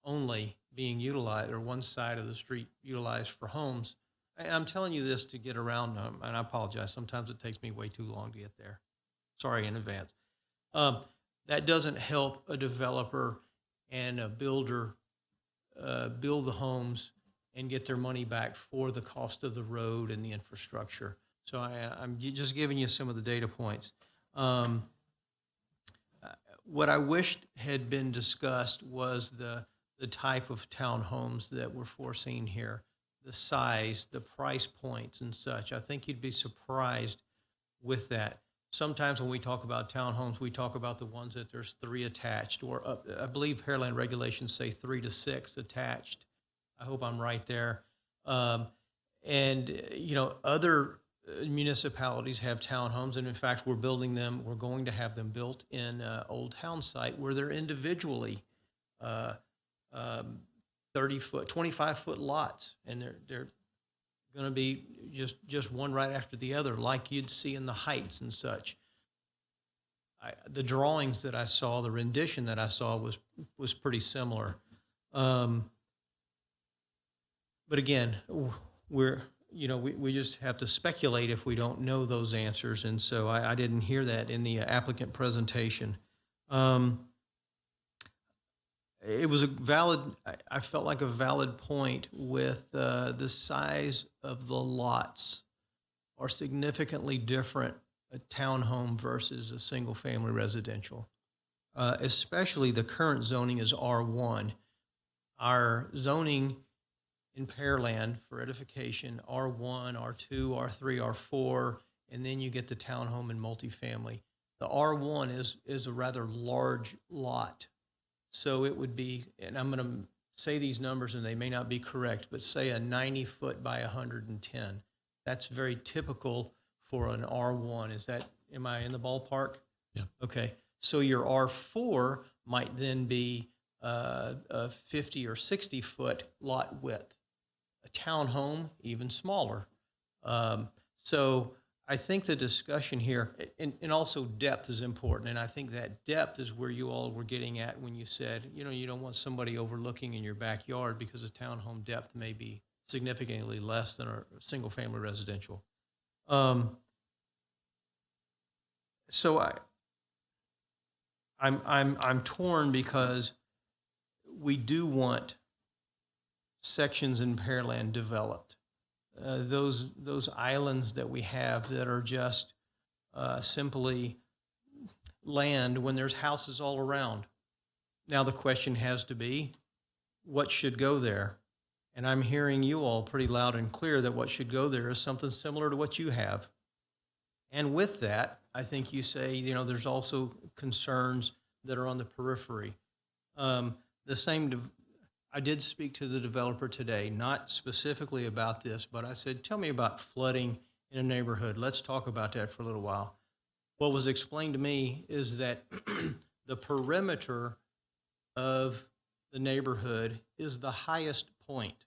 only being utilized, or one side of the street utilized for homes. And I'm telling you this to get around them, and I apologize. Sometimes it takes me way too long to get there. Sorry in advance. That doesn't help a developer and a builder build the homes and get their money back for the cost of the road and the infrastructure. So I'm just giving you some of the data points. What I wished had been discussed was the type of townhomes that we're foreseeing here, the size, the price points and such. I think you'd be surprised with that. Sometimes when we talk about townhomes, we talk about the ones that there's 3 attached, or up, I believe Pearland regulations say 3 to 6 attached. I hope I'm right there. And, you know, other municipalities have townhomes, and in fact, we're building them. We're going to have them built in Old Town Site where they're individually 30-foot, 25-foot lots, and they're going to be just one right after the other, like you'd see in the Heights and such. The drawings that I saw, the rendition that I saw was pretty similar. But again, we just have to speculate if we don't know those answers, and so I didn't hear that in the applicant presentation. It was I felt like a valid point with the size of the lots are significantly different, a townhome versus a single-family residential. Especially the current zoning is R1. Our zoning in Pearland for edification, R1, R2, R3, R4, and then you get the townhome and multifamily. The R1 is a rather large lot. So it would be, and I'm going to say these numbers and they may not be correct, but say a 90-foot by 110. That's very typical for an R1. Am I in the ballpark? Yeah. Okay. So your R4 might then be a 50 or 60-foot lot width. A townhome, even smaller. So I think the discussion here, and also depth is important, and I think that depth is where you all were getting at when you said, you don't want somebody overlooking in your backyard because a townhome depth may be significantly less than a single-family residential. So I'm torn because we do want sections in Pearland developed. Those islands that we have that are just simply land when there's houses all around. Now the question has to be, what should go there? And I'm hearing you all pretty loud and clear that what should go there is something similar to what you have. And with that, I think you say, there's also concerns that are on the periphery. I did speak to the developer today, not specifically about this, but I said, tell me about flooding in a neighborhood. Let's talk about that for a little while. What was explained to me is that the perimeter of the neighborhood is the highest point.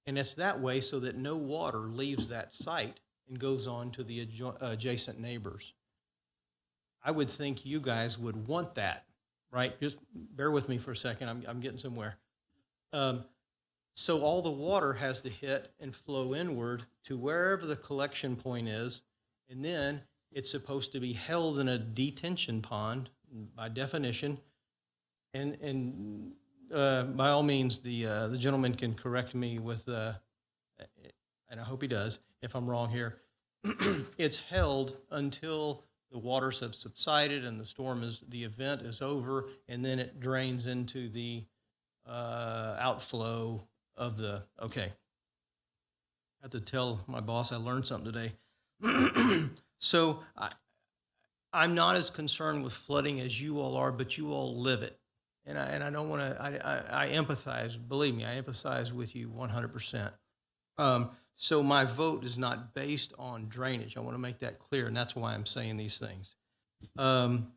And it's that way so that no water leaves that site and goes on to the adjacent neighbors. I would think you guys would want that, right? Just bear with me for a second. I'm getting somewhere. So all the water has to hit and flow inward to wherever the collection point is, and then it's supposed to be held in a detention pond by definition. And by all means, the gentleman can correct me with, and I hope he does if I'm wrong here. It's held until the waters have subsided and the event is over, and then it drains into the outflow of okay. I have to tell my boss I learned something today. So I'm not as concerned with flooding as you all are, but you all live it. And I don't want to, I empathize, believe me, I empathize with you 100%. So my vote is not based on drainage. I want to make that clear, and that's why I'm saying these things. I'm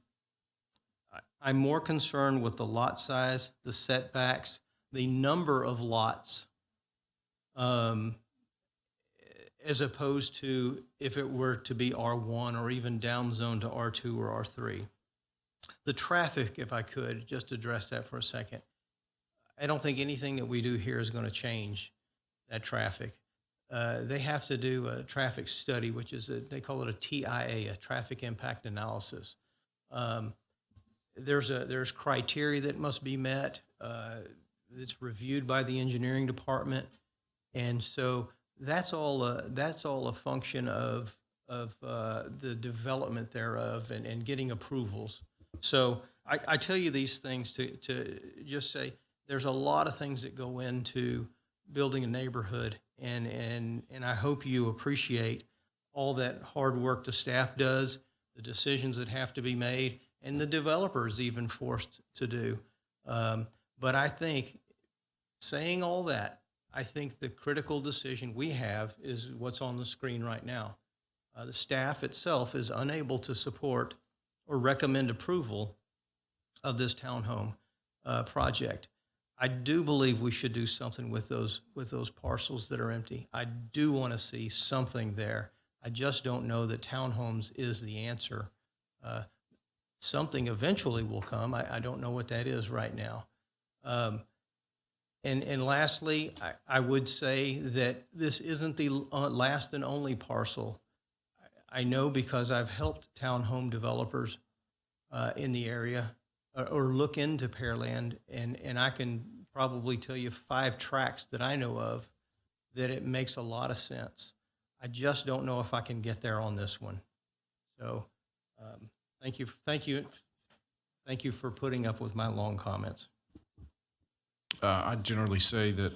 more concerned with the lot size, the setbacks, the number of lots, as opposed to if it were to be R1 or even downzone to R2 or R3. The traffic, if I could, just address that for a second. I don't think anything that we do here is going to change that traffic. They have to do a traffic study, which is, they call it a TIA, a traffic impact analysis. There's criteria that must be met. It's reviewed by the engineering department. And so that's all a function of the development thereof and getting approvals. So I tell you these things to just say there's a lot of things that go into building a neighborhood, and I hope you appreciate all that hard work the staff does, the decisions that have to be made, and the developers even forced to do. But I think, saying all that, I think the critical decision we have is what's on the screen right now. The staff itself is unable to support or recommend approval of this townhome project. I do believe we should do something with those parcels that are empty. I do want to see something there. I just don't know that townhomes is the answer. Something eventually will come. I don't know what that is right now. And lastly, I would say that this isn't the last and only parcel. I know because I've helped townhome developers in the area or look into Pearland, and I can probably tell you 5 tracts that I know of that it makes a lot of sense. I just don't know if I can get there on this one. So thank you for putting up with my long comments. I generally say that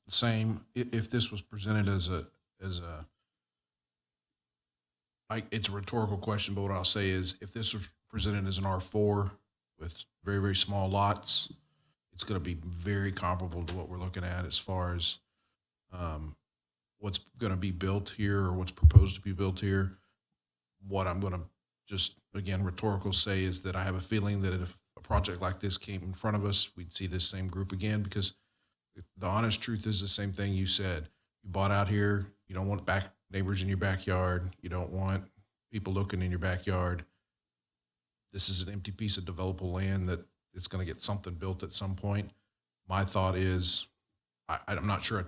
same. If this was presented as it's a rhetorical question, but what I'll say is, if this was presented as an R4 with very, very small lots, it's going to be very comparable to what we're looking at as far as what's going to be built here or what's proposed to be built here. What I'm going to just, again, rhetorical say is that I have a feeling that if a project like this came in front of us, we'd see this same group again, because the honest truth is the same thing you said. You bought out here, you don't want back neighbors in your backyard. You don't want people looking in your backyard. This is an empty piece of developable land that it's going to get something built at some point. My thought is, I'm not sure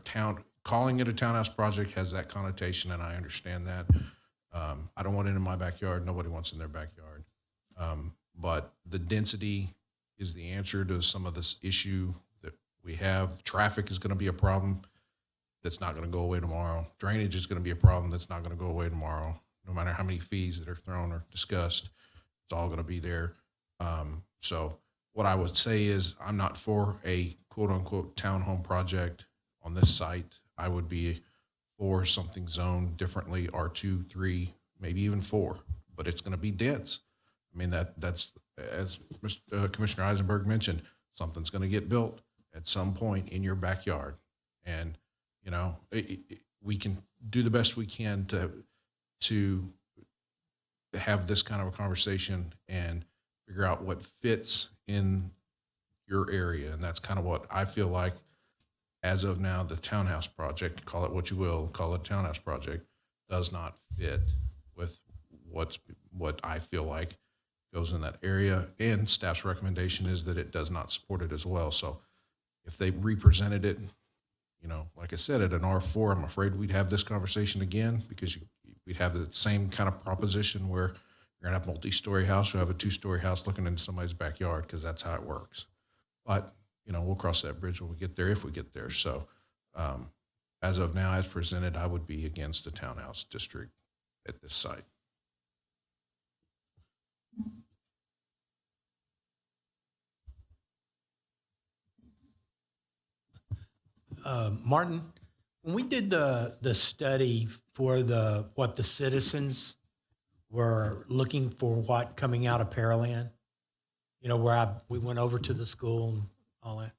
calling it a townhouse project has that connotation, and I understand that. I don't want it in my backyard. Nobody wants it in their backyard. But the density is the answer to some of this issue that we have. Traffic is going to be a problem that's not going to go away tomorrow. Drainage is going to be a problem that's not going to go away tomorrow. No matter how many fees that are thrown or discussed, it's all going to be there. So what I would say is, I'm not for a quote unquote townhome project on this site. I would be for something zoned differently, R2, 3, maybe even 4, but it's going to be dense. I mean, that's as Commissioner Eisenberg mentioned, something's going to get built at some point in your backyard. And, you know, we can do the best we can to have this kind of a conversation and figure out what fits in your area. And that's kind of what I feel like, as of now, the townhouse project, call it what you will, call it a townhouse project, does not fit with what I feel like goes in that area. And staff's recommendation is that it does not support it as well. So if they represented it, you know, like I said, at an R4, I'm afraid we'd have this conversation again, because we'd have the same kind of proposition where you're going to have a multi-story house or have a 2-story house looking into somebody's backyard, because that's how it works. But, you know, we'll cross that bridge when we get there, if we get there. So as of now, as presented, I would be against a townhouse district at this site. Martin, when we did the study for what the citizens were looking for, what coming out of Pearland, you know, where we went over to the school and all that.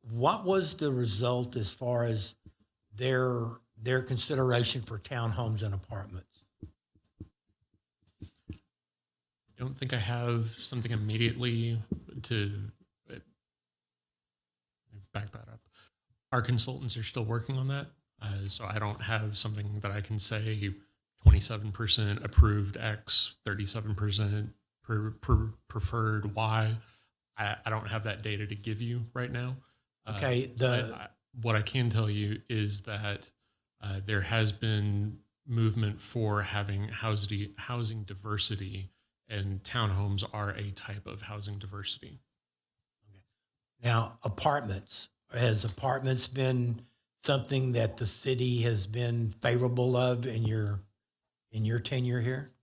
What was the result as far as their consideration for townhomes and apartments? I don't think I have something immediately to back that up. Our consultants are still working on that, so I don't have something that I can say 27% approved X, 37% preferred Y. I don't have that data to give you right now. Okay. What I can tell you is that there has been movement for having housing diversity, and townhomes are a type of housing diversity. Now, apartments. Has apartments been something that the city has been favorable of in your tenure here?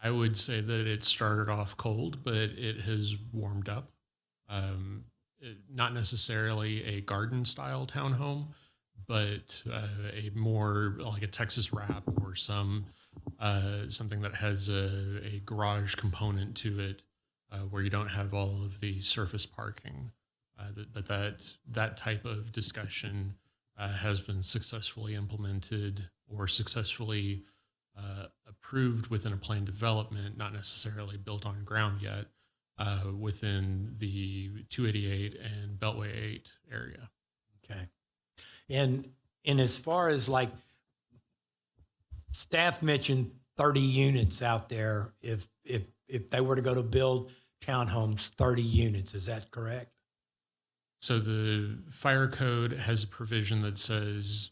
I would say that it started off cold, but it has warmed up. Not necessarily a garden style townhome, but a more like a Texas wrap or something that has a garage component to it, where you don't have all of the surface parking. But that type of discussion has been successfully implemented or successfully approved within a planned development, not necessarily built on ground yet, within the 288 and Beltway 8 area. Okay. And as far as like staff mentioned 30 units out there, if they were to go to build townhomes, 30 units, is that correct? So the fire code has a provision that says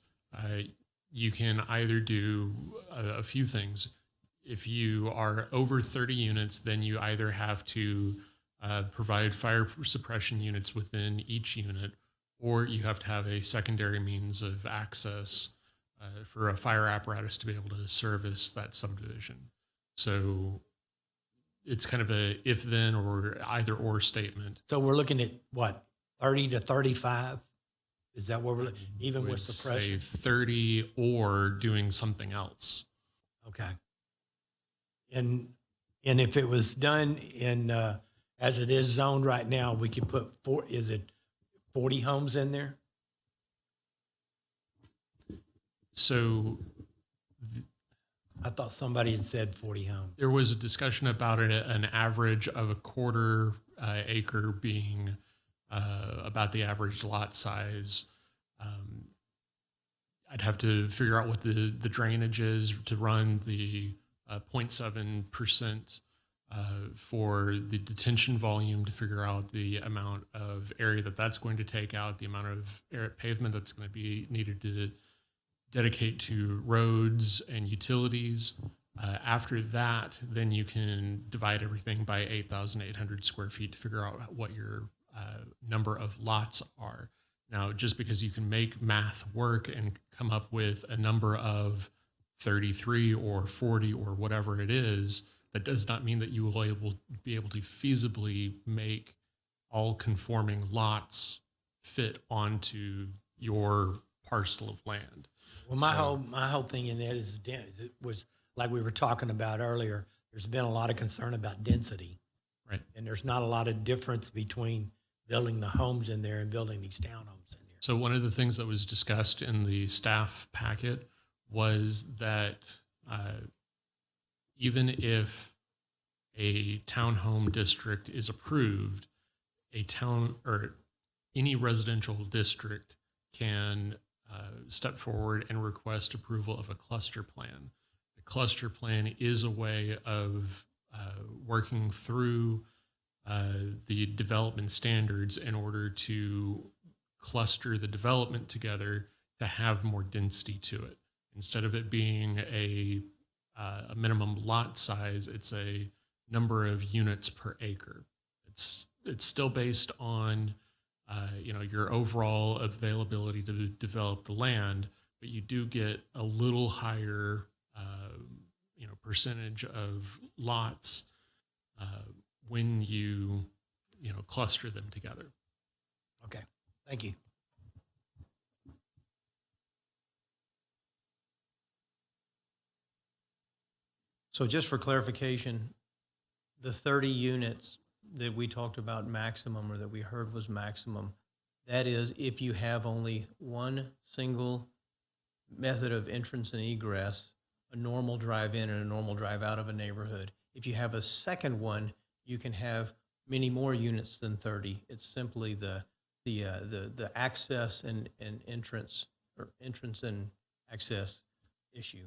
you can either do a few things. If you are over 30 units, then you either have to provide fire suppression units within each unit, or you have to have a secondary means of access for a fire apparatus to be able to service that subdivision. So it's kind of a if-then or either-or statement. So we're looking at what, 30 to 35? Is that what we're even with Would suppression? say 30 or doing something else. Okay. And if it was done in as it is zoned right now, we could put 40 homes in there? So I thought somebody had said 40 homes. there was a discussion about an average of a quarter acre being about the average lot size. I'd have to figure out what the drainage is to run the 0.7% for the detention volume to figure out the amount of area that's going to take out, the amount of pavement that's going to be needed to dedicate to roads and utilities. After that, then you can divide everything by 8,800 square feet to figure out what your number of lots are. Now, just because you can make math work and come up with a number of 33 or 40 or whatever it is, that does not mean that you will be able to feasibly make all conforming lots fit onto your parcel of land. Well, my whole thing in that is it was like we were talking about earlier. There's been a lot of concern about density, right? And there's not a lot of difference between building the homes in there and building these townhomes in there. So one of the things that was discussed in the staff packet was that even if a townhome district is approved, a town or any residential district can step forward and request approval of a cluster plan. The cluster plan is a way of working through the development standards in order to cluster the development together to have more density to it. Instead of it being a minimum lot size, it's a number of units per acre. It's still based on your overall availability to develop the land, but you do get a little higher percentage of lots when you cluster them together. Okay, thank you. So just for clarification, the 30 units that we talked about maximum, or that we heard was maximum, that is if you have only one single method of entrance and egress, a normal drive in and a normal drive out of a neighborhood. If you have a second one, you can have many more units than 30. It's simply the access and entrance, or entrance and access issue.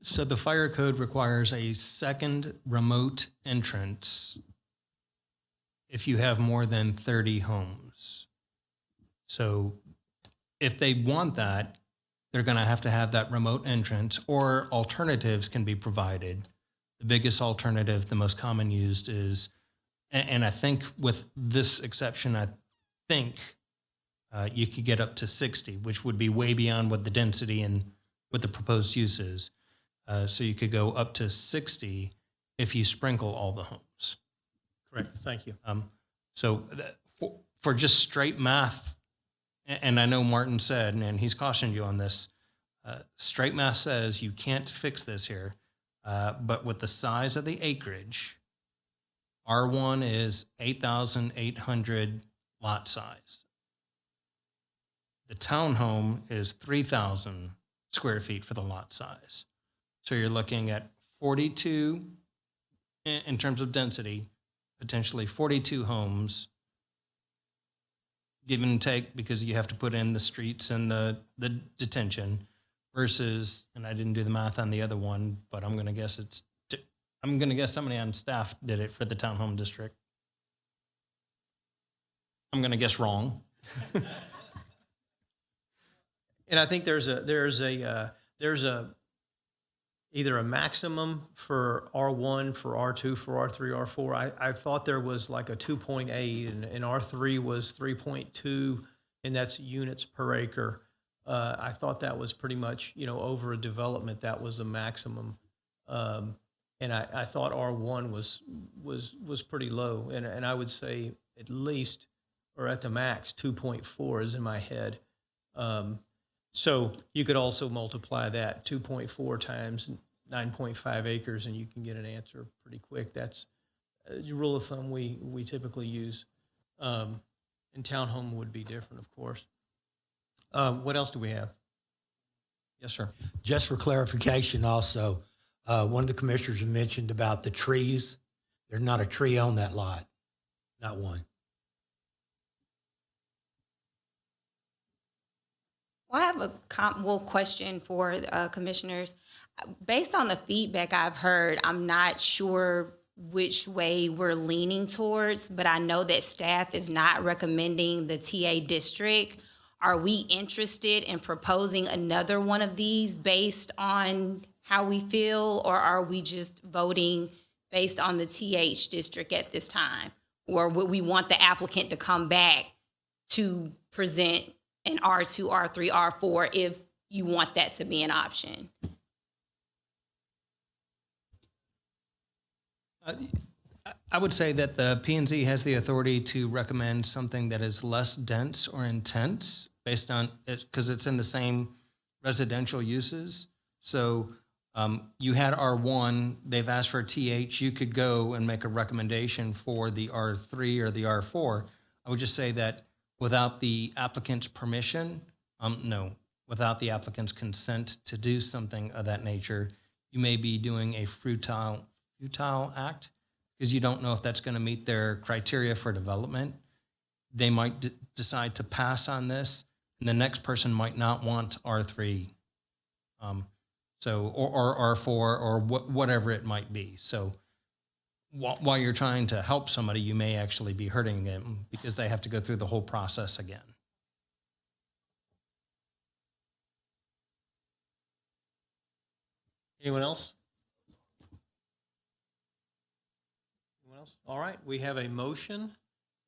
So the fire code requires a second remote entrance if you have more than 30 homes. So if they want that, they're going to have that remote entrance, or alternatives can be provided. The biggest alternative, the most common used is, and I think with this exception, I think you could get up to 60, which would be way beyond what the density and what the proposed use is. So you could go up to 60 if you sprinkle all the homes. Correct. Thank you. So for just straight math, and I know Martin said, and he's cautioned you on this, straight math says you can't fix this here, but with the size of the acreage, R1 is 8,800 lot size. The townhome is 3,000 square feet for the lot size. So you're looking at 42 in terms of density, potentially 42 homes, give and take, because you have to put in the streets and the detention, versus, and I didn't do the math on the other one, but I'm going to guess somebody on staff did it for the townhome district. I'm going to guess wrong. And I think there's either a maximum for R1, for R2, for R3, R4. I thought there was like a 2.8, and R3 was 3.2, and that's units per acre. I thought that was pretty much, over a development, that was the maximum. And I thought R1 was pretty low, and I would say at least, or at the max, 2.4 is in my head. So you could also multiply that 2.4 times 9.5 acres, and you can get an answer pretty quick. That's a rule of thumb we typically use. And townhome would be different, of course. What else do we have? Yes, sir. Just for clarification also, one of the commissioners mentioned about the trees. There's not a tree on that lot, not one. Well, I have a question for commissioners. Based on the feedback I've heard, I'm not sure which way we're leaning towards, but I know that staff is not recommending the TA district. Are we interested in proposing another one of these based on how we feel, or are we just voting based on the TH district at this time? Or would we want the applicant to come back to present an R2, R3, R4 if you want that to be an option? I would say that the P&Z has the authority to recommend something that is less dense or intense based on it, because it's in the same residential uses. So you had R1, they've asked for a TH, you could go and make a recommendation for the R3 or the R4. I would just say that without the applicant's permission, without the applicant's consent to do something of that nature, you may be doing a futile act, because you don't know if that's going to meet their criteria for development. They might decide to pass on this, and the next person might not want R3, or R4, or whatever it might be. So while you're trying to help somebody, you may actually be hurting them because they have to go through the whole process again. Anyone else? All right, we have a motion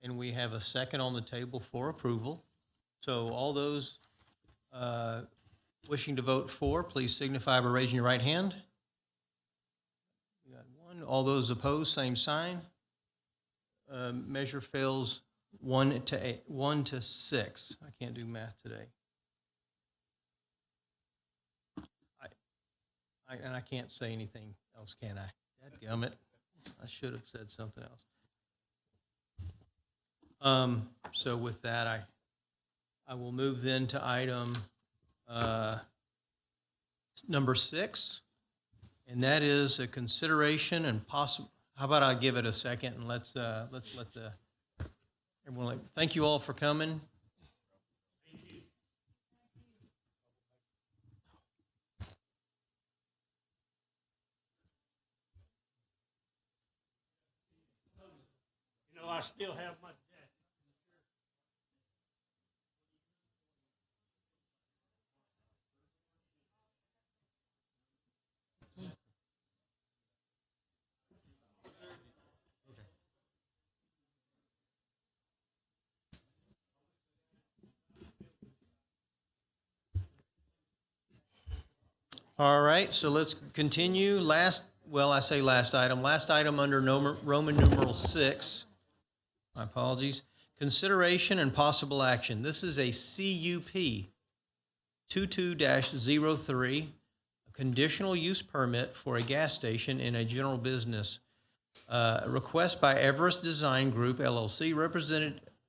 and we have a second on the table for approval. So all those wishing to vote for, please signify by raising your right hand. We got one. All those opposed, same sign. Measure fails 1 to 6. I can't do math today. And I can't say anything else, can I? Dadgummit. I should have said something else. So with that, I will move then to item number 6, and that is a consideration and possible. How about I give it a second and let's let the everyone. Thank you all for coming. You know, I still have my jacket. All right, so let's continue. I say last item. Last item under Roman numeral 6. My apologies. Consideration and possible action. This is a CUP 22-03, a conditional use permit for a gas station in a general business. A request by Everest Design Group, LLC,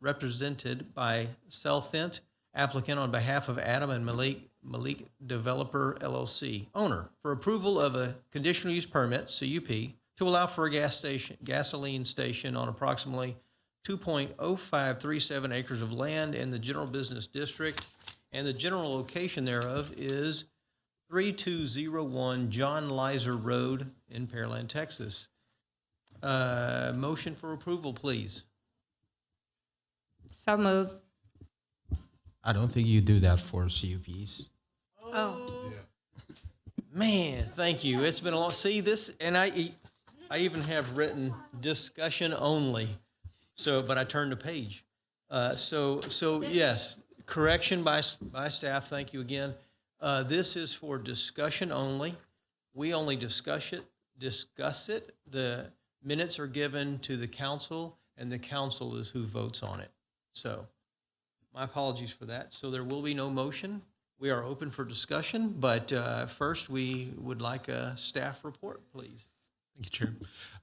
represented by Selfint, applicant on behalf of Adam and Malik Developer, LLC, owner, for approval of a conditional use permit, CUP, to allow for a gasoline station on approximately 2.0537 acres of land in the general business district, and the general location thereof is 3201 John Lizer Road in Pearland, Texas. Motion for approval, please. So moved. I don't think you do that for CUPs. Oh. Man, thank you. It's been a long, see this, and I even have written discussion only. So, but I turned the page. So yes, correction by staff. Thank you again. This is for discussion only. We only discuss it. The minutes are given to the council, and the council is who votes on it. So, my apologies for that. So there will be no motion. We are open for discussion, but first we would like a staff report, please. Thank you,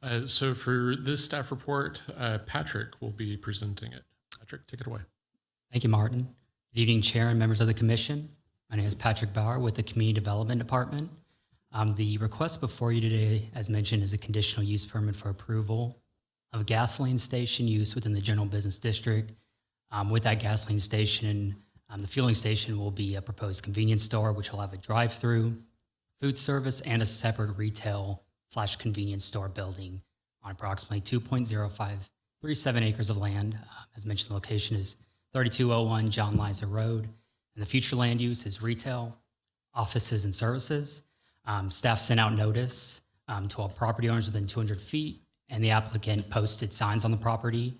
Chair. So for this staff report, Patrick will be presenting it. Patrick, take it away. Thank you, Martin. Good evening, Chair and members of the Commission. My name is Patrick Bauer with the Community Development Department. The request before you today, as mentioned, is a conditional use permit for approval of a gasoline station use within the general business district. With that gasoline station, the fueling station will be a proposed convenience store, which will have a drive-through, food service, and a separate retail/convenience store building on approximately 2.0537 acres of land. As mentioned, the location is 3201 John Lizer Road, and the future land use is retail, offices, and services. Staff sent out notice to all property owners within 200 feet, and the applicant posted signs on the property.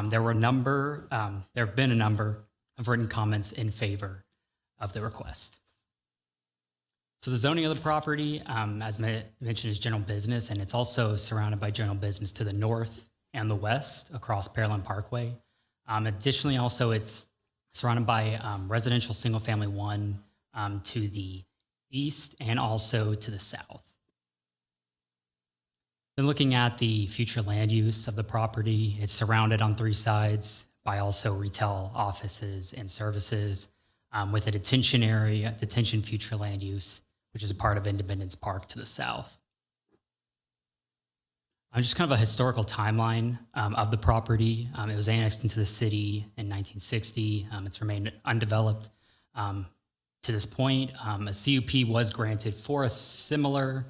There have been a number of written comments in favor of the request. So the zoning of the property, as mentioned, is general business, and it's also surrounded by general business to the north and the west across Pearland Parkway. Additionally, also it's surrounded by residential single-family 1 to the east and also to the south. Then looking at the future land use of the property, it's surrounded on 3 sides by also retail, offices, and services, with a detention future land use, which is a part of Independence Park to the south. Just kind of a historical timeline of the property. It was annexed into the city in 1960. It's remained undeveloped to this point. A CUP was granted for a similar,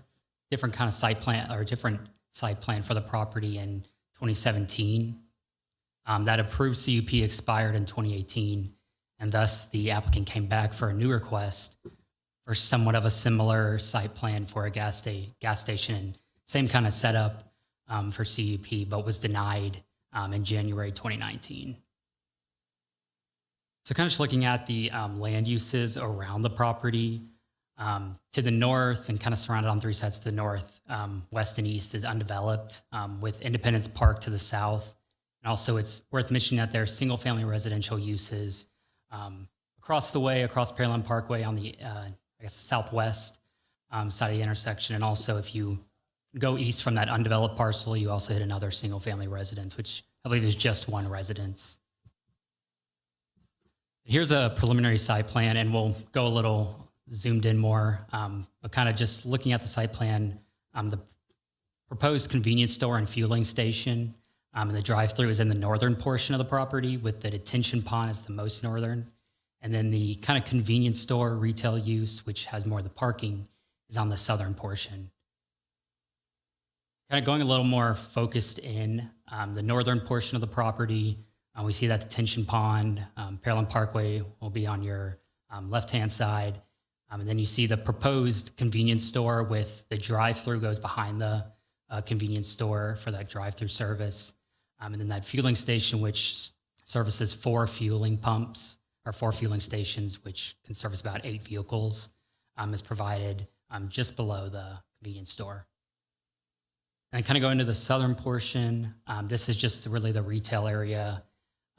different kind of site plan or different site plan for the property in 2017. That approved CUP expired in 2018, and thus the applicant came back for a new request for somewhat of a similar site plan for a gas station and same kind of setup for CUP, but was denied in January 2019. So kind of just looking at the land uses around the property, to the north and kind of surrounded on 3 sides to the north, west and east is undeveloped, with Independence Park to the south. And also it's worth mentioning that there are single family residential uses across the way, across Pearland Parkway on the, the southwest side of the intersection. And also if you go east from that undeveloped parcel, you also hit another single family residence, which I believe is just 1 residence. Here's a preliminary site plan, and we'll go a little zoomed in more, but kind of just looking at the site plan, the proposed convenience store and fueling station, and the drive-through is in the northern portion of the property, with the detention pond as the most northern. And then the kind of convenience store retail use, which has more of the parking, is on the southern portion. Kind of going a little more focused in the northern portion of the property, we see that detention pond. Pearland Parkway will be on your left-hand side. And then you see the proposed convenience store with the drive-through goes behind the convenience store for that drive-through service. And then that fueling station, which services 4 fueling pumps or 4 fueling stations, which can service about 8 vehicles, is provided just below the convenience store. And kind of go into the southern portion. This is just really the retail area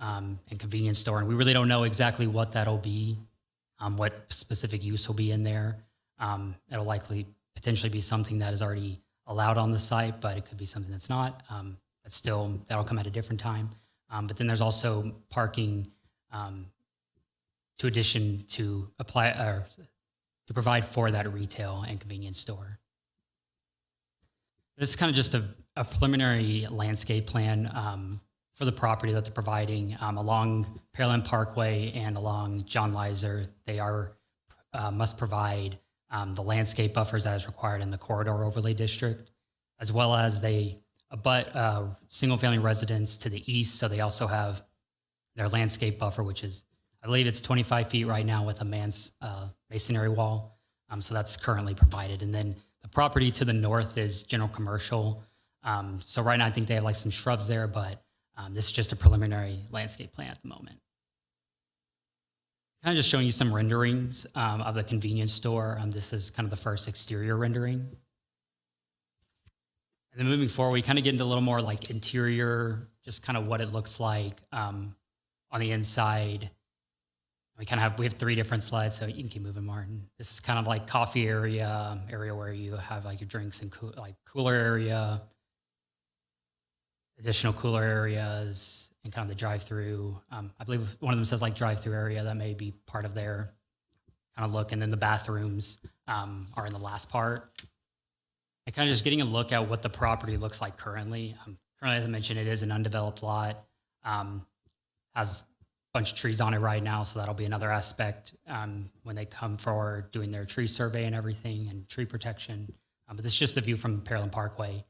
and convenience store. And we really don't know exactly what that'll be, what specific use will be in there. It'll likely potentially be something that is already allowed on the site, but it could be something that's not. But still, that'll come at a different time. But then there's also parking to addition to apply or to provide for that retail and convenience store. This is kind of just a preliminary landscape plan for the property that they're providing along Pearland Parkway and along John Lizer. They must provide the landscape buffers as required in the corridor overlay district, as well as they abut single-family residents to the east. So they also have their landscape buffer, which is, I believe it's 25 feet right now with a masonry wall. So that's currently provided. And then the property to the north is general commercial. So right now I think they have like some shrubs there, but this is just a preliminary landscape plan at the moment. Kind of just showing you some renderings of the convenience store. This is kind of the first exterior rendering. And then moving forward, we kind of get into a little more like interior, just kind of what it looks like on the inside. We have 3 different slides, so you can keep moving, Martin. This is kind of like coffee area where you have like your drinks and cooler area, additional cooler areas, and kind of the drive-through. I believe one of them says like drive-through area. That may be part of their kind of look. And then the bathrooms are in the last part. And kind of just getting a look at what the property looks like currently. Currently, as I mentioned, it is an undeveloped lot. Has a bunch of trees on it right now, so that'll be another aspect when they come for doing their tree survey and everything and tree protection. But this is just the view from Pearland Parkway.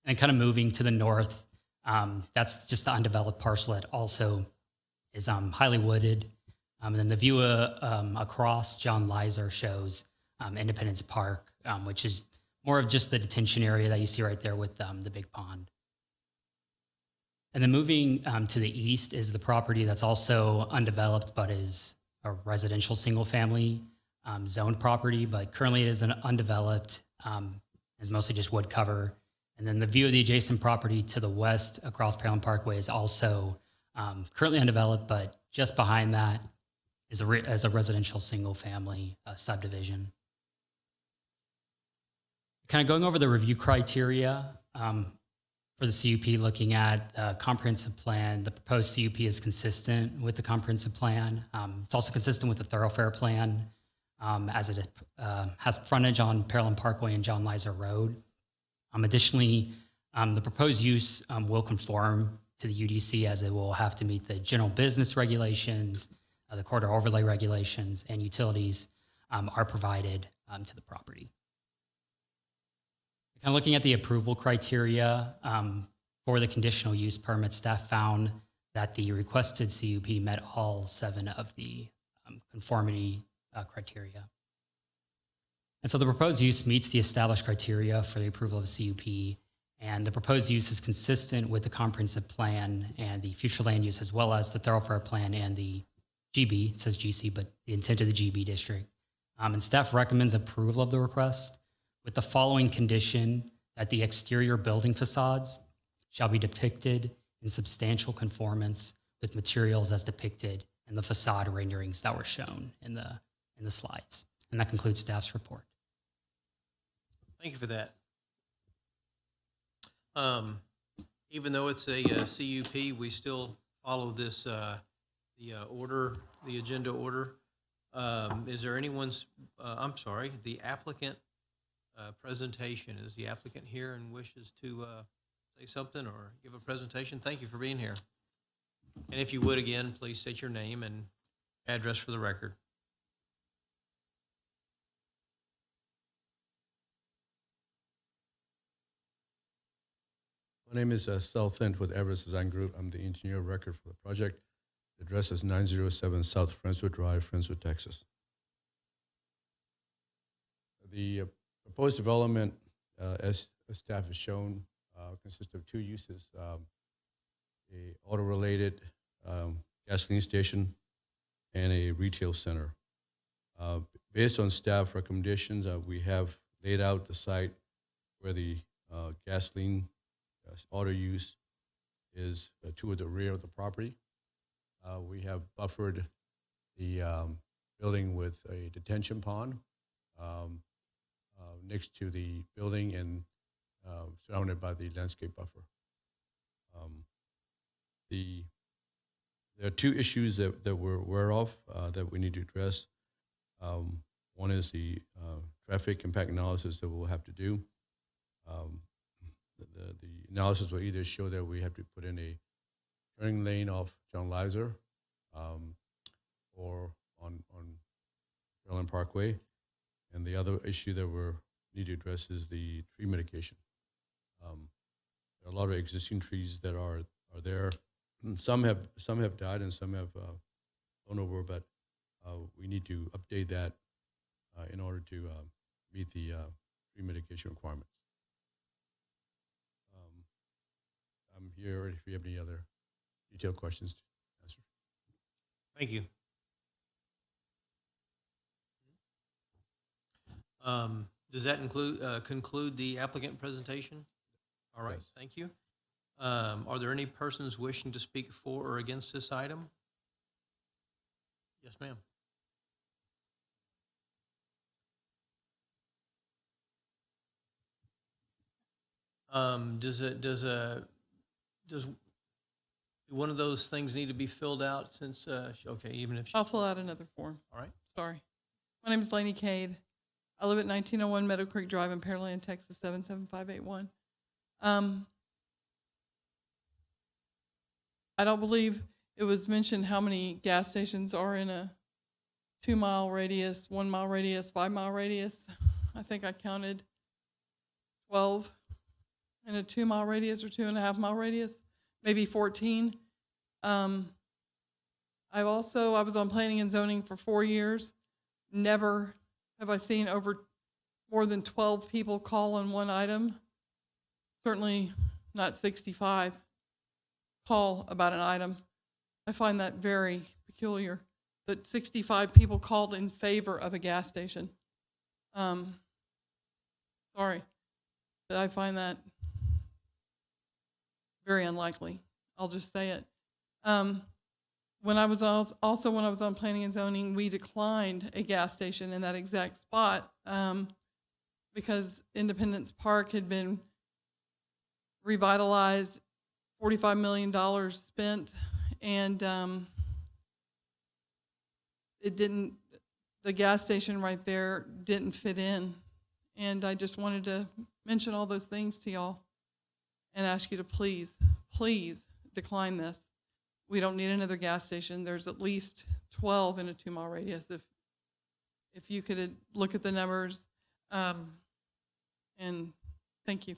And kind of moving to the north, that's just the undeveloped parcel that also is highly wooded. And then the view across John Lizer shows Independence Park, which is more of just the detention area that you see right there with the big pond. And then moving to the east is the property that's also undeveloped, but is a residential single-family zoned property. But currently it is an undeveloped, is mostly just wood cover. And then the view of the adjacent property to the west across Pearland Parkway is also currently undeveloped, but just behind that is a residential single-family subdivision. Kind of going over the review criteria for the CUP, looking at the comprehensive plan. The proposed CUP is consistent with the comprehensive plan. It's also consistent with the thoroughfare plan as it has frontage on Pearland Parkway and John Lizer Road. Additionally, the proposed use will conform to the UDC, as it will have to meet the general business regulations, the corridor overlay regulations, and utilities are provided to the property. Kind of looking at the approval criteria for the conditional use permit, staff found that the requested CUP met all 7 of the conformity criteria. And so the proposed use meets the established criteria for the approval of a CUP, and the proposed use is consistent with the comprehensive plan and the future land use, as well as the thoroughfare plan and the GB. It says GC, but the intent of the GB district. And staff recommends approval of the request with the following condition: that the exterior building facades shall be depicted in substantial conformance with materials as depicted in the facade renderings that were shown in the slides. And that concludes staff's report. Thank you for that. Even though it's a CUP, we still follow this the agenda order. Is there anyone's, I'm sorry, the applicant presentation? Is the applicant here and wishes to say something or give a presentation? Thank you for being here. And if you would, again, please state your name and address for the record. My name is Sal Thent with Everest Design Group. I'm the engineer of record for the project. The address is 907 South Friendswood Drive, Friendswood, Texas. The proposed development, as staff has shown, consists of two uses: a auto-related gasoline station and a retail center. Based on staff recommendations, we have laid out the site where the gasoline auto use is toward the rear of the property. We have buffered the building with a detention pond next to the building and surrounded by the landscape buffer. There are two issues that we're aware of that we need to address. One is the traffic impact analysis that we'll have to do. The analysis will either show that we have to put in a turning lane off John Lizer or on Maryland Parkway. And the other issue that we need to address is the tree mitigation. There are a lot of existing trees that are there. Some have died and some have blown over, but we need to update that in order to meet the tree mitigation requirements. I'm here if you have any other detailed questions to answer. Thank you. Does that conclude the applicant presentation? All right, yes. Thank you. Are there any persons wishing to speak for or against this item? Yes, ma'am. Does one of those things need to be filled out since, okay, even if... I'll fill out another form. All right. Sorry. My name is Lainey Cade. I live at 1901 Meadow Creek Drive in Pearland, Texas, 77581. I don't believe it was mentioned how many gas stations are in a 2-mile radius, 1-mile radius, 5-mile radius. I think I counted 12 in a 2-mile radius or 2.5-mile radius, maybe 14. I was on planning and zoning for 4 years. Never have I seen more than 12 people call on one item. Certainly not 65 call about an item. I find that very peculiar that 65 people called in favor of a gas station. Sorry, but I find that very unlikely. I'll just say it. When I was on planning and zoning, we declined a gas station in that exact spot because Independence Park had been revitalized, $45 million spent, and the gas station right there didn't fit in. And I just wanted to mention all those things to y'all and ask you to please, please decline this. We don't need another gas station. There's at least 12 in a 2-mile radius. If you could look at the numbers, and thank you.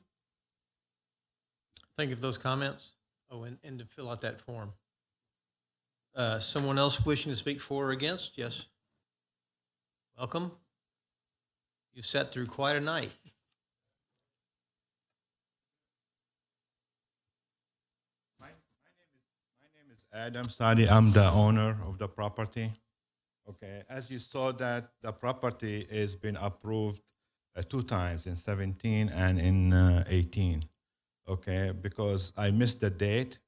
Thank you for those comments. Oh, and to fill out that form. Someone else wishing to speak for or against? Yes. Welcome. You've sat through quite a night. Adam Sadi, I'm the owner of the property. Okay, as you saw that the property has been approved 2 times, in 17 and in 18. Okay, because I missed the date,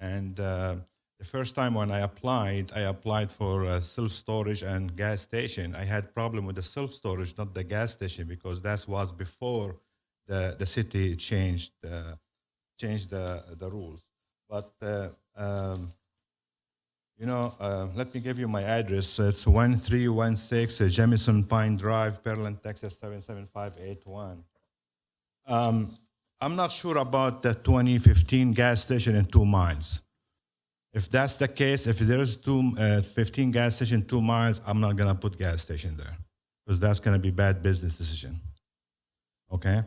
and the first time when I applied for self-storage and gas station. I had problem with the self-storage, not the gas station, because that was before the city changed the rules. But Let me give you my address. It's 1316 Jamison Pine Drive, Pearland, Texas 77581. I'm not sure about the 2015 gas station in 2 miles. If that's the case, if there is 15 gas station 2 miles, I'm not gonna put gas station there because that's gonna be bad business decision. Okay.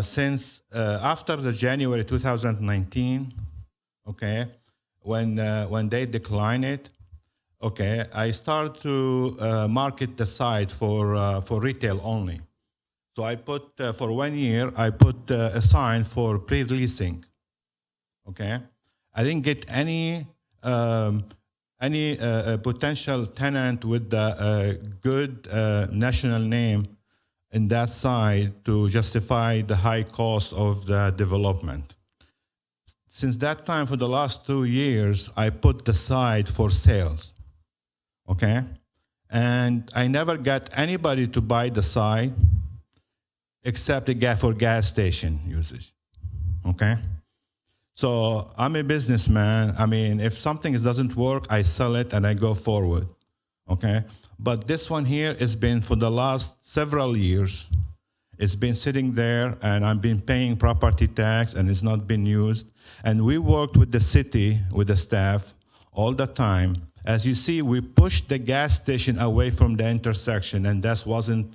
Since after the January 2019, okay, when they decline it, okay, I start to market the site for retail only. So I put for 1 year, I put a sign for pre-leasing. Okay, I didn't get any potential tenant with the good national name in that side to justify the high cost of the development. Since that time, for the last 2 years, I put the site for sales, okay? And I never got anybody to buy the site except for gas station usage, okay? So I'm a businessman. I mean, if something doesn't work, I sell it and I go forward, okay? But this one here has been for the last several years. It's been sitting there and I've been paying property tax and it's not been used. And we worked with the city, with the staff all the time. As you see, we pushed the gas station away from the intersection and that wasn't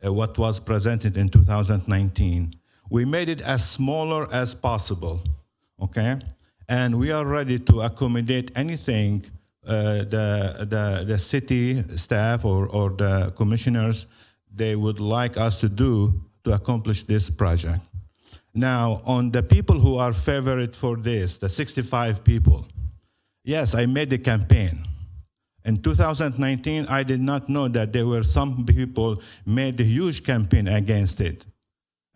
what was presented in 2019. We made it as smaller as possible, okay? And we are ready to accommodate anything the city staff or the commissioners, they would like us to do to accomplish this project. Now, on the people who are favored for this, the 65 people, yes, I made a campaign. In 2019, I did not know that there were some people made a huge campaign against it.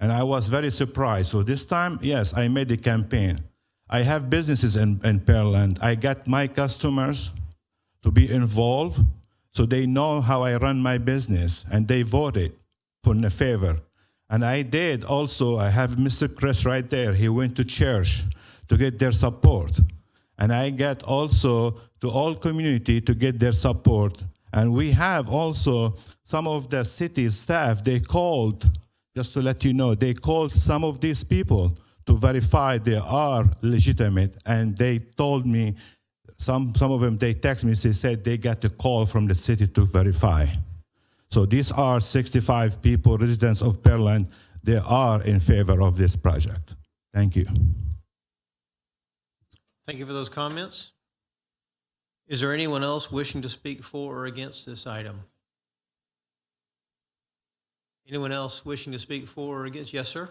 And I was very surprised. So this time, yes, I made a campaign. I have businesses in Pearland. I got my customers to be involved so they know how I run my business, and they voted for in favor. And I did also, I have Mr. Chris right there. He went to church to get their support. And I got also to all community to get their support. And we have also some of the city staff, they called, just to let you know, they called some of these people to verify they are legitimate. And they told me, some of them, they text me, they said they got a call from the city to verify. So these are 65 people, residents of Pearland. They are in favor of this project. Thank you. Thank you for those comments. Is there anyone else wishing to speak for or against this item? Anyone else wishing to speak for or against? Yes, sir.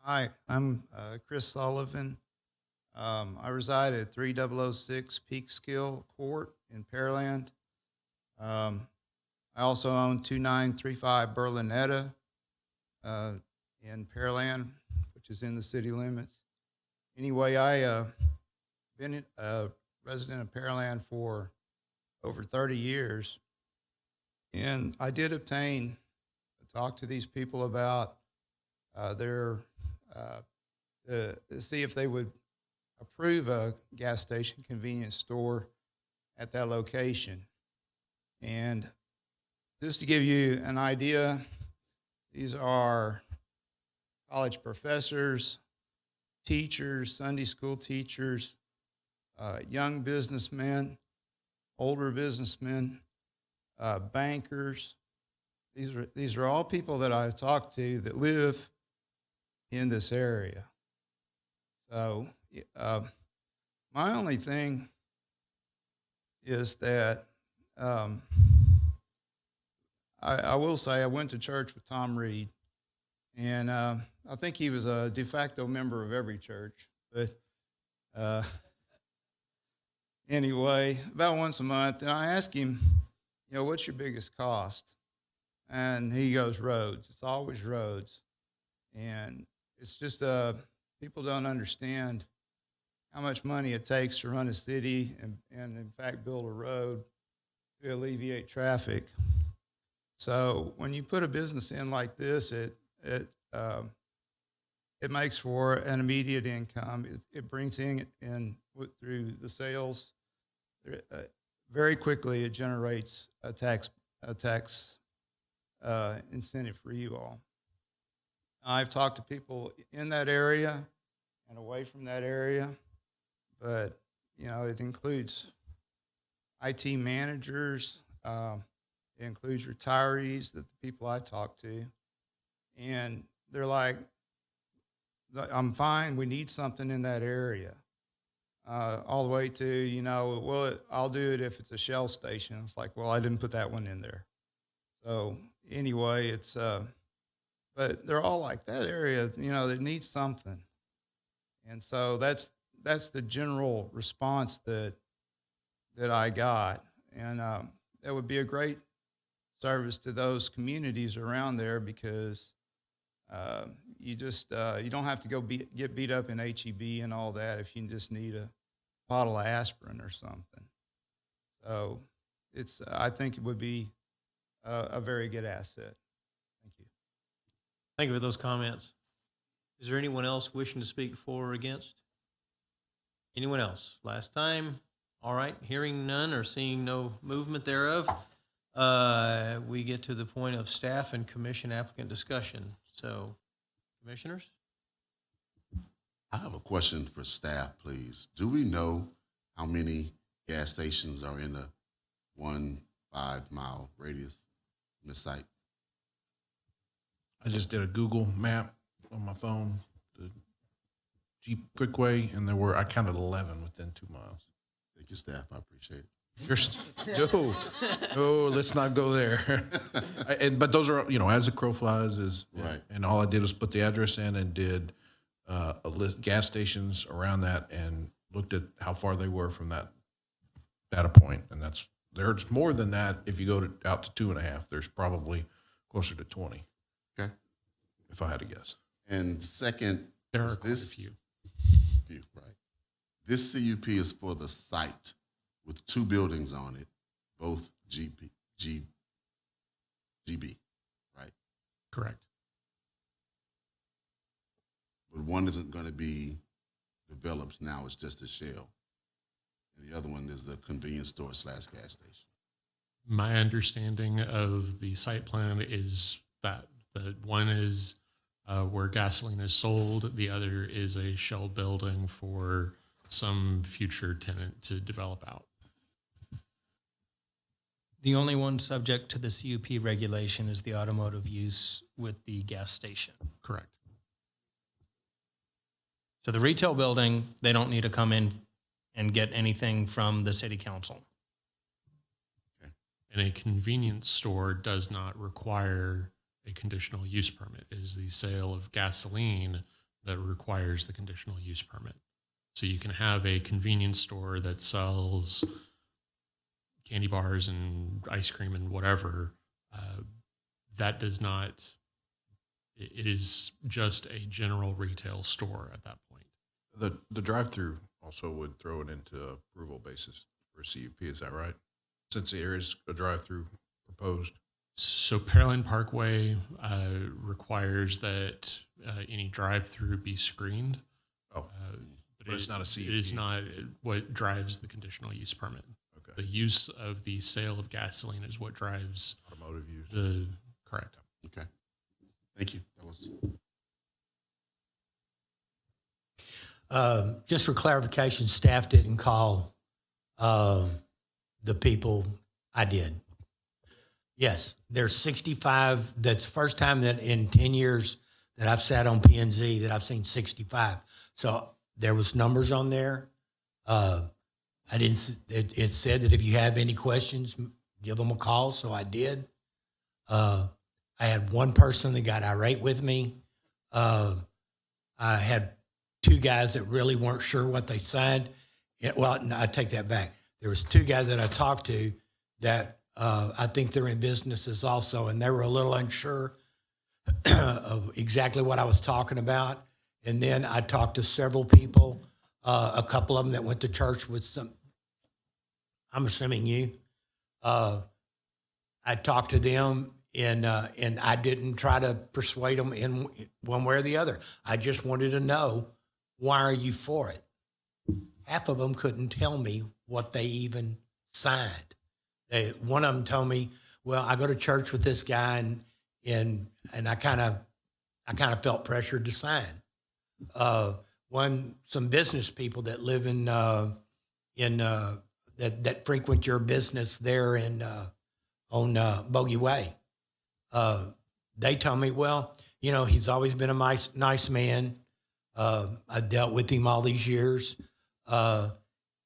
Hi, I'm Chris Sullivan. I reside at 3006 Peekskill Court in Pearland. I also own 2935 Berlinetta in Pearland, which is in the city limits. Anyway, I been a resident of Pearland for over 30 years, and I did obtain to talk to these people about to see if they would approve a gas station convenience store at that location. And just to give you an idea, these are college professors, teachers, Sunday school teachers, young businessmen, older businessmen, bankers. These are all people that I've talked to that live in this area. So my only thing is that I will say I went to church with Tom Reed, and I think he was a de facto member of every church. But anyway, about once a month, and I ask him, what's your biggest cost? And he goes, roads. It's always roads. And it's just people don't understand how much money it takes to run a city and in fact, build a road. to alleviate traffic. So when you put a business in like this, it makes for an immediate income. It brings in through the sales. Very quickly, it generates a tax incentive for you all. I've talked to people in that area and away from that area, but it includes IT managers, it includes retirees, that the people I talk to, and they're like, I'm fine, we need something in that area. All the way to, well, I'll do it if it's a Shell station. It's like, well, I didn't put that one in there. So anyway, it's, but they're all like, that area, that needs something. And so that's the general response that I got. And that would be a great service to those communities around there, because you don't have to go get beat up in HEB and all that if you just need a bottle of aspirin or something. So I think it would be a very good asset. Thank you. Thank you for those comments. Is there anyone else wishing to speak for or against? Anyone else? Last time? All right, hearing none or seeing no movement thereof, we get to the point of staff and commission applicant discussion. So, commissioners? I have a question for staff, please. Do we know how many gas stations are in a 1 5-mile radius from the site? I just did a Google map on my phone, the Jeep Quickway, and I counted 11 within 2 miles. Thank you, staff. I appreciate it. No, let's not go there. But those are, as the crow flies, right. And all I did was put the address in and did gas stations around that and looked at how far they were from that data point. And there's more than that. If you go out to 2.5, there's probably closer to 20. Okay. If I had to guess. And second, there are quite a few. Right. This CUP is for the site with 2 buildings on it, both GB, right? Correct. But one isn't going to be developed now, it's just a shell. And the other one is the convenience store / gas station. My understanding of the site plan is that one is where gasoline is sold, the other is a shell building for some future tenant to develop out. The only one subject to the CUP regulation is the automotive use with the gas station. Correct. So the retail building, they don't need to come in and get anything from the city council. And a convenience store does not require a conditional use permit. It is the sale of gasoline that requires the conditional use permit. So you can have a convenience store that sells candy bars and ice cream and whatever. That does not, it is just a general retail store at that point. The drive-through also would throw it into approval basis for CUP, is that right? Since there is a drive-through proposed. So Pearland Parkway requires that any drive-through be screened. But it's not a CUP. It is not what drives the conditional use permit. Okay. The use of the sale of gasoline is what drives automotive use. Correct. Okay. Thank you. That was. Just for clarification, staff didn't call the people. I did. Yes, there's 65. That's the first time that in 10 years that I've sat on P&Z that I've seen 65. So there was numbers on there. I didn't. It said that if you have any questions, give them a call. So I did. I had one person that got irate with me. I had 2 guys that really weren't sure what they signed. Well, no, I take that back. There was 2 guys that I talked to that I think they're in businesses also, and they were a little unsure of exactly what I was talking about. And then I talked to several people, a couple of them that went to church with some, I'm assuming you, I talked to them, and I didn't try to persuade them in one way or the other. I just wanted to know, why are you for it? Half of them couldn't tell me what they even signed. One of them told me, well, I go to church with this guy, and I kind of felt pressured to sign. Some business people that live that frequent your business there on Bogey Way. They told me, well, he's always been a nice man. I've dealt with him all these years.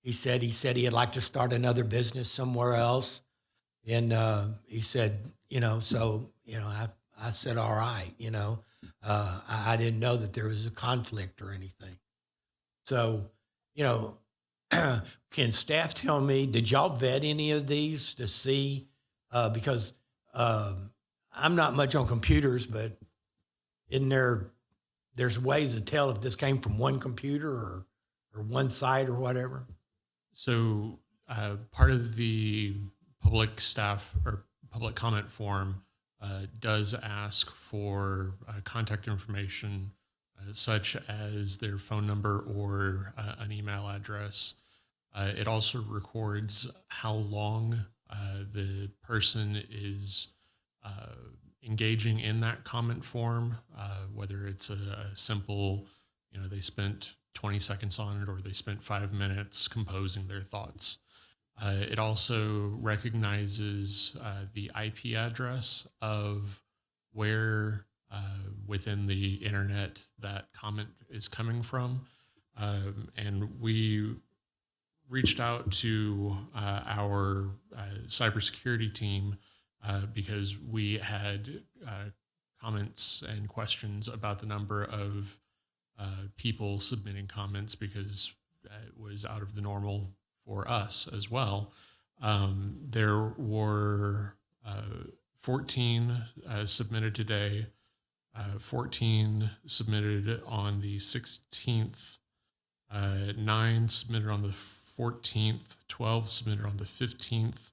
He said he'd like to start another business somewhere else. And he said, I said, all right, I didn't know that there was a conflict or anything. So, can staff tell me, did y'all vet any of these to see, because I'm not much on computers, but there's ways to tell if this came from one computer or one site or whatever? So part of the public staff or public comment form does ask for contact information such as their phone number or an email address. It also records how long the person is engaging in that comment form, whether it's a simple, they spent 20 seconds on it or they spent 5 minutes composing their thoughts. It also recognizes the IP address of where within the internet that comment is coming from. And we reached out to our cybersecurity team because we had comments and questions about the number of people submitting comments, because it was out of the normal for us as well. There were 14 submitted today, 14 submitted on the 16th, 9 submitted on the 14th, 12 submitted on the 15th,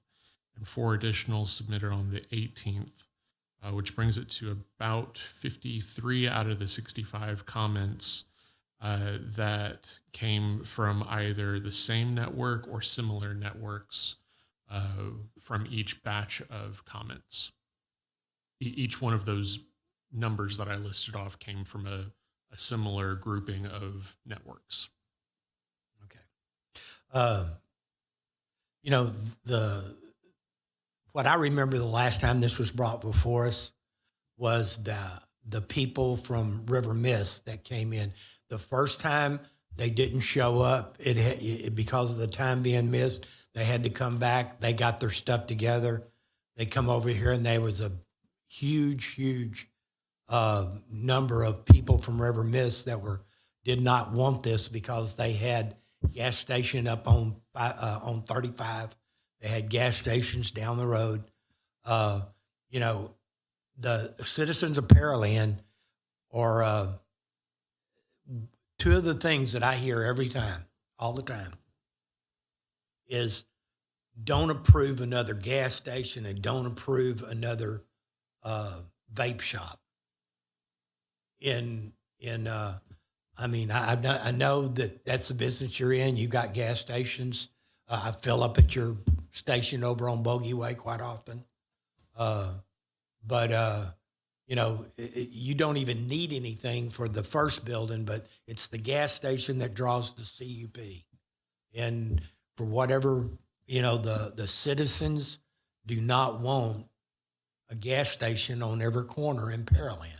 and 4 additional submitted on the 18th, which brings it to about 53 out of the 65 comments that came from either the same network or similar networks from each batch of comments. Each one of those numbers that I listed off came from a similar grouping of networks. What I remember the last time this was brought before us was the people from River Mist that came in. The first time they didn't show up, because of the time being missed, they had to come back. They got their stuff together. They come over here, and there was a huge number of people from River Mist that did not want this because they had gas station up on 35. They had gas stations down the road. The citizens of Pearland are two of the things that I hear all the time, is don't approve another gas station and don't approve another vape shop. I know that's the business you're in. You got gas stations. I fill up at your station over on Bogey Way quite often. You don't even need anything for the first building, but it's the gas station that draws the CUP. And for whatever, the citizens do not want a gas station on every corner in Pearland.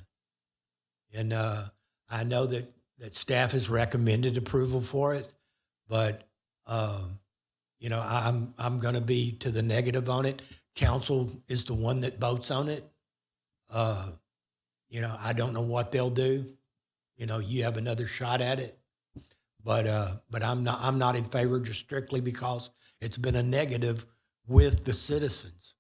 And I know that staff has recommended approval for it, but I'm going to be to the negative on it. Council is the one that votes on it. I don't know what they'll do. You have another shot at it, but I'm not in favor, just strictly because it's been a negative with the citizens.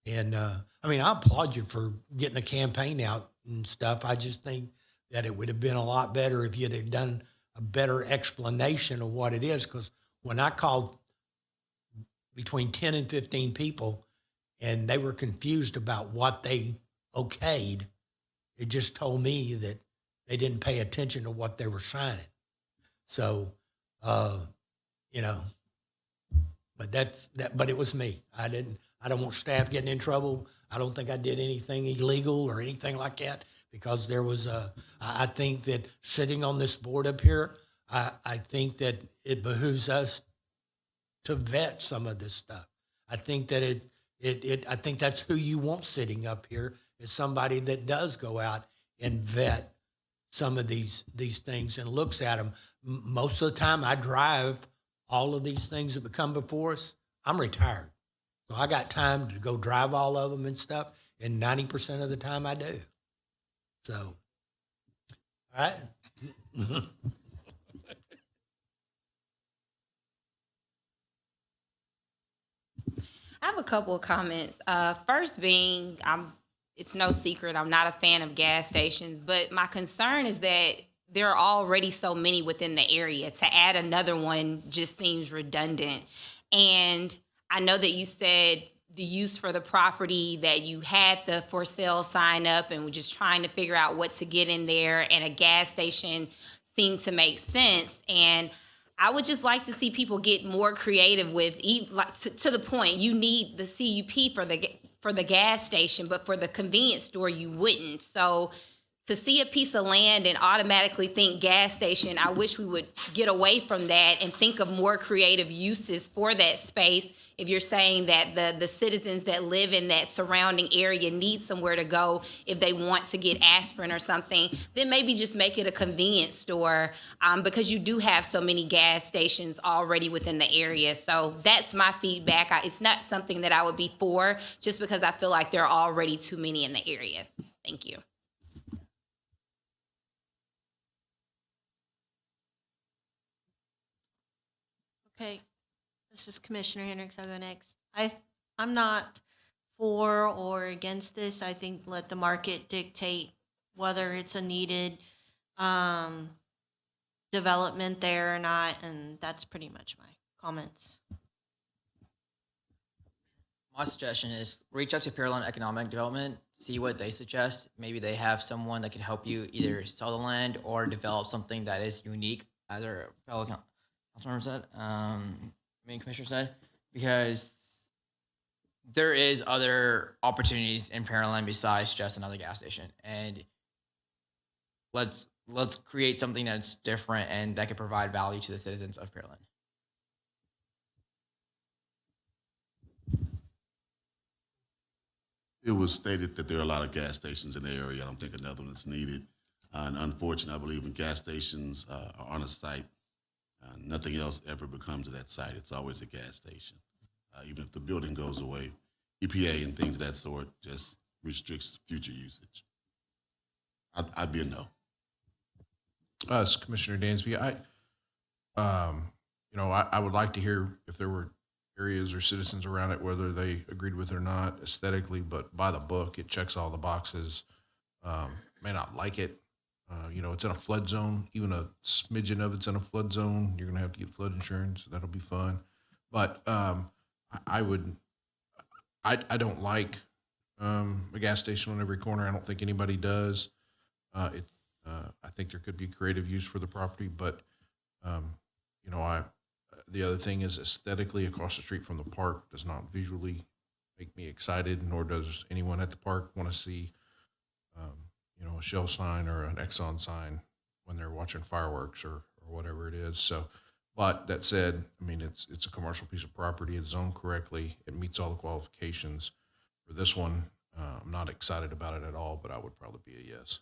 And I applaud you for getting a campaign out and stuff. I just think that it would have been a lot better if you'd have done a better explanation of what it is. Because when I called, between 10 and 15 people, and they were confused about what they okayed. It just told me that they didn't pay attention to what they were signing. So, you know, but but it was me. I don't want staff getting in trouble. I don't think I did anything illegal or anything like that, because there was I think that sitting on this board up here, I think that it behooves us to vet some of this stuff. I think that I think that's who you want sitting up here, is somebody that does go out and vet some of these things and looks at them. Most of the time I drive all of these things that come before us. I'm retired, so I got time to go drive all of them and stuff, and 90% of the time I do. So, all right. I have a couple of comments. First being, it's no secret I'm not a fan of gas stations, but my concern is that there are already so many within the area. To add another one just seems redundant. And I know that you said the use for the property, that you had the for sale sign up and were just trying to figure out what to get in there, and a gas station seemed to make sense. And I would just like to see people get more creative with, like, to the point, you need the CUP for the gas station, but for the convenience store you wouldn't. So to see a piece of land and automatically think gas station, I wish we would get away from that and think of more creative uses for that space. If you're saying that the citizens that live in that surrounding area need somewhere to go if they want to get aspirin or something, then maybe just make it a convenience store, because you do have so many gas stations already within the area. So that's my feedback. It's not something that I would be for, just because I feel like there are already too many in the area. Thank you. Okay, this is Commissioner Henrichs. I'll go next. I'm not for or against this. I think let the market dictate whether it's a needed development there or not, and that's pretty much my comments. My suggestion is reach out to Pearland Economic Development, see what they suggest. Maybe they have someone that can help you either sell the land or develop something that is unique, as our fellow councilmember said, commissioner said, because there is other opportunities in Pearland besides just another gas station. And let's create something that's different and that can provide value to the citizens of Pearland. It was stated that there are a lot of gas stations in the area. I don't think another one is needed. And unfortunately, I believe when gas stations are on a site, nothing else ever becomes of that site. It's always a gas station. Even if the building goes away, EPA and things of that sort just restricts future usage. I'd be a no. It's Commissioner Dansby. I would like to hear if there were areas or citizens around it, whether they agreed with it or not aesthetically, but by the book, it checks all the boxes. May not like it. It's in a flood zone. Even a smidgen of it's in a flood zone. You're going to have to get flood insurance. That'll be fun. But I don't like a gas station on every corner. I don't think anybody does. I think there could be creative use for the property, but the other thing is aesthetically across the street from the park does not visually make me excited, nor does anyone at the park want to see a Shell sign or an Exxon sign when they're watching fireworks or whatever it is. So, but that said, I mean, it's a commercial piece of property. It's zoned correctly. It meets all the qualifications. For this one, I'm not excited about it at all, but I would probably be a yes.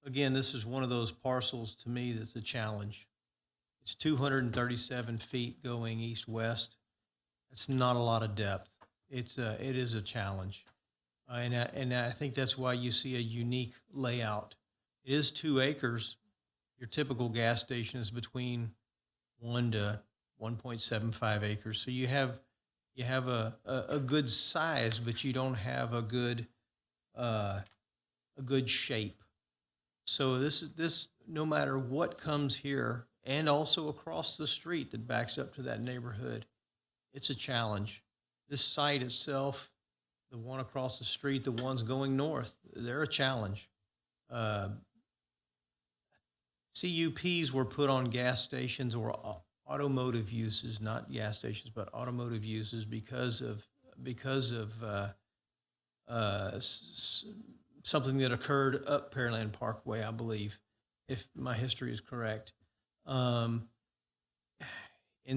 Again, this is one of those parcels to me that's a challenge. It's 237 feet going east-west. That's not a lot of depth. It is a challenge. And I think that's why you see a unique layout. It is 2 acres. Your typical gas station is between 1 to 1.75 acres. So you have a good size, but you don't have a good shape. So this no matter what comes here and also across the street that backs up to that neighborhood, it's a challenge. This site itself, the one across the street, the ones going north, they're a challenge. CUPs were put on gas stations or automotive uses, not gas stations, but automotive uses because of something that occurred up Pearland Parkway, I believe, if my history is correct. And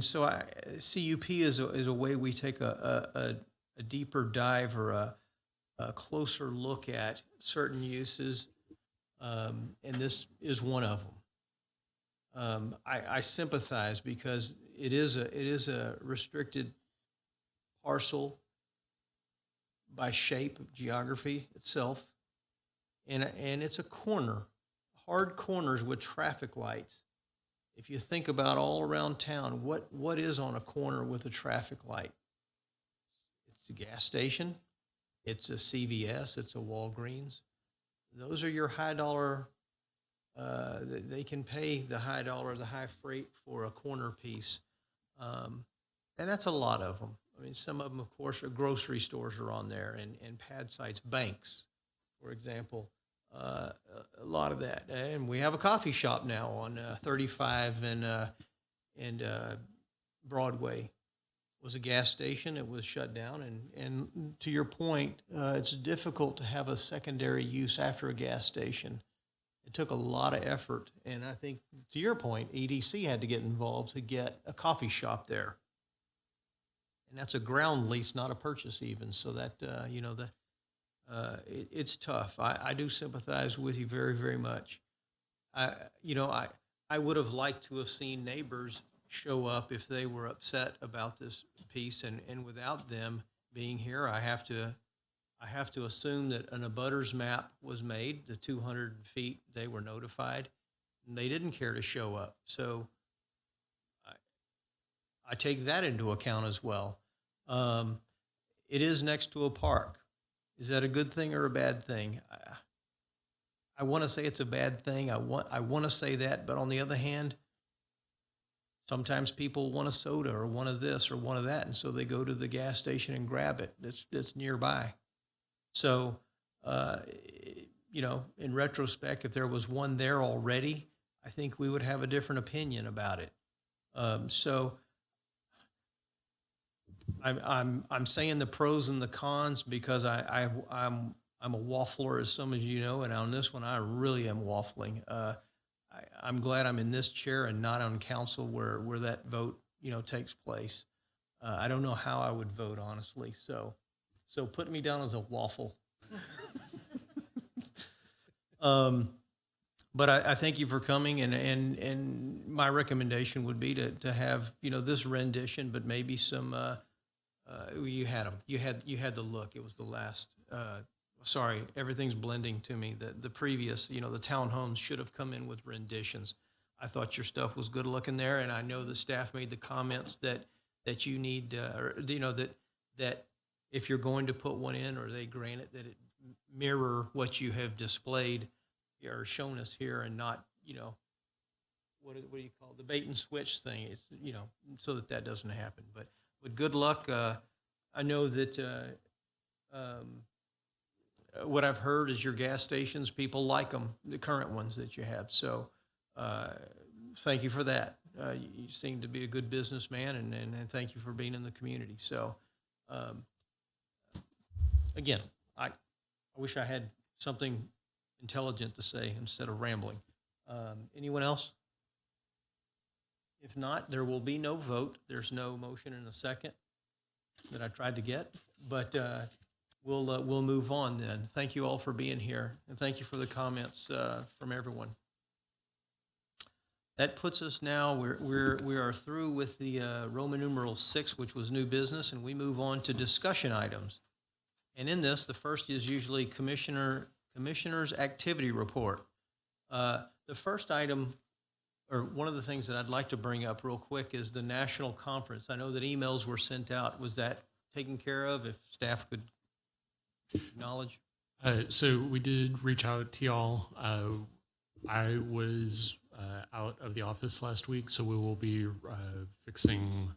so CUP is a way we take a deeper dive or a closer look at certain uses, and this is one of them. I sympathize because it is a restricted parcel by shape of geography itself, and it's a corner, hard corners with traffic lights. If you think about all around town, what is on a corner with a traffic light? It's a gas station, it's a CVS, it's a Walgreens. Those are your high dollar. They can pay the high dollar, the high freight for a corner piece, and that's a lot of them. I mean, some of them, of course, are grocery stores are on there, and pad sites, banks, for example. A lot of that, and we have a coffee shop now on 35 and Broadway. It was a gas station. It was shut down, and to your point, it's difficult to have a secondary use after a gas station. It took a lot of effort, and I think to your point, EDC had to get involved to get a coffee shop there, and that's a ground lease, not a purchase even. So that it's tough. I do sympathize with you very, very much. I would have liked to have seen neighbors show up if they were upset about this piece, and without them being here, I have to assume that an abutters map was made. The 200 feet, they were notified, and they didn't care to show up. So I take that into account as well. It is next to a park. Is that a good thing or a bad thing? I want to say it's a bad thing. I want to say that, but on the other hand, sometimes people want a soda or one of this or one of that, and so they go to the gas station and grab it. That's nearby. So, in retrospect, if there was one there already, I think we would have a different opinion about it. So I'm saying the pros and the cons because I'm a waffler, as some of you know, and on this one I really am waffling. I'm glad I'm in this chair and not on council where that vote takes place. I don't know how I would vote, honestly. So put me down as a waffle. But I thank you for coming, and my recommendation would be to have this rendition, but maybe some. You had them. You had the look. It was the last. Sorry, everything's blending to me. The previous, the townhomes should have come in with renditions. I thought your stuff was good looking there, and I know the staff made the comments that you need, that if you're going to put one in, or they grant it, that it mirror what you have displayed or shown us here, and not, what do you call it? The bait and switch thing. It's, so that doesn't happen. But good luck. I know that what I've heard is your gas stations, people like them, the current ones that you have. So thank you for that. You seem to be a good businessman, and thank you for being in the community. So again, I wish I had something intelligent to say instead of rambling. Anyone else? If not, there will be no vote. There's no motion in a second that I tried to get, but we'll move on then. Thank you all for being here, and thank you for the comments from everyone. That puts us now, we are through with the Roman numeral 6, which was new business, and we move on to discussion items. And in this, the first is usually commissioner's activity report. The first item, or one of the things that I'd like to bring up real quick, is the national conference. I know that emails were sent out. Was that taken care of? If staff could acknowledge. So we did reach out to y'all. I was out of the office last week, so we will be fixing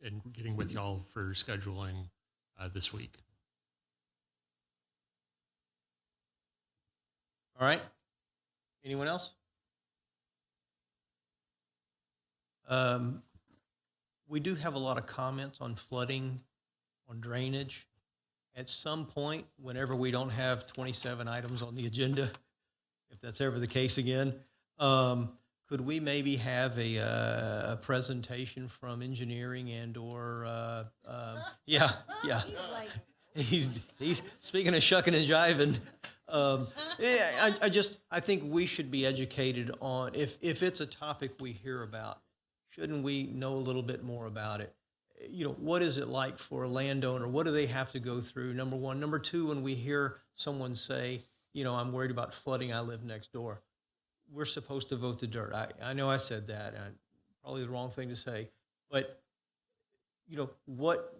and getting with y'all for scheduling this week. All right. Anyone else? We do have a lot of comments on flooding, on drainage. At some point, whenever we don't have 27 items on the agenda, if that's ever the case again, could we maybe have a presentation from engineering and/or yeah. He's speaking of shucking and jiving. I think we should be educated on if it's a topic we hear about, shouldn't we know a little bit more about it? You know, what is it like for a landowner? What do they have to go through? Number one. Number two, when we hear someone say, you know, I'm worried about flooding, I live next door. We're supposed to vote the dirt. I know I said that, and probably the wrong thing to say, but you know, what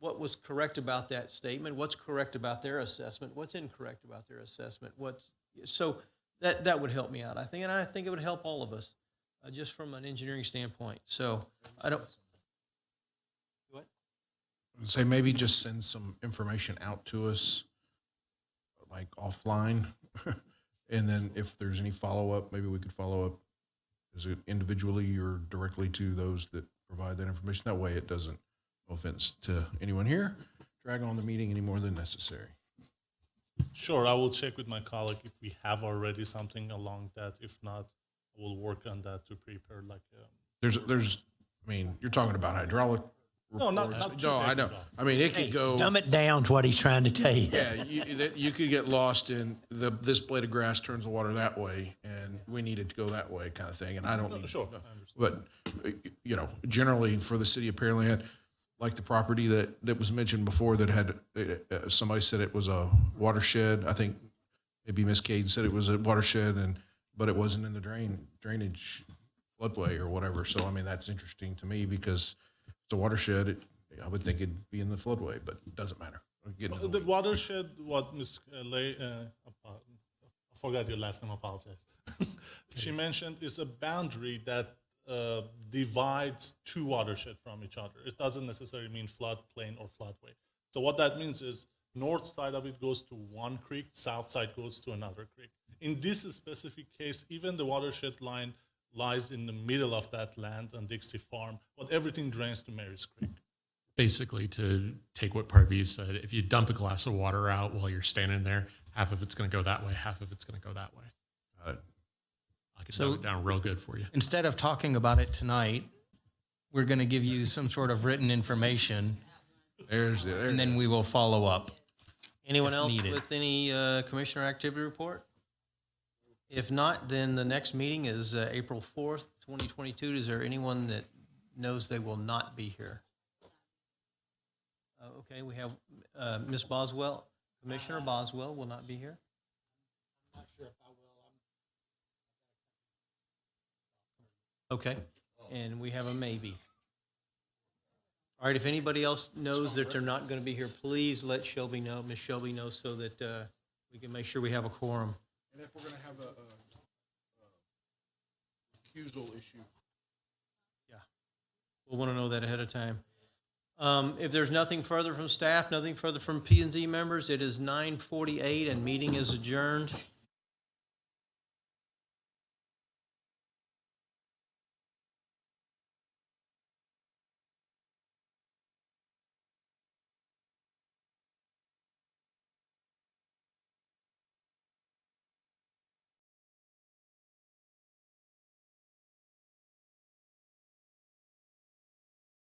was correct about that statement? What's correct about their assessment? What's incorrect about their assessment? So that would help me out, I think, and I think it would help all of us, just from an engineering standpoint. So I don't. What? Say maybe just send some information out to us, like offline, and then if there's any follow-up, maybe we could follow up as it individually or directly to those that provide that information. That way it doesn't, no offense to anyone here, drag on the meeting any more than necessary. Sure, I will check with my colleague if we have already something along that. If not, we'll work on that to prepare like. There's. I mean, you're talking about hydraulic. No, not No, I know. I mean, it could go. Dumb it down to what he's trying to tell you. Yeah, you could get lost in this blade of grass turns the water that way, and we need it to go that way, kind of thing. And I don't. No, sure, but you know, generally for the city of Pearland, like the property that was mentioned before that had somebody said it was a watershed. I think maybe Miss Cade said it was a watershed, but it wasn't in the drainage floodway or whatever. So I mean, that's interesting to me because it's a watershed. I would think it'd be in the floodway, but it doesn't matter. The watershed, what Ms. Lay, I forgot your last name, apologize. She mentioned is a boundary that divides two watersheds from each other. It doesn't necessarily mean floodplain or floodway. So what that means is north side of it goes to one creek, south side goes to another creek. In this specific case, even the watershed line lies in the middle of that land on Dixie Farm, but everything drains to Mary's Creek. Basically, to take what Parveez said, if you dump a glass of water out while you're standing there, half of it's going to go that way, half of it's going to go that way. I can dumb it down real good for you. Instead of talking about it tonight, we're going to give you some sort of written information, and then we will follow up. Anyone if else needed. with any commissioner activity report? If not, then the next meeting is April 4th, 2022. Is there anyone that knows they will not be here? Okay, we have Ms. Boswell. Commissioner Boswell will not be here. I'm not sure if I will. Okay, and we have a maybe. All right, if anybody else knows that they're not going to be here, please let Shelby know, Ms. Shelby know, so that we can make sure we have a quorum. And if we're going to have a recusal issue. Yeah, we'll want to know that ahead of time. If there's nothing further from staff, nothing further from P&Z members, it is 9:48 and meeting is adjourned.